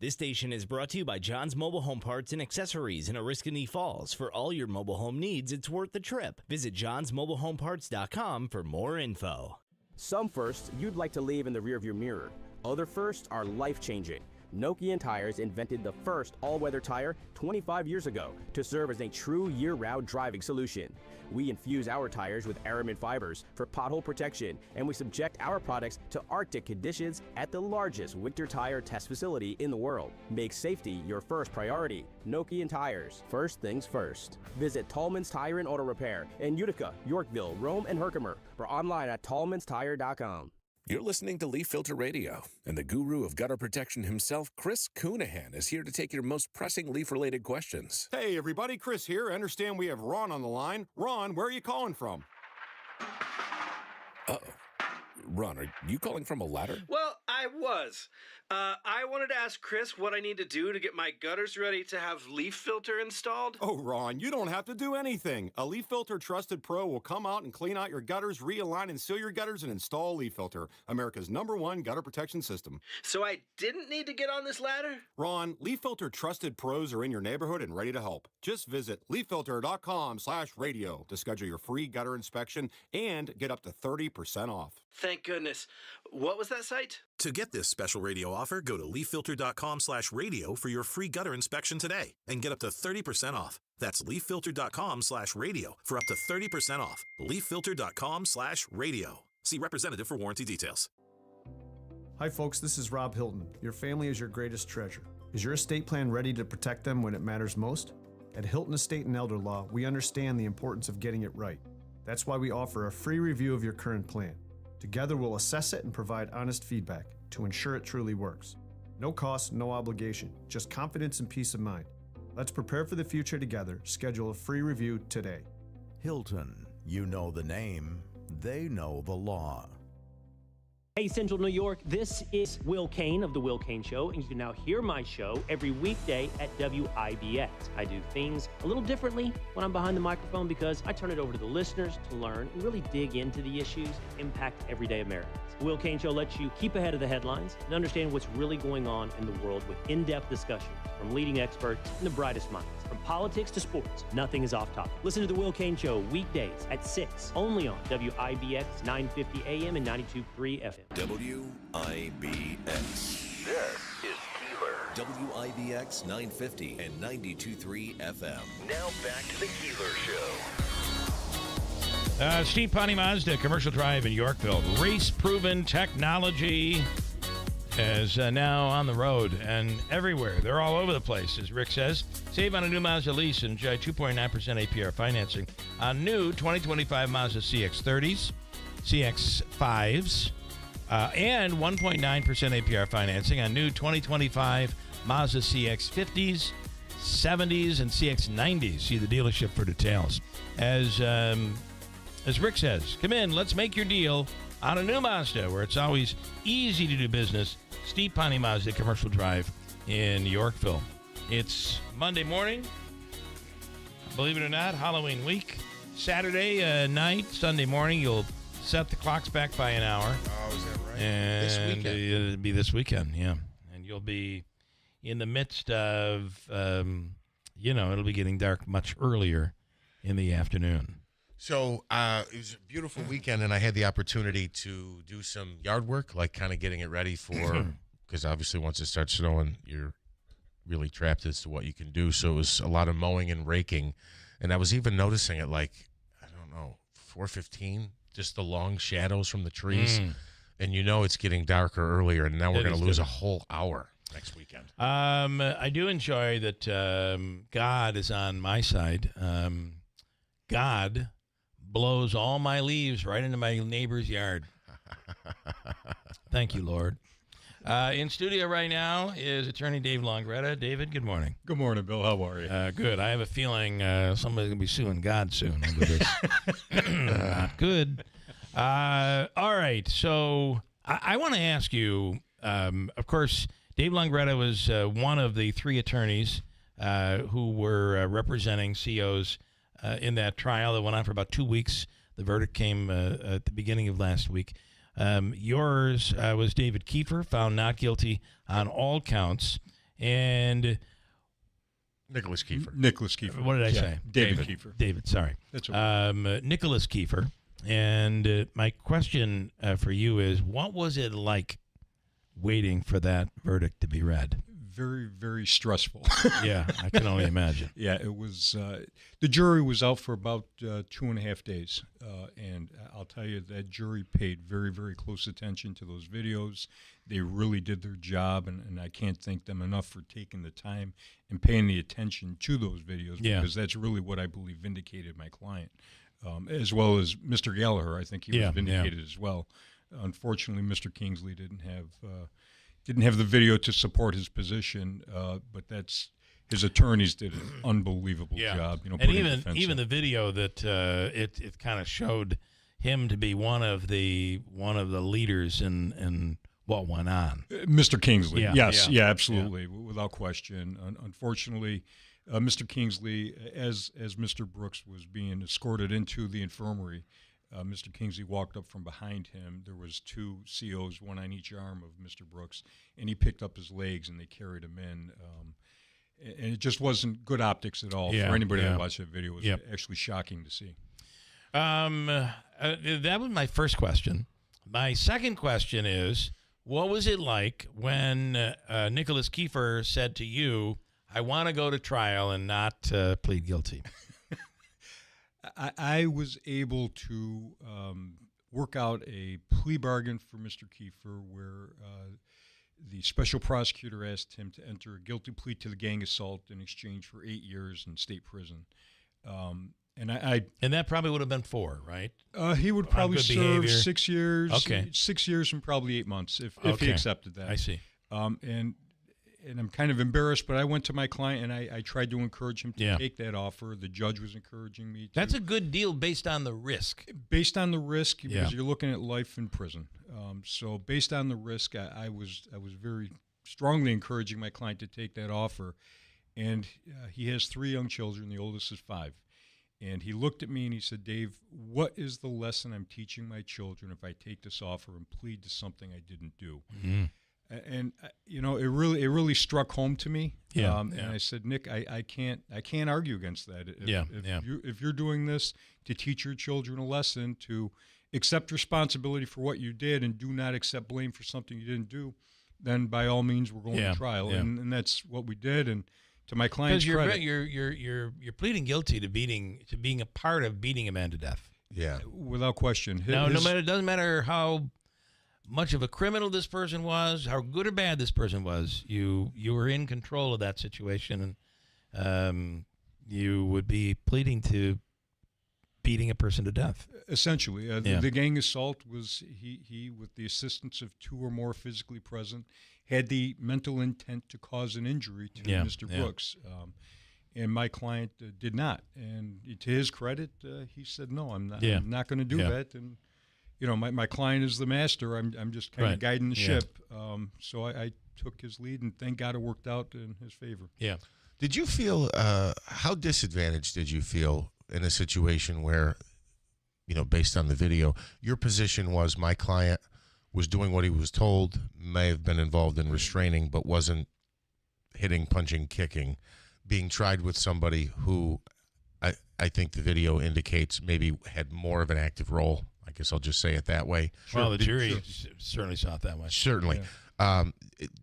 This station is brought to you by John's Mobile Home Parts and Accessories in Oriskany Falls. For all your mobile home needs, it's worth the trip. Visit johnsmobilehomeparts.com for more info. Some firsts you'd like to leave in the rearview mirror. Other firsts are life-changing. Nokian Tires invented the first all-weather tire 25 years ago to serve as a true year-round driving solution. We infuse our tires with aramid fibers for pothole protection, and we subject our products to Arctic conditions at the largest winter tire test facility in the world. Make safety your first priority. Nokian Tires. First things first. Visit Tallman's Tire and Auto Repair in Utica, Yorkville, Rome, and Herkimer, or online at tallmanstire.com. You're listening to Leaf Filter Radio, and the guru of gutter protection himself, Chris Coonahan, is here to take your most pressing leaf-related questions. Hey, everybody, Chris here. I understand we have Ron on the line. Ron, where are you calling from? Uh-oh. Ron, are you calling from a ladder? Well, I was. I wanted to ask Chris what I need to do to get my gutters ready to have Leaf Filter installed. Oh, Ron, you don't have to do anything. A Leaf Filter Trusted Pro will come out and clean out your gutters, realign and seal your gutters, and install Leaf Filter, America's #1 gutter protection system. So I didn't need to get on this ladder? Ron, Leaf Filter Trusted Pros are in your neighborhood and ready to help. Just visit leaffilter.com/radio to schedule your free gutter inspection and get up to 30% off. Thank goodness. What was that site? To get this special radio offer, go to leaffilter.com/radio for your free gutter inspection today and get up to 30% off. That's leaffilter.com/radio for up to 30% off. leaffilter.com/radio. See representative for warranty details. Hi folks, this is Rob Hilton. Your family is your greatest treasure. Is your estate plan ready to protect them when it matters most? At Hilton Estate and Elder Law, we understand the importance of getting it right. That's why we offer a free review of your current plan. Together, we'll assess it and provide honest feedback to ensure it truly works. No cost, no obligation, just confidence and peace of mind. Let's prepare for the future together. Schedule a free review today. Hilton, you know the name, they know the law. Hey, Central New York, this is Will Kane of The Will Kane Show, and you can now hear my show every weekday at WIBX. I do things a little differently when I'm behind the microphone because I turn it over to the listeners to learn and really dig into the issues that impact everyday Americans. The Will Kane Show lets you keep ahead of the headlines and understand what's really going on in the world with in-depth discussions from leading experts and the brightest minds. From politics to sports, nothing is off topic. Listen to The Will Kane Show weekdays at 6, only on WIBX 950 AM and 92.3 FM. WIBX. This is Keeler. WIBX 950 and 92.3 FM. Now back to the Keeler Show. Steve Ponte Mazda, Commercial Drive in Yorkville. Race-proven technology is now on the road and everywhere. They're all over the place, as Rick says. Save on a new Mazda lease and enjoy 2.9% APR financing on new 2025 Mazda CX-30s, CX-5s, and 1.9% APR financing on new 2025 Mazda CX-50s, 70s, and CX-90s. See the dealership for details. As Rick says, come in, let's make your deal on a new Mazda, where it's always easy to do business. Steve Ponte Mazda, Commercial Drive in Yorkville. It's Monday morning, believe it or not, Halloween week. Saturday night, Sunday morning, you'll set the clocks back by an hour. Oh, is that right? And This weekend? It'll be this weekend, yeah. And you'll be in the midst of, it'll be getting dark much earlier in the afternoon. So it was a beautiful weekend, and I had the opportunity to do some yard work, like kind of getting it ready for, because obviously once it starts snowing, you're really trapped as to what you can do. So it was a lot of mowing and raking, and I was even noticing it like, 4:15, just the long shadows from the trees, and it's getting darker earlier, and now we're going to lose a whole hour next weekend. I do enjoy that God is on my side. God blows all my leaves right into my neighbor's yard. Thank you, Lord. In studio right now is attorney Dave Longretta. David, good morning. Good morning, Bill. How are you? Good. I have a feeling somebody's going to be suing God soon over this. Not good. All right. So I want to ask you, of course, Dave Longretta was one of the three attorneys who were representing COs in that trial that went on for about 2 weeks. The verdict came at the beginning of last week. Yours was David Keefer, found not guilty on all counts. And Nicholas Keefer. Nicholas Keefer. What did I say? David Keefer. David, sorry. That's okay. Nicholas Keefer. And my question for you is, what was it like waiting for that verdict to be read? Very, very stressful. Yeah, I can only imagine. Yeah, it was. The jury was out for about 2.5 days, and I'll tell you that jury paid very, very close attention to those videos. They really did their job, and I can't thank them enough for taking the time and paying the attention to those videos, because that's really what I believe vindicated my client, as well as Mr. Gallagher. I think he was vindicated as well. Unfortunately, Mr. Kingsley didn't have the video to support his position, but his attorneys did an unbelievable job. And even the video that it kind of showed him to be one of the leaders in what went on. Mr. Kingsley, yes, absolutely, without question. Unfortunately, Mr. Kingsley, as Mr. Brooks was being escorted into the infirmary, Mr. Kingsley walked up from behind him. There was 2 COs, one on each arm of Mr. Brooks, and he picked up his legs and they carried him in. And it just wasn't good optics at all for anybody that watched that video. It was actually shocking to see. That was my first question. My second question is, what was it like when Nicholas Keefer said to you, I want to go to trial and not plead guilty? I was able to work out a plea bargain for Mr. Keefer where the special prosecutor asked him to enter a guilty plea to the gang assault in exchange for 8 years in state prison. And that probably would have been 4, right? He would probably serve behavior. 6 years. Okay. 6 years and probably 8 months if he accepted that. I see. And I'm kind of embarrassed, but I went to my client and I tried to encourage him to take that offer. The judge was encouraging me to. That's a good deal based on the risk. Based on the risk, because you're looking at life in prison. So based on the risk, I was very strongly encouraging my client to take that offer. And he has 3 young children. The oldest is 5. And he looked at me and he said, Dave, what is the lesson I'm teaching my children if I take this offer and plead to something I didn't do? Mm-hmm. And it really struck home to me. And I said, Nick, I can't argue against that. If you're doing this to teach your children a lesson, to accept responsibility for what you did and do not accept blame for something you didn't do, then by all means we're going to trial. And that's what we did. And to my client's credit, you're pleading guilty to being a part of beating a man to death. Yeah, without question. It doesn't matter how much of a criminal this person was, how good or bad this person was, you were in control of that situation, and you would be pleading to beating a person to death. Essentially, the gang assault was he with the assistance of 2 or more physically present, had the mental intent to cause an injury to Mr. Brooks. And my client did not. And to his credit, he said, no, I'm not going to do that. And my client is the master. I'm just kind of guiding the ship. So I took his lead, and thank God it worked out in his favor. Yeah. Did you feel how disadvantaged did you feel in a situation where, based on the video, your position was my client was doing what he was told, may have been involved in restraining, but wasn't hitting, punching, kicking, being tried with somebody who I think the video indicates maybe had more of an active role? I guess I'll just say it that way. Well, the jury certainly saw it that way. Certainly. Yeah.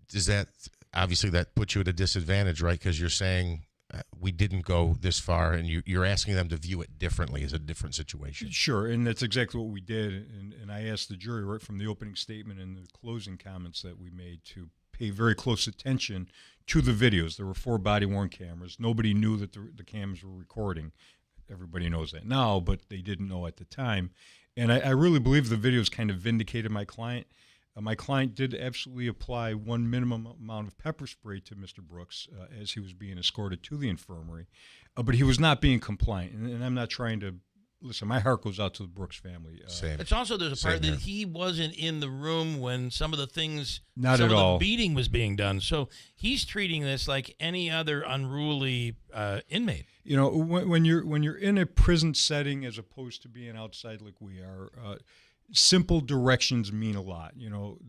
Does that, obviously that puts you at a disadvantage, right? Because you're saying we didn't go this far, and you're asking them to view it differently as a different situation. Sure, and that's exactly what we did. And I asked the jury right from the opening statement and the closing comments that we made to pay very close attention to the videos. There were 4 body-worn cameras. Nobody knew that the cameras were recording. Everybody knows that now, but they didn't know at the time. And I really believe the videos kind of vindicated my client. My client did absolutely apply 1 minimum amount of pepper spray to Mr. Brooks as he was being escorted to the infirmary, but he was not being compliant. And I'm not trying to listen. My heart goes out to the Brooks family. Same. It's also there's a part that he wasn't in the room when some of the things, not some at of all. the beating was being done. So he's treating this like any other unruly inmate. When you're in a prison setting as opposed to being outside like we are. Simple directions mean a lot.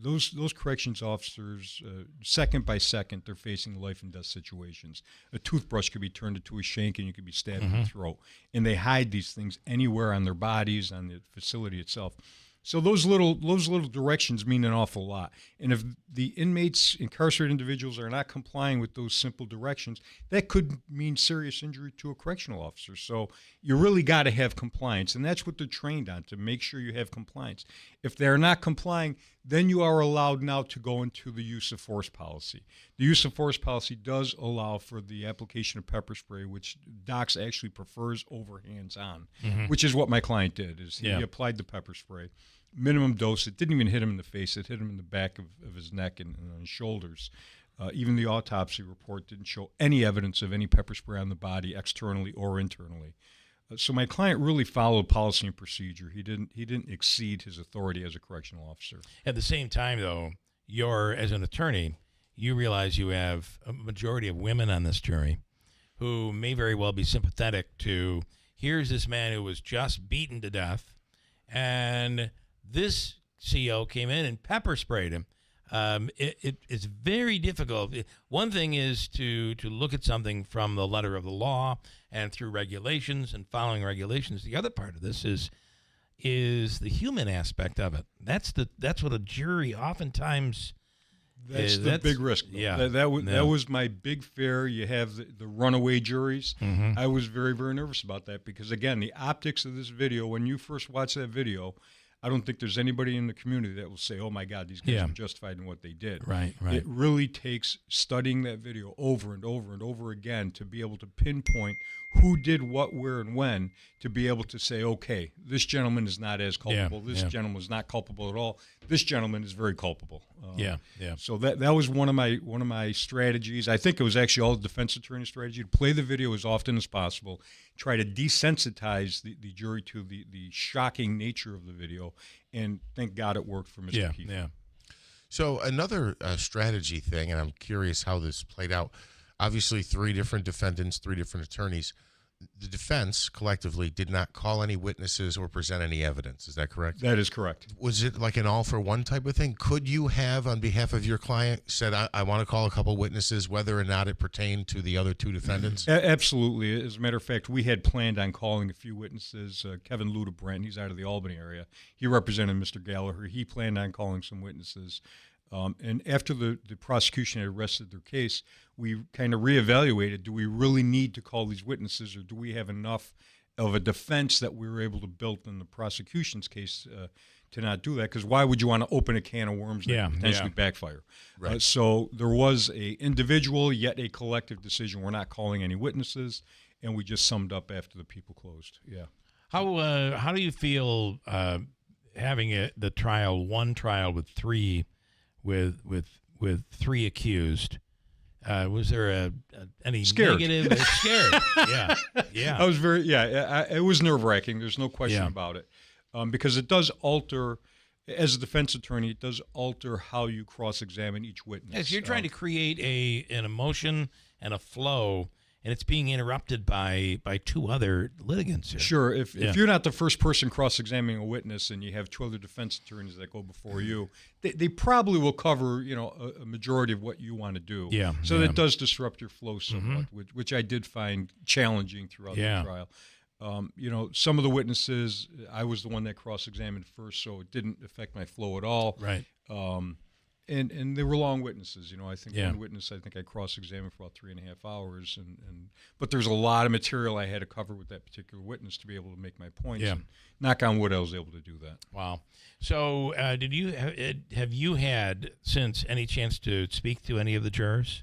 Those corrections officers, second by second, they're facing life and death situations. A toothbrush could be turned into a shank and you could be stabbed in the throat. And they hide these things anywhere on their bodies, on the facility itself. So those little directions mean an awful lot. And if the inmates, incarcerated individuals, are not complying with those simple directions, that could mean serious injury to a correctional officer. So you really got to have compliance, and that's what they're trained on, to make sure you have compliance. If they're not complying, then you are allowed now to go into the use of force policy. The use of force policy does allow for the application of pepper spray, which docs actually prefers over hands-on, which is what my client did. Is he applied the pepper spray, minimum dose. It didn't even hit him in the face. It hit him in the back of his neck and on his shoulders. Even the autopsy report didn't show any evidence of any pepper spray on the body, externally or internally. So my client really followed policy and procedure. He didn't exceed his authority as a correctional officer. At the same time, though, as an attorney, you realize you have a majority of women on this jury who may very well be sympathetic to, here's this man who was just beaten to death, and this CO came in and pepper sprayed him. It's very difficult. One thing is to look at something from the letter of the law and through regulations and following regulations. The other part of this is the human aspect of it. That's what a jury oftentimes. That's the big risk. Yeah, that was my big fear. You have the runaway juries. I was very, very nervous about that because, again, the optics of this video, when you first watch that video, I don't think there's anybody in the community that will say, oh, my God, these guys are justified in what they did. Right. It really takes studying that video over and over and over again to be able to pinpoint who did what, where, and when, to be able to say, okay, this gentleman is not as culpable. This gentleman is not culpable at all. This gentleman is very culpable. So that was one of my strategies. I think it was actually all the defense attorney strategy, to play the video as often as possible, try to desensitize the jury to the shocking nature of the video, and thank God it worked for Mr. Keeler. Yeah. So another strategy thing, and I'm curious how this played out. Obviously, 3 different defendants, 3 different attorneys. The defense collectively did not call any witnesses or present any evidence. Is that correct? That is correct. Was it like an all-for-one type of thing? Could you have, on behalf of your client, said, I want to call a couple witnesses, whether or not it pertained to the other 2 defendants? Absolutely. As a matter of fact, we had planned on calling a few witnesses. Kevin Ludebrand, he's out of the Albany area. He represented Mr. Gallagher. He planned on calling some witnesses. And after the prosecution had arrested their case, we kind of reevaluated, do we really need to call these witnesses, or do we have enough of a defense that we were able to build in the prosecution's case to not do that? Because why would you want to open a can of worms that could potentially backfire? Right. So there was a individual yet a collective decision. We're not calling any witnesses, and we just summed up after the people closed. Yeah. How do you feel having the trial, one trial with 3 with 3 accused? Was there any scared. negative? Scared. Yeah. I was very it was nerve-wracking. There's no question about it, because it does alter, as a defense attorney, it does alter how you cross-examine each witness. Yes, you're trying to create an emotion and a flow, and it's being interrupted by 2 other litigants here. Sure. If you're not the first person cross-examining a witness and you have 2 other defense attorneys that go before you, they probably will cover a majority of what you want to do. Yeah. So that does disrupt your flow somewhat, which I did find challenging throughout the trial. Some of the witnesses, I was the one that cross-examined first, so it didn't affect my flow at all. Right. And they were long witnesses. I think one witness, I cross-examined for about 3.5 hours. But there's a lot of material I had to cover with that particular witness to be able to make my points. Yeah. And knock on wood, I was able to do that. Wow. So have you had since any chance to speak to any of the jurors?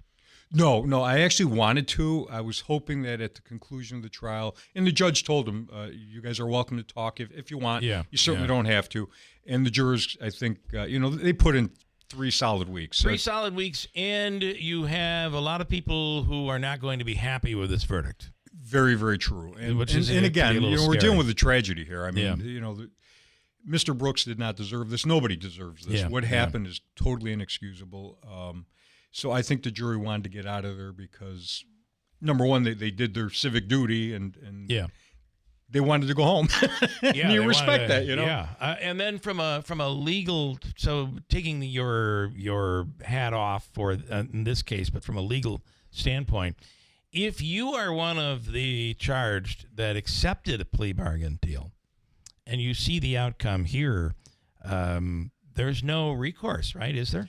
No, I actually wanted to. I was hoping that at the conclusion of the trial, and the judge told them, you guys are welcome to talk if you want. Yeah. You certainly don't have to. And the jurors, I think, they put in 3 solid weeks. 3 solid weeks, and you have a lot of people who are not going to be happy with this verdict. Very, very true. And again, we're dealing with a tragedy here. I mean, Mr. Brooks did not deserve this. Nobody deserves this. What happened is totally inexcusable. So I think the jury wanted to get out of there because, number one, they did their civic duty and they wanted to go home. And you respect that, Yeah. And then from a legal, so taking your hat off for in this case, but from a legal standpoint, if you are one of the charged that accepted a plea bargain deal, and you see the outcome here, there's no recourse, right? Is there?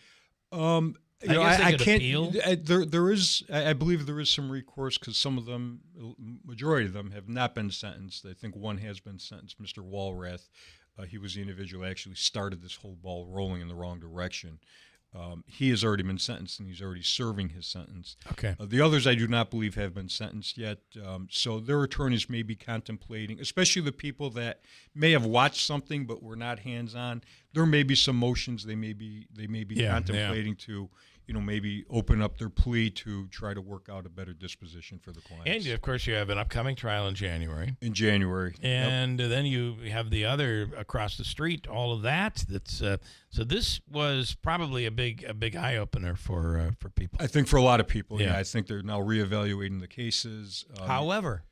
I can't. There is. I believe there is some recourse because some of them, majority of them, have not been sentenced. I think one has been sentenced. Mr. Walrath, he was the individual who actually started this whole ball rolling in the wrong direction. He has already been sentenced, and he's already serving his sentence. Okay. The others I do not believe have been sentenced yet. So their attorneys may be contemplating, especially the people that may have watched something but were not hands-on. There may be some motions they may be contemplating to, maybe open up their plea to try to work out a better disposition for the clients. And of course, you have an upcoming trial in January. And then you have the other across the street. All of that. That's so. This was probably a big eye opener for people. I think for a lot of people. Yeah, I think they're now reevaluating the cases. However,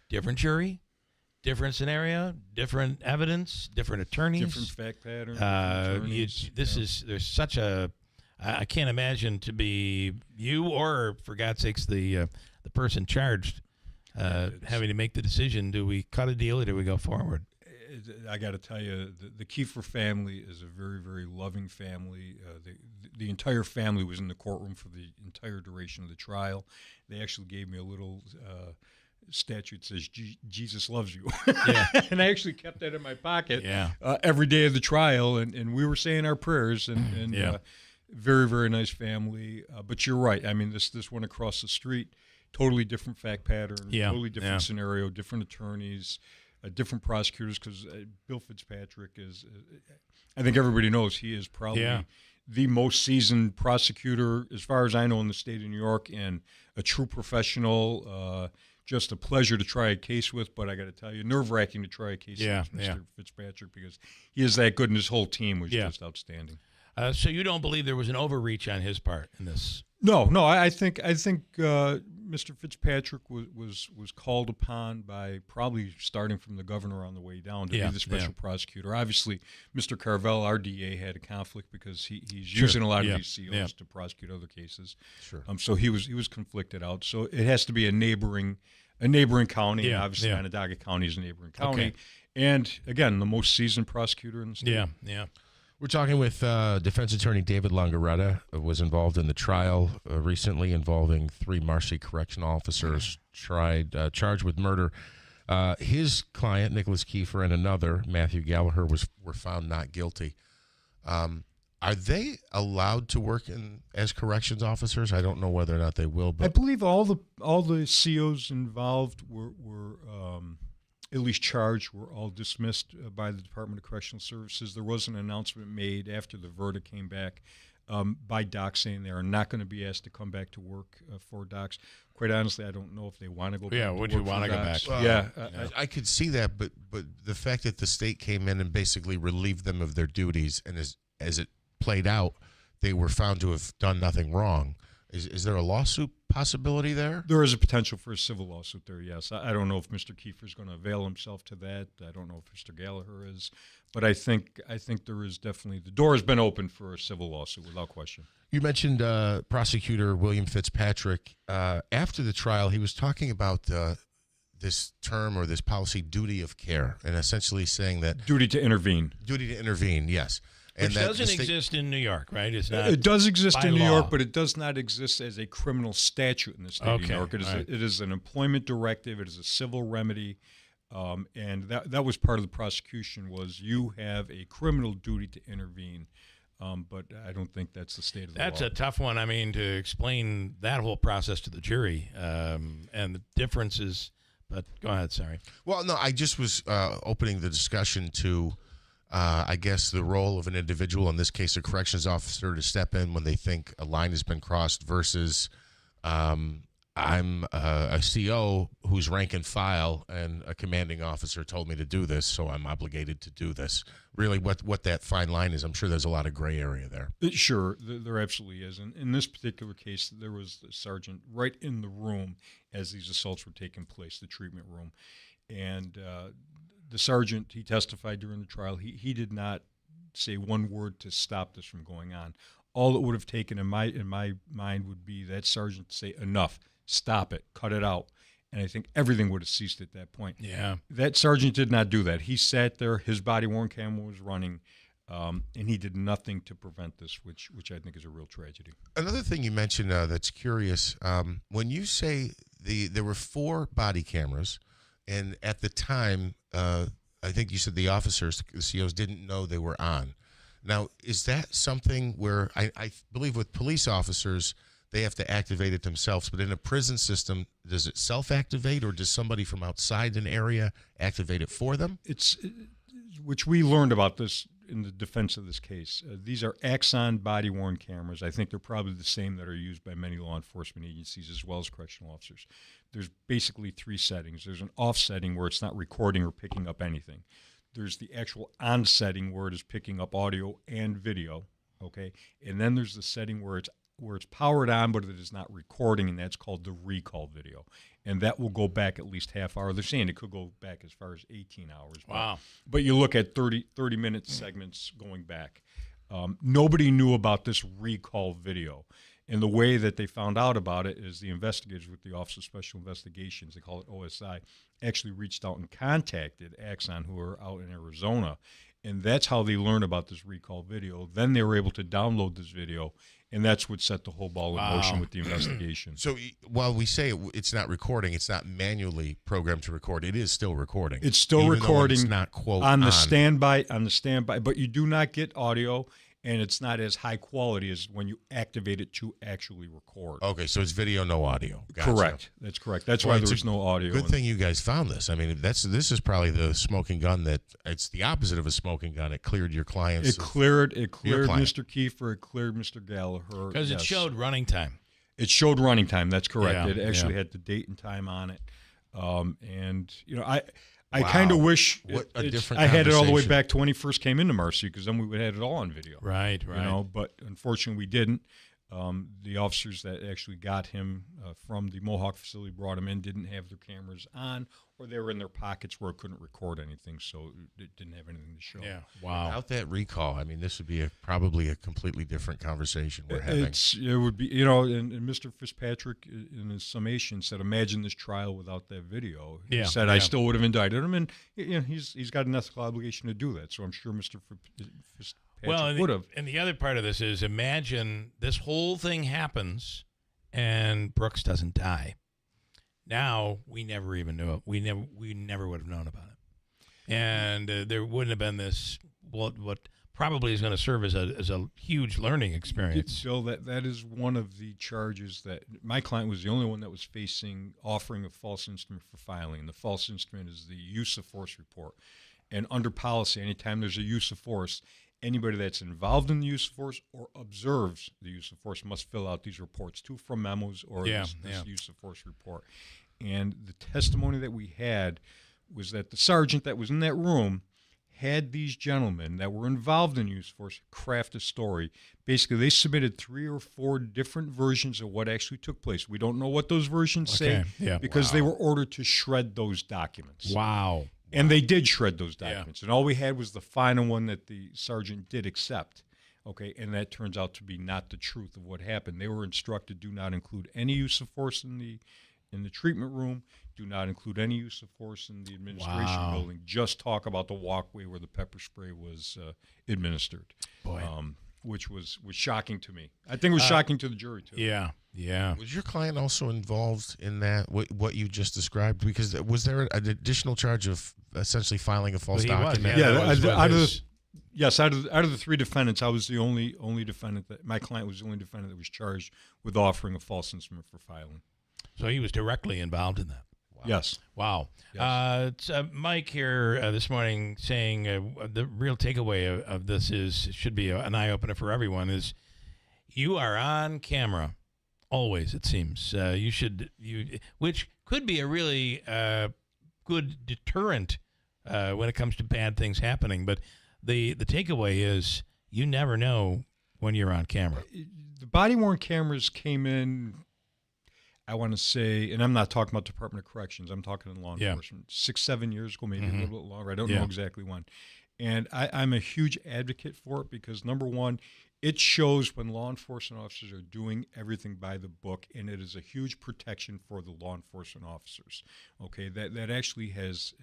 different jury, different scenario, different evidence, different attorneys, different fact patterns. There's such a. I can't imagine to be you or, for God's sakes, the person charged having to make the decision. Do we cut a deal or do we go forward? I got to tell you, the Keeler family is a very, very loving family. The entire family was in the courtroom for the entire duration of the trial. They actually gave me a little statue that says Jesus loves you. Yeah. And I actually kept that in my pocket Yeah. Every day of the trial, and we were saying our prayers. And Yeah. Very, very nice family. But you're right. I mean, this one across the street, totally different fact pattern, totally different scenario, different attorneys, different prosecutors, because Bill Fitzpatrick is, I think everybody knows he is probably the most seasoned prosecutor, as far as I know, in the state of New York, and a true professional. Just a pleasure to try a case with, but I got to tell you, nerve-wracking to try a case with Mr. Fitzpatrick, because he is that good, and his whole team was just outstanding. So you don't believe there was an overreach on his part in this? No. I think Mr. Fitzpatrick was called upon by probably starting from the governor on the way down to be the special prosecutor. Obviously, Mr. Carvel, our DA, had a conflict because he's using a lot of these COs to prosecute other cases. Sure. So he was conflicted out. So it has to be a neighboring county. And obviously, Onondaga County is a neighboring county. Okay. And again, the most seasoned prosecutor in the state. Yeah. We're talking with defense attorney David Longaretta, was involved in the trial recently involving 3 Marcy correctional officers charged with murder. His client, Nicholas Keeler, and another, Matthew Gallagher, were found not guilty. Are they allowed to work as corrections officers? I don't know whether or not they will. But I believe all the COs involved were at least charged, were all dismissed by the Department of Correctional Services. There was an announcement made after the verdict came back by docs saying they are not going to be asked to come back to work for docs. Quite honestly, I don't know if they want to go back to work. Would you want to go back? I could see that, but the fact that the state came in and basically relieved them of their duties, and as it played out, they were found to have done nothing wrong. Is there a lawsuit possibility there? There is a potential for a civil lawsuit there, yes. I don't know if Mr. Keefer is going to avail himself to that. I don't know if Mr. Gallagher is. But I think there is definitely, the door has been open for a civil lawsuit without question. You mentioned Prosecutor William Fitzpatrick. After the trial, he was talking about this term or this policy, duty of care, and essentially saying that... Duty to intervene. Duty to intervene, yes. Which doesn't exist in New York, right? It's not. It does exist in New law. York, but it does not exist as a criminal statute in the state of New York. It is an employment directive. It is a civil remedy, and that was part of the prosecution. Was you have a criminal duty to intervene, but I don't think that's the state of the law. That's a tough one. I mean, to explain that whole process to the jury and the differences. But go ahead. Sorry. Well, no, I just was opening the discussion to. I guess the role of an individual, in this case a corrections officer, to step in when they think a line has been crossed versus I'm a CO who's rank and file and a commanding officer told me to do this, so I'm obligated to do this. Really what that fine line is, I'm sure there's a lot of gray area there. Sure, there absolutely is. And in this particular case, there was the sergeant right in the room as these assaults were taking place, the treatment room. And the sergeant, he testified during the trial, he did not say one word to stop this from going on. All it would have taken in my mind would be that sergeant to say, enough, stop it, cut it out. And I think everything would have ceased at that point. Yeah. That sergeant did not do that. He sat there, his body-worn camera was running. And he did nothing to prevent this, which I think is a real tragedy. Another thing you mentioned that's curious, when you say there were 4 body cameras, and at the time, I think you said the officers, the COs, didn't know they were on. Now, is that something where I believe with police officers, they have to activate it themselves, but in a prison system, does it self-activate, or does somebody from outside an area activate it for them? Which we learned about this in the defense of this case. These are Axon body-worn cameras. I think they're probably the same that are used by many law enforcement agencies as well as correctional officers. There's basically 3 settings. There's an off setting where it's not recording or picking up anything. There's the actual on setting where it is picking up audio and video, okay? And then there's the setting where it's powered on, but it is not recording, and that's called the recall video. And that will go back at least half hour. They're saying it could go back as far as 18 hours. Wow. But you look at 30-minute segments going back. Nobody knew about this recall video. And the way that they found out about it is the investigators with the Office of Special Investigations, they call it OSI, actually reached out and contacted Axon, who are out in Arizona. And that's how they learned about this recall video. Then they were able to download this video, and that's what set the whole ball in motion with the investigation. So while we say it's not recording, it's not manually programmed to record. It is still recording. It's still even recording. Though it's not quote on the standby. But you do not get audio, and it's not as high quality as when you activate it to actually record. Okay, so it's video, no audio. Gotcha. Correct. That's correct. That's why there was no audio. Good thing you guys found this. I mean, this is probably the smoking gun that it's the opposite of a smoking gun. It cleared your clients. It cleared Mr. Kiefer. It cleared Mr. Gallagher. Because it showed running time. It showed running time. That's correct. Yeah, it actually yeah. had the date and time on it. And you know, I kind of wish I had it all the way back to when he first came into Marcy, because then we would have had it all on video. Right. You know, but unfortunately we didn't. The officers that actually got him from the Mohawk facility, brought him in, didn't have their cameras on, or they were in their pockets where it couldn't record anything, so it didn't have anything to show. Yeah, wow. Without that recall, I mean, this would be probably a completely different conversation we're having. It would be, you know, and Mr. Fitzpatrick in his summation said, imagine this trial without that video. He said, I still would have indicted him, and you know, he's got an ethical obligation to do that, so I'm sure Mr. Fitzpatrick would have. And the other part of this is, imagine this whole thing happens and Brooks doesn't die. Now we never even knew it. We never would have known about it, and there wouldn't have been this what probably is going to serve as a huge learning experience. Bill, that is one of the charges that my client was the only one that was facing offering a false instrument for filing. The false instrument is the use of force report, and under policy, anytime there's a use of force, anybody that's involved in the use of force or observes the use of force must fill out these reports, from memos or this use of force report. And the testimony that we had was that the sergeant that was in that room had these gentlemen that were involved in use of force craft a story. Basically, they submitted 3 or 4 different versions of what actually took place. We don't know what those versions say because they were ordered to shred those documents. Wow. And they did shred those documents. And all we had was the final one that the sergeant did accept. Okay, and that turns out to be not the truth of what happened. They were instructed, do not include any use of force in the treatment room, do not include any use of force in the administration building, just talk about the walkway where the pepper spray was administered. Boy. Which was shocking to me. I think it was shocking to the jury, too. Yeah, yeah. Was your client also involved in that, what you just described? Because was there an additional charge of essentially filing a false document? Yes, out of the 3 defendants, I was the only defendant my client was the only defendant that was charged with offering a false instrument for filing. So he was directly involved in that. Wow. Yes. Wow. Yes. It's Mike here this morning saying the real takeaway of this should be an eye-opener for everyone is you are on camera always, it seems. Which could be a really good deterrent when it comes to bad things happening. But the takeaway is you never know when you're on camera. The body-worn cameras came in, I want to say, and I'm not talking about Department of Corrections, I'm talking in law enforcement, 6-7 years ago, maybe a little bit longer. I don't know exactly when. And I'm a huge advocate for it because, number one, it shows when law enforcement officers are doing everything by the book, and it is a huge protection for the law enforcement officers. Okay, that actually has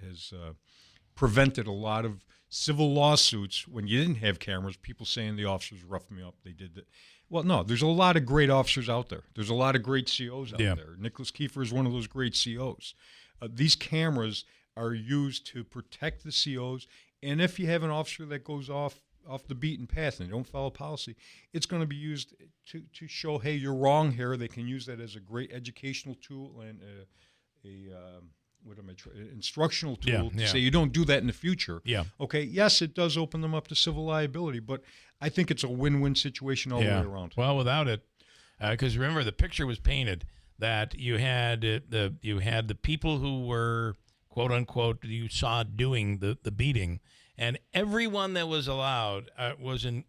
prevented a lot of civil lawsuits when you didn't have cameras, people saying the officers roughed me up, they did that. Well, no, there's a lot of great officers out there. There's a lot of great COs out there. Nicholas Keefer is one of those great COs. These cameras are used to protect the COs, and if you have an officer that goes off the beaten path and they don't follow policy, it's going to be used to show, hey, you're wrong here. They can use that as a great educational tool and instructional tool to say you don't do that in the future. Yeah. Okay, yes, it does open them up to civil liability, but I think it's a win-win situation all the way around. Well, without it, because remember, the picture was painted that you had the people who were, quote unquote, you saw doing the beating, and everyone that was allowed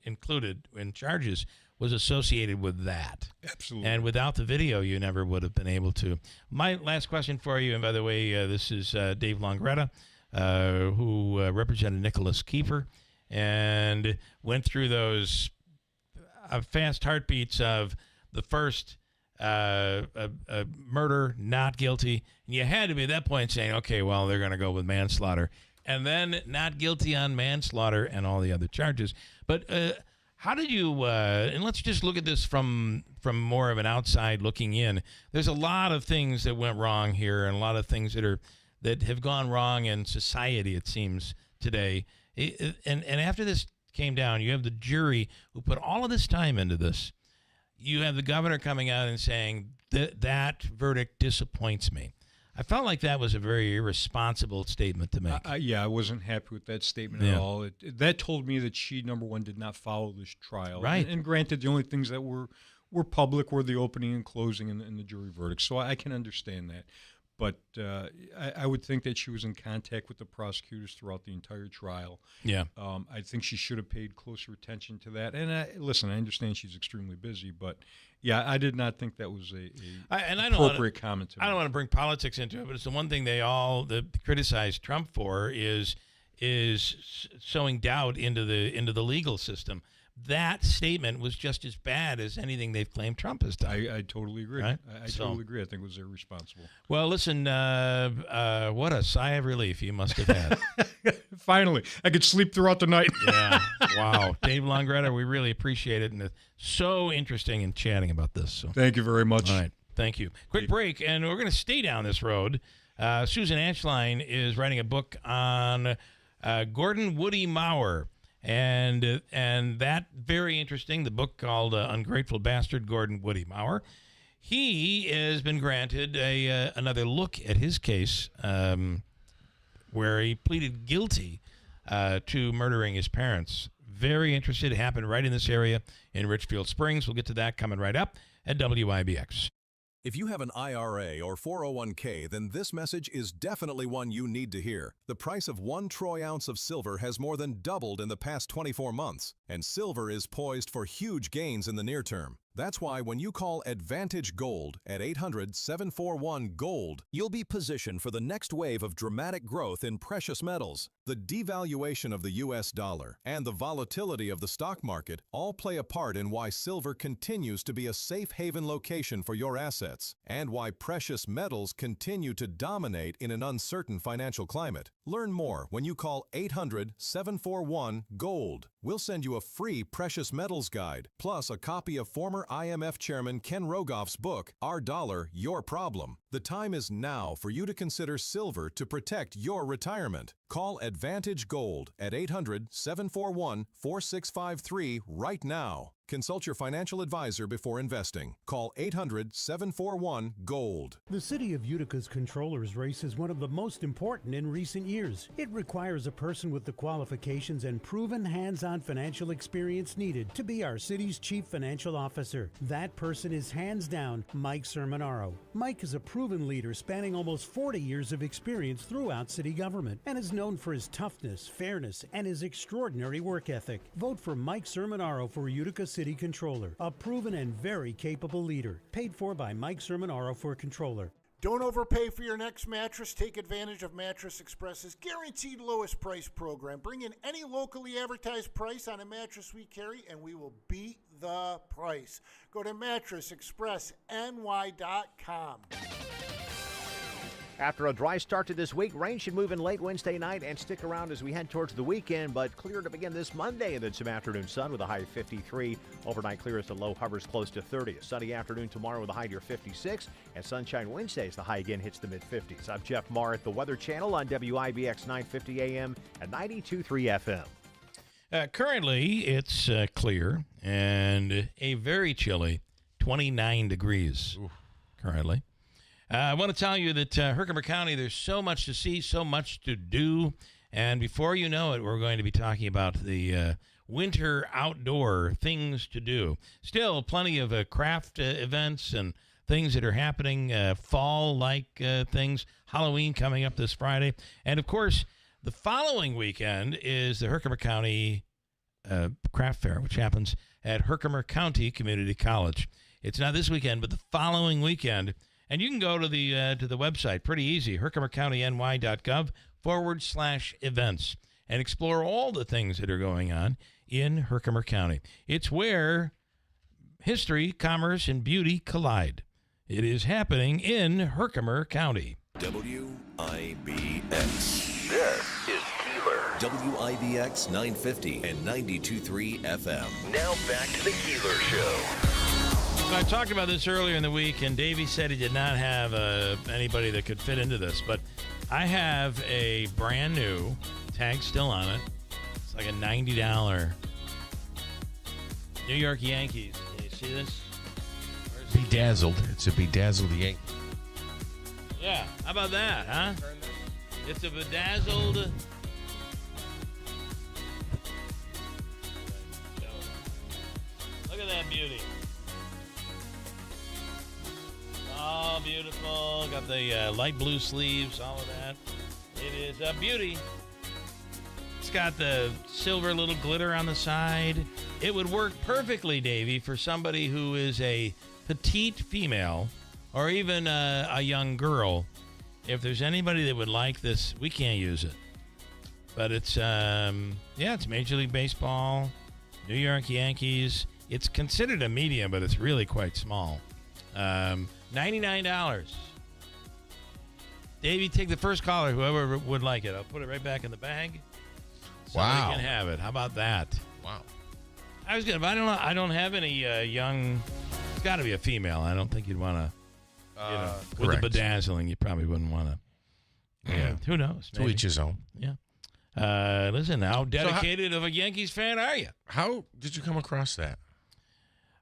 included in charges was associated with that. Absolutely. And without the video, you never would have been able to. My last question for you, and by the way, this is Dave Longretta, who represented Nicholas Keefer and went through those fast heartbeats of the first murder, not guilty. And you had to be at that point saying, okay, well, they're going to go with manslaughter. And then not guilty on manslaughter and all the other charges. But how did you, and let's just look at this from more of an outside looking in. There's a lot of things that went wrong here and a lot of things that have gone wrong in society, it seems, today. And after this came down, you have the jury who put all of this time into this. You have the governor coming out and saying that verdict disappoints me. I felt like that was a very irresponsible statement to make. I wasn't happy with that statement at all. That told me that she, number one, did not follow this trial. Right. And granted, the only things that were public were the opening and closing and the jury verdict. So I can understand that. But I would think that she was in contact with the prosecutors throughout the entire trial. Yeah. I think she should have paid closer attention to that. And listen, I understand she's extremely busy, but yeah, I did not think that was appropriate comment to make. I don't want to bring politics into it, but it's the one thing they all criticize Trump for is sowing doubt into the legal system. That statement was just as bad as anything they've claimed Trump has done. I totally agree. Right? I totally agree. I think it was irresponsible. Well, listen, what a sigh of relief you must have had. Finally, I could sleep throughout the night. Yeah. Wow. Dave Longretta, we really appreciate it. And it's so interesting in chatting about this. So. Thank you very much. All right. Thank you. Quick break, and we're going to stay down this road. Susan Ashline is writing a book on Gordon Woody Maurer. And that, very interesting, the book called Ungrateful Bastard, Gordon Woody Maurer. He has been granted another look at his case where he pleaded guilty to murdering his parents. Very interested. It happened right in this area in Richfield Springs. We'll get to that coming right up at WIBX. If you have an IRA or 401k, then this message is definitely one you need to hear. The price of 1 troy ounce of silver has more than doubled in the past 24 months, and silver is poised for huge gains in the near term. That's why when you call Advantage Gold at 800-741-GOLD, you'll be positioned for the next wave of dramatic growth in precious metals. The devaluation of the U.S. dollar and the volatility of the stock market all play a part in why silver continues to be a safe haven location for your assets, and why precious metals continue to dominate in an uncertain financial climate. Learn more when you call 800-741-GOLD. We'll send you a free precious metals guide, plus a copy of former IMF Chairman Ken Rogoff's book, Our Dollar, Your Problem. The time is now for you to consider silver to protect your retirement. Call Advantage Gold at 800-741-4653 right now. Consult your financial advisor before investing. Call 800-741-GOLD. The City of Utica's Controller's Race is one of the most important in recent years. It requires a person with the qualifications and proven hands-on financial experience needed to be our city's chief financial officer. That person is hands down Mike Sermonaro. Mike is a proven leader spanning almost 40 years of experience throughout city government and is known for his toughness, fairness, and his extraordinary work ethic. Vote for Mike Sermonaro for Utica City Controller, a proven and very capable leader. Paid for by Mike Sermonaro for Controller. Don't overpay for your next mattress. Take advantage of Mattress Express's guaranteed lowest price program. Bring in any locally advertised price on a mattress we carry, and we will beat the price. Go to mattressexpressny.com. After a dry start to this week, rain should move in late Wednesday night and stick around as we head towards the weekend, but clear to begin this Monday, and then some afternoon sun with a high of 53. Overnight clear as the low hovers close to 30. A sunny afternoon tomorrow with a high near 56, and sunshine Wednesday as the high again hits the mid-50s. I'm Jeff Marr at the Weather Channel on WIBX 950 AM and 92.3 FM. Currently, it's clear and a very chilly 29 degrees currently. I want to tell you that Herkimer County, there's so much to see, so much to do. And before you know it, we're going to be talking about the winter outdoor things to do. Still, plenty of craft events and things that are happening, fall-like things, Halloween coming up this Friday. And, of course, the following weekend is the Herkimer County Craft Fair, which happens at Herkimer County Community College. It's not this weekend, but the following weekend. And you can go to the website, pretty easy, herkimercountyny.gov/events, and explore all the things that are going on in Herkimer County. It's where history, commerce, and beauty collide. It is happening in Herkimer County. WIBX. This is Keeler. WIBX 950 and 92.3 FM. Now back to the Keeler Show. I talked about this earlier in the week, and Davey said he did not have anybody that could fit into this, but I have a brand new tag still on it. It's like a $90 New York Yankees. Can you see this? Bedazzled. It's a bedazzled Yankee. Yeah, how about that, huh? It's a bedazzled. Look at that beauty. Oh, beautiful. Got the light blue sleeves, all of that. It is a beauty. It's got the silver little glitter on the side. It would work perfectly, Davey, for somebody who is a petite female or even a young girl. If there's anybody that would like this, we can't use it. But it's, it's Major League Baseball, New York Yankees. It's considered a medium, but it's really quite small. $99. Davey, take the first caller, whoever would like it. I'll put it right back in the bag. Wow. Somebody can have it. How about that? Wow. I was good, but I don't have any young. It's got to be a female. I don't think you'd want to. With the bedazzling, you probably wouldn't want to. Yeah. Who knows? To each his own. Yeah. Listen, how dedicated of a Yankees fan are you? How did you come across that?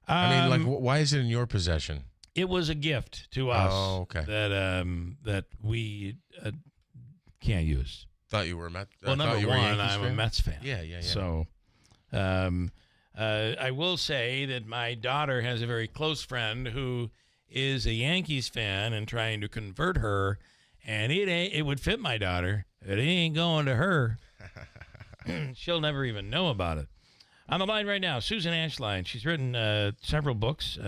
I mean, why is it in your possession? It was a gift to us. Oh, okay. That we can't use. Thought you were a Mets. Well, number one, I'm a Mets fan. Yeah. So, I will say that my daughter has a very close friend who is a Yankees fan and trying to convert her, and it would fit my daughter. It ain't going to her. She'll never even know about it. On the line right now, Susan Ashline. She's written several books,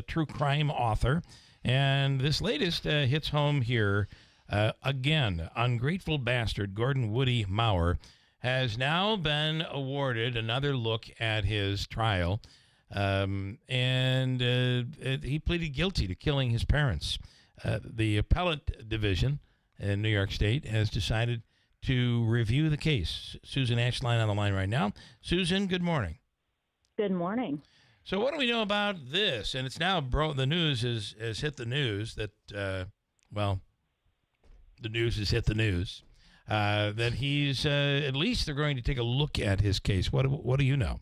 true crime author, and this latest hits home here. Again, ungrateful bastard Gordon Woody Maurer has now been awarded another look at his trial, and he pleaded guilty to killing his parents. The appellate division in New York State has decided to review the case. Susan Ashline on the line right now. Susan, good morning. Good morning. So what do we know about this? And it's now the news has hit the news that, the news has hit the news, that he's, at least they're going to take a look at his case. What do you know?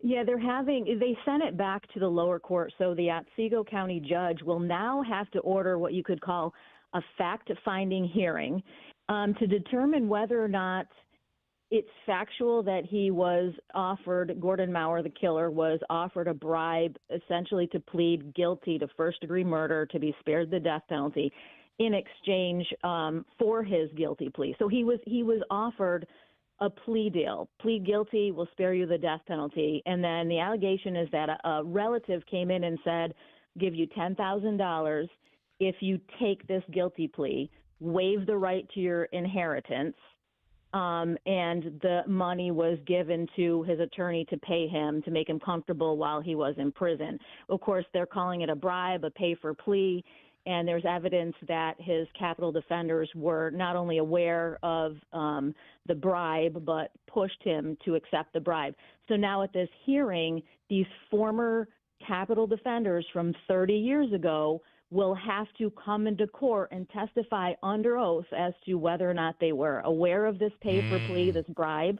Yeah, they sent it back to the lower court, so the Otsego County judge will now have to order what you could call a fact-finding hearing to determine whether or not it's factual that he was offered, Gordon Maurer, the killer, was offered a bribe essentially to plead guilty to first-degree murder to be spared the death penalty in exchange for his guilty plea. So he was offered a plea deal. Plead guilty, we'll spare you the death penalty. And then the allegation is that a relative came in and said, give you $10,000 if you take this guilty plea, waive the right to your inheritance, and the money was given to his attorney to pay him to make him comfortable while he was in prison. Of course, they're calling it a bribe, a pay for plea, and there's evidence that his capital defenders were not only aware of the bribe, but pushed him to accept the bribe. So now at this hearing, these former capital defenders from 30 years ago will have to come into court and testify under oath as to whether or not they were aware of this pay for plea, this bribe,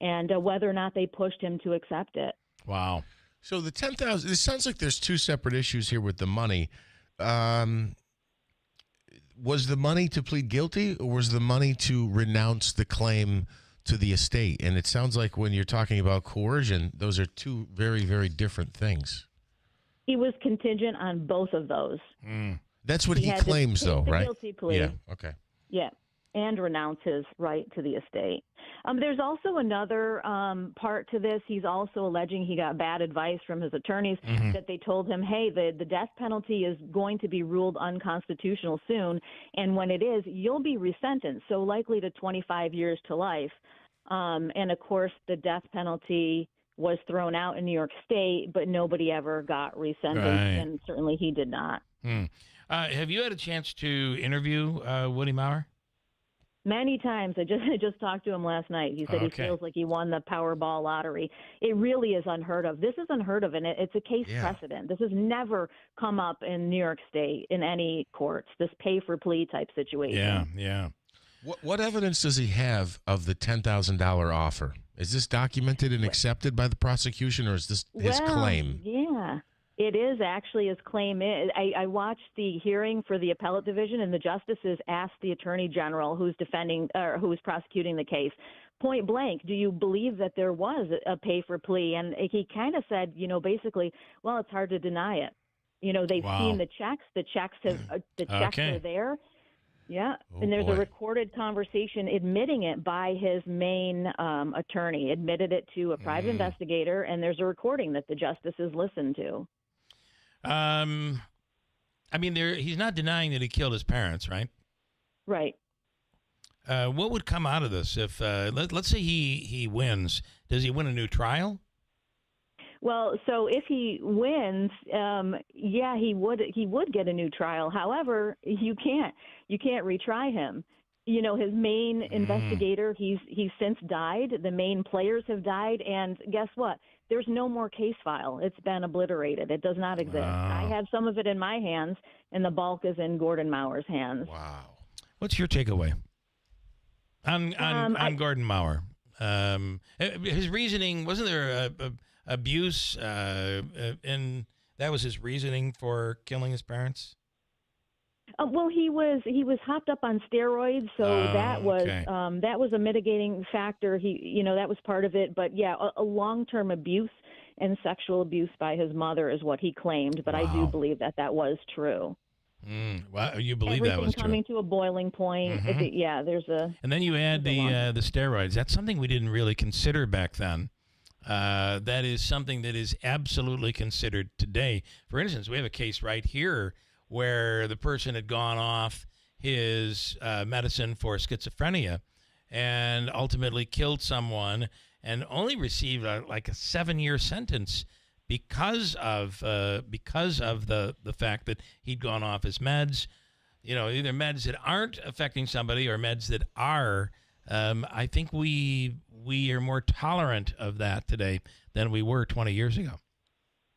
and whether or not they pushed him to accept it. Wow. So the $10,000, it sounds like there's two separate issues here with the money. Was the money to plead guilty, or was the money to renounce the claim to the estate? And it sounds like when you're talking about coercion, those are two very, very different things. He was contingent on both of those. That's what he had to claims, take though, the right? Guilty plea. Yeah, okay. Yeah, and renounce his right to the estate. There's also another part to this. He's also alleging he got bad advice from his attorneys, that they told him, hey, the death penalty is going to be ruled unconstitutional soon, and when it is, you'll be resentenced, so likely to 25 years to life. And, of course, the death penalty was thrown out in New York State, but nobody ever got resentenced, and certainly he did not. Have you had a chance to interview Woody Maurer? Many times. I just talked to him last night. He said he feels like he won the Powerball lottery. It really is unheard of. This is unheard of, and it's a case precedent. This has never come up in New York State in any courts, this pay-for-plea type situation. Yeah. What evidence does he have of the $10,000 offer? Is this documented and accepted by the prosecution, or is this his claim? Yeah. It is actually his claim. I watched the hearing for the appellate division, and the justices asked the attorney general who's defending or who's prosecuting the case, point blank, do you believe that there was a pay for plea? And he kind of said, basically, well, it's hard to deny it. They've seen the checks. The checks are there. Yeah, and there's a recorded conversation admitting it by his main attorney, admitted it to a private investigator, and there's a recording that the justices listened to. He's not denying that he killed his parents, right? Right. What would come out of this if, let's say he wins? Does he win a new trial? Well, so if he wins, he would get a new trial. However, you can't retry him. His main investigator, he's since died. The main players have died, and guess what? There's no more case file. It's been obliterated. It does not exist. I have some of it in my hands, and the bulk is in Gordon Maurer's hands. Wow. What's your takeaway on Gordon Maurer? His reasoning, wasn't there abuse, and that was his reasoning for killing his parents? Well, he was hopped up on steroids, so that was a mitigating factor. That was part of it. But a long-term abuse and sexual abuse by his mother is what he claimed. But I do believe that was true. Well, you believe Everything that was true? Coming to a boiling point. There's a. And then you add the steroids. That's something we didn't really consider back then. That is something that is absolutely considered today. For instance, we have a case right here where the person had gone off his medicine for schizophrenia and ultimately killed someone and only received a 7-year sentence because of the fact that he'd gone off his meds, either meds that aren't affecting somebody or meds that are. I think we are more tolerant of that today than we were 20 years ago.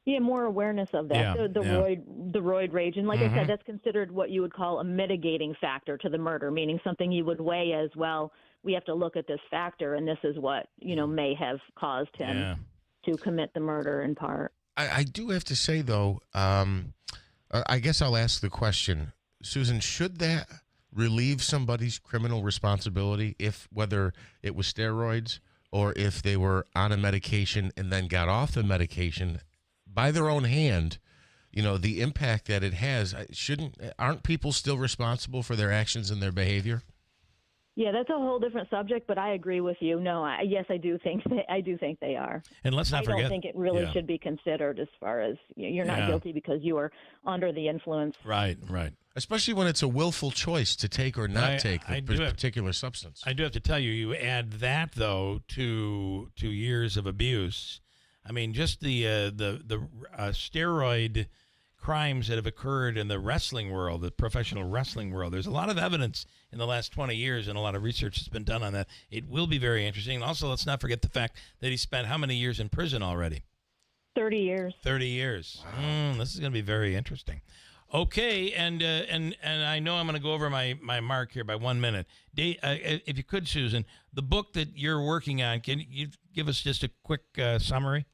Yeah, more awareness of that. The roid rage. And like I said, that's considered what you would call a mitigating factor to the murder, meaning something you would weigh as, well, we have to look at this factor, and this is what, may have caused him to commit the murder in part. I do have to say, though, I guess I'll ask the question, Susan, should that relieve somebody's criminal responsibility whether it was steroids or if they were on a medication and then got off the medication by their own hand, the impact that it has, aren't people still responsible for their actions and their behavior? Yeah, that's a whole different subject, but I agree with you. No, I do think they are. And let's not forget, I don't think it really should be considered as far as you're not guilty because you were under the influence. Right. Especially when it's a willful choice to take or not take the particular substance. I do have to tell you, you add that though to years of abuse. I mean, just the steroid crimes that have occurred in the wrestling world, the professional wrestling world. There's a lot of evidence in the last 20 years and a lot of research that's been done on that. It will be very interesting. And also, let's not forget the fact that he spent how many years in prison already? 30 years. 30 years. Wow. This is going to be very interesting. Okay, and I know I'm going to go over my mark here by 1 minute. If you could, Susan, the book that you're working on, can you give us just a quick summary?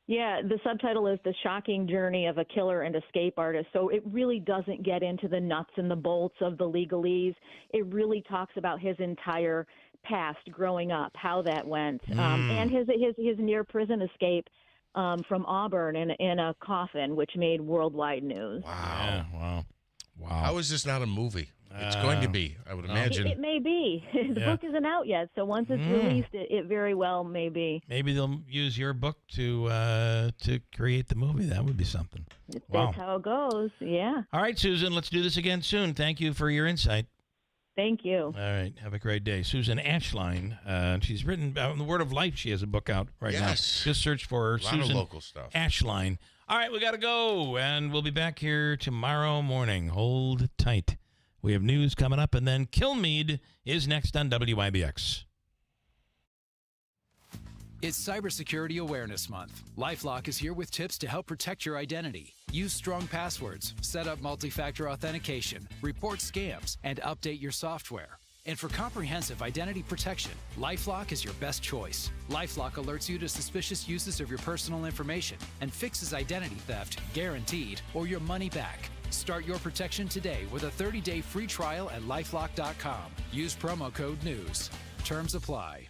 Yeah, the subtitle is The Shocking Journey of a Killer and Escape Artist. So it really doesn't get into the nuts and the bolts of the legalese. It really talks about his entire past growing up, how that went, and his near prison escape from Auburn in a coffin, which made worldwide news. Wow. Yeah, wow. How is this not a movie? It's going to be, I would imagine. It may be. The book isn't out yet, so once it's released, it very well may be. Maybe they'll use your book to create the movie. That would be something. That's how it goes, yeah. All right, Susan, let's do this again soon. Thank you for your insight. Thank you. All right. Have a great day. Susan Ashline. She's written on the Word of Life. She has a book out right now. Just search for her. A lot Susan of local stuff. Ashline. All right, we got to go, and we'll be back here tomorrow morning. Hold tight. We have news coming up, and then Kilmeade is next on WIBX. It's Cybersecurity Awareness Month. LifeLock is here with tips to help protect your identity. Use strong passwords, set up multi-factor authentication, report scams, and update your software. And for comprehensive identity protection, LifeLock is your best choice. LifeLock alerts you to suspicious uses of your personal information and fixes identity theft, guaranteed, or your money back. Start your protection today with a 30-day free trial at LifeLock.com. Use promo code NEWS. Terms apply.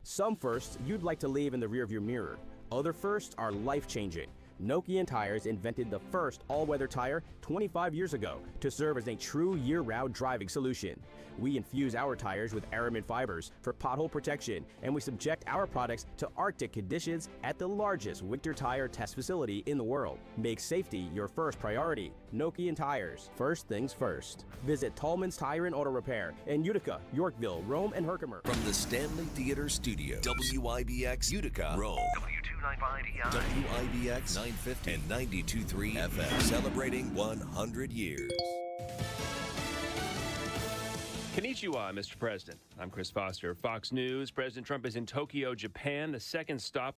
Some firsts you'd like to leave in the rearview mirror. Other firsts are life-changing. Nokian Tires invented the first all-weather tire 25 years ago to serve as a true year-round driving solution. We infuse our tires with aramid fibers for pothole protection, and we subject our products to Arctic conditions at the largest winter tire test facility in the world. Make safety your first priority. Nokian Tires. First things first. Visit Tallman's Tire and Auto Repair in Utica, Yorkville, Rome, and Herkimer. From the Stanley Theater Studio, WIBX Utica, Rome. WIBX 950 and 92.3 FM, celebrating 100 years. Konnichiwa, Mr. President. I'm Chris Foster. Fox News. President Trump is in Tokyo, Japan, the second stop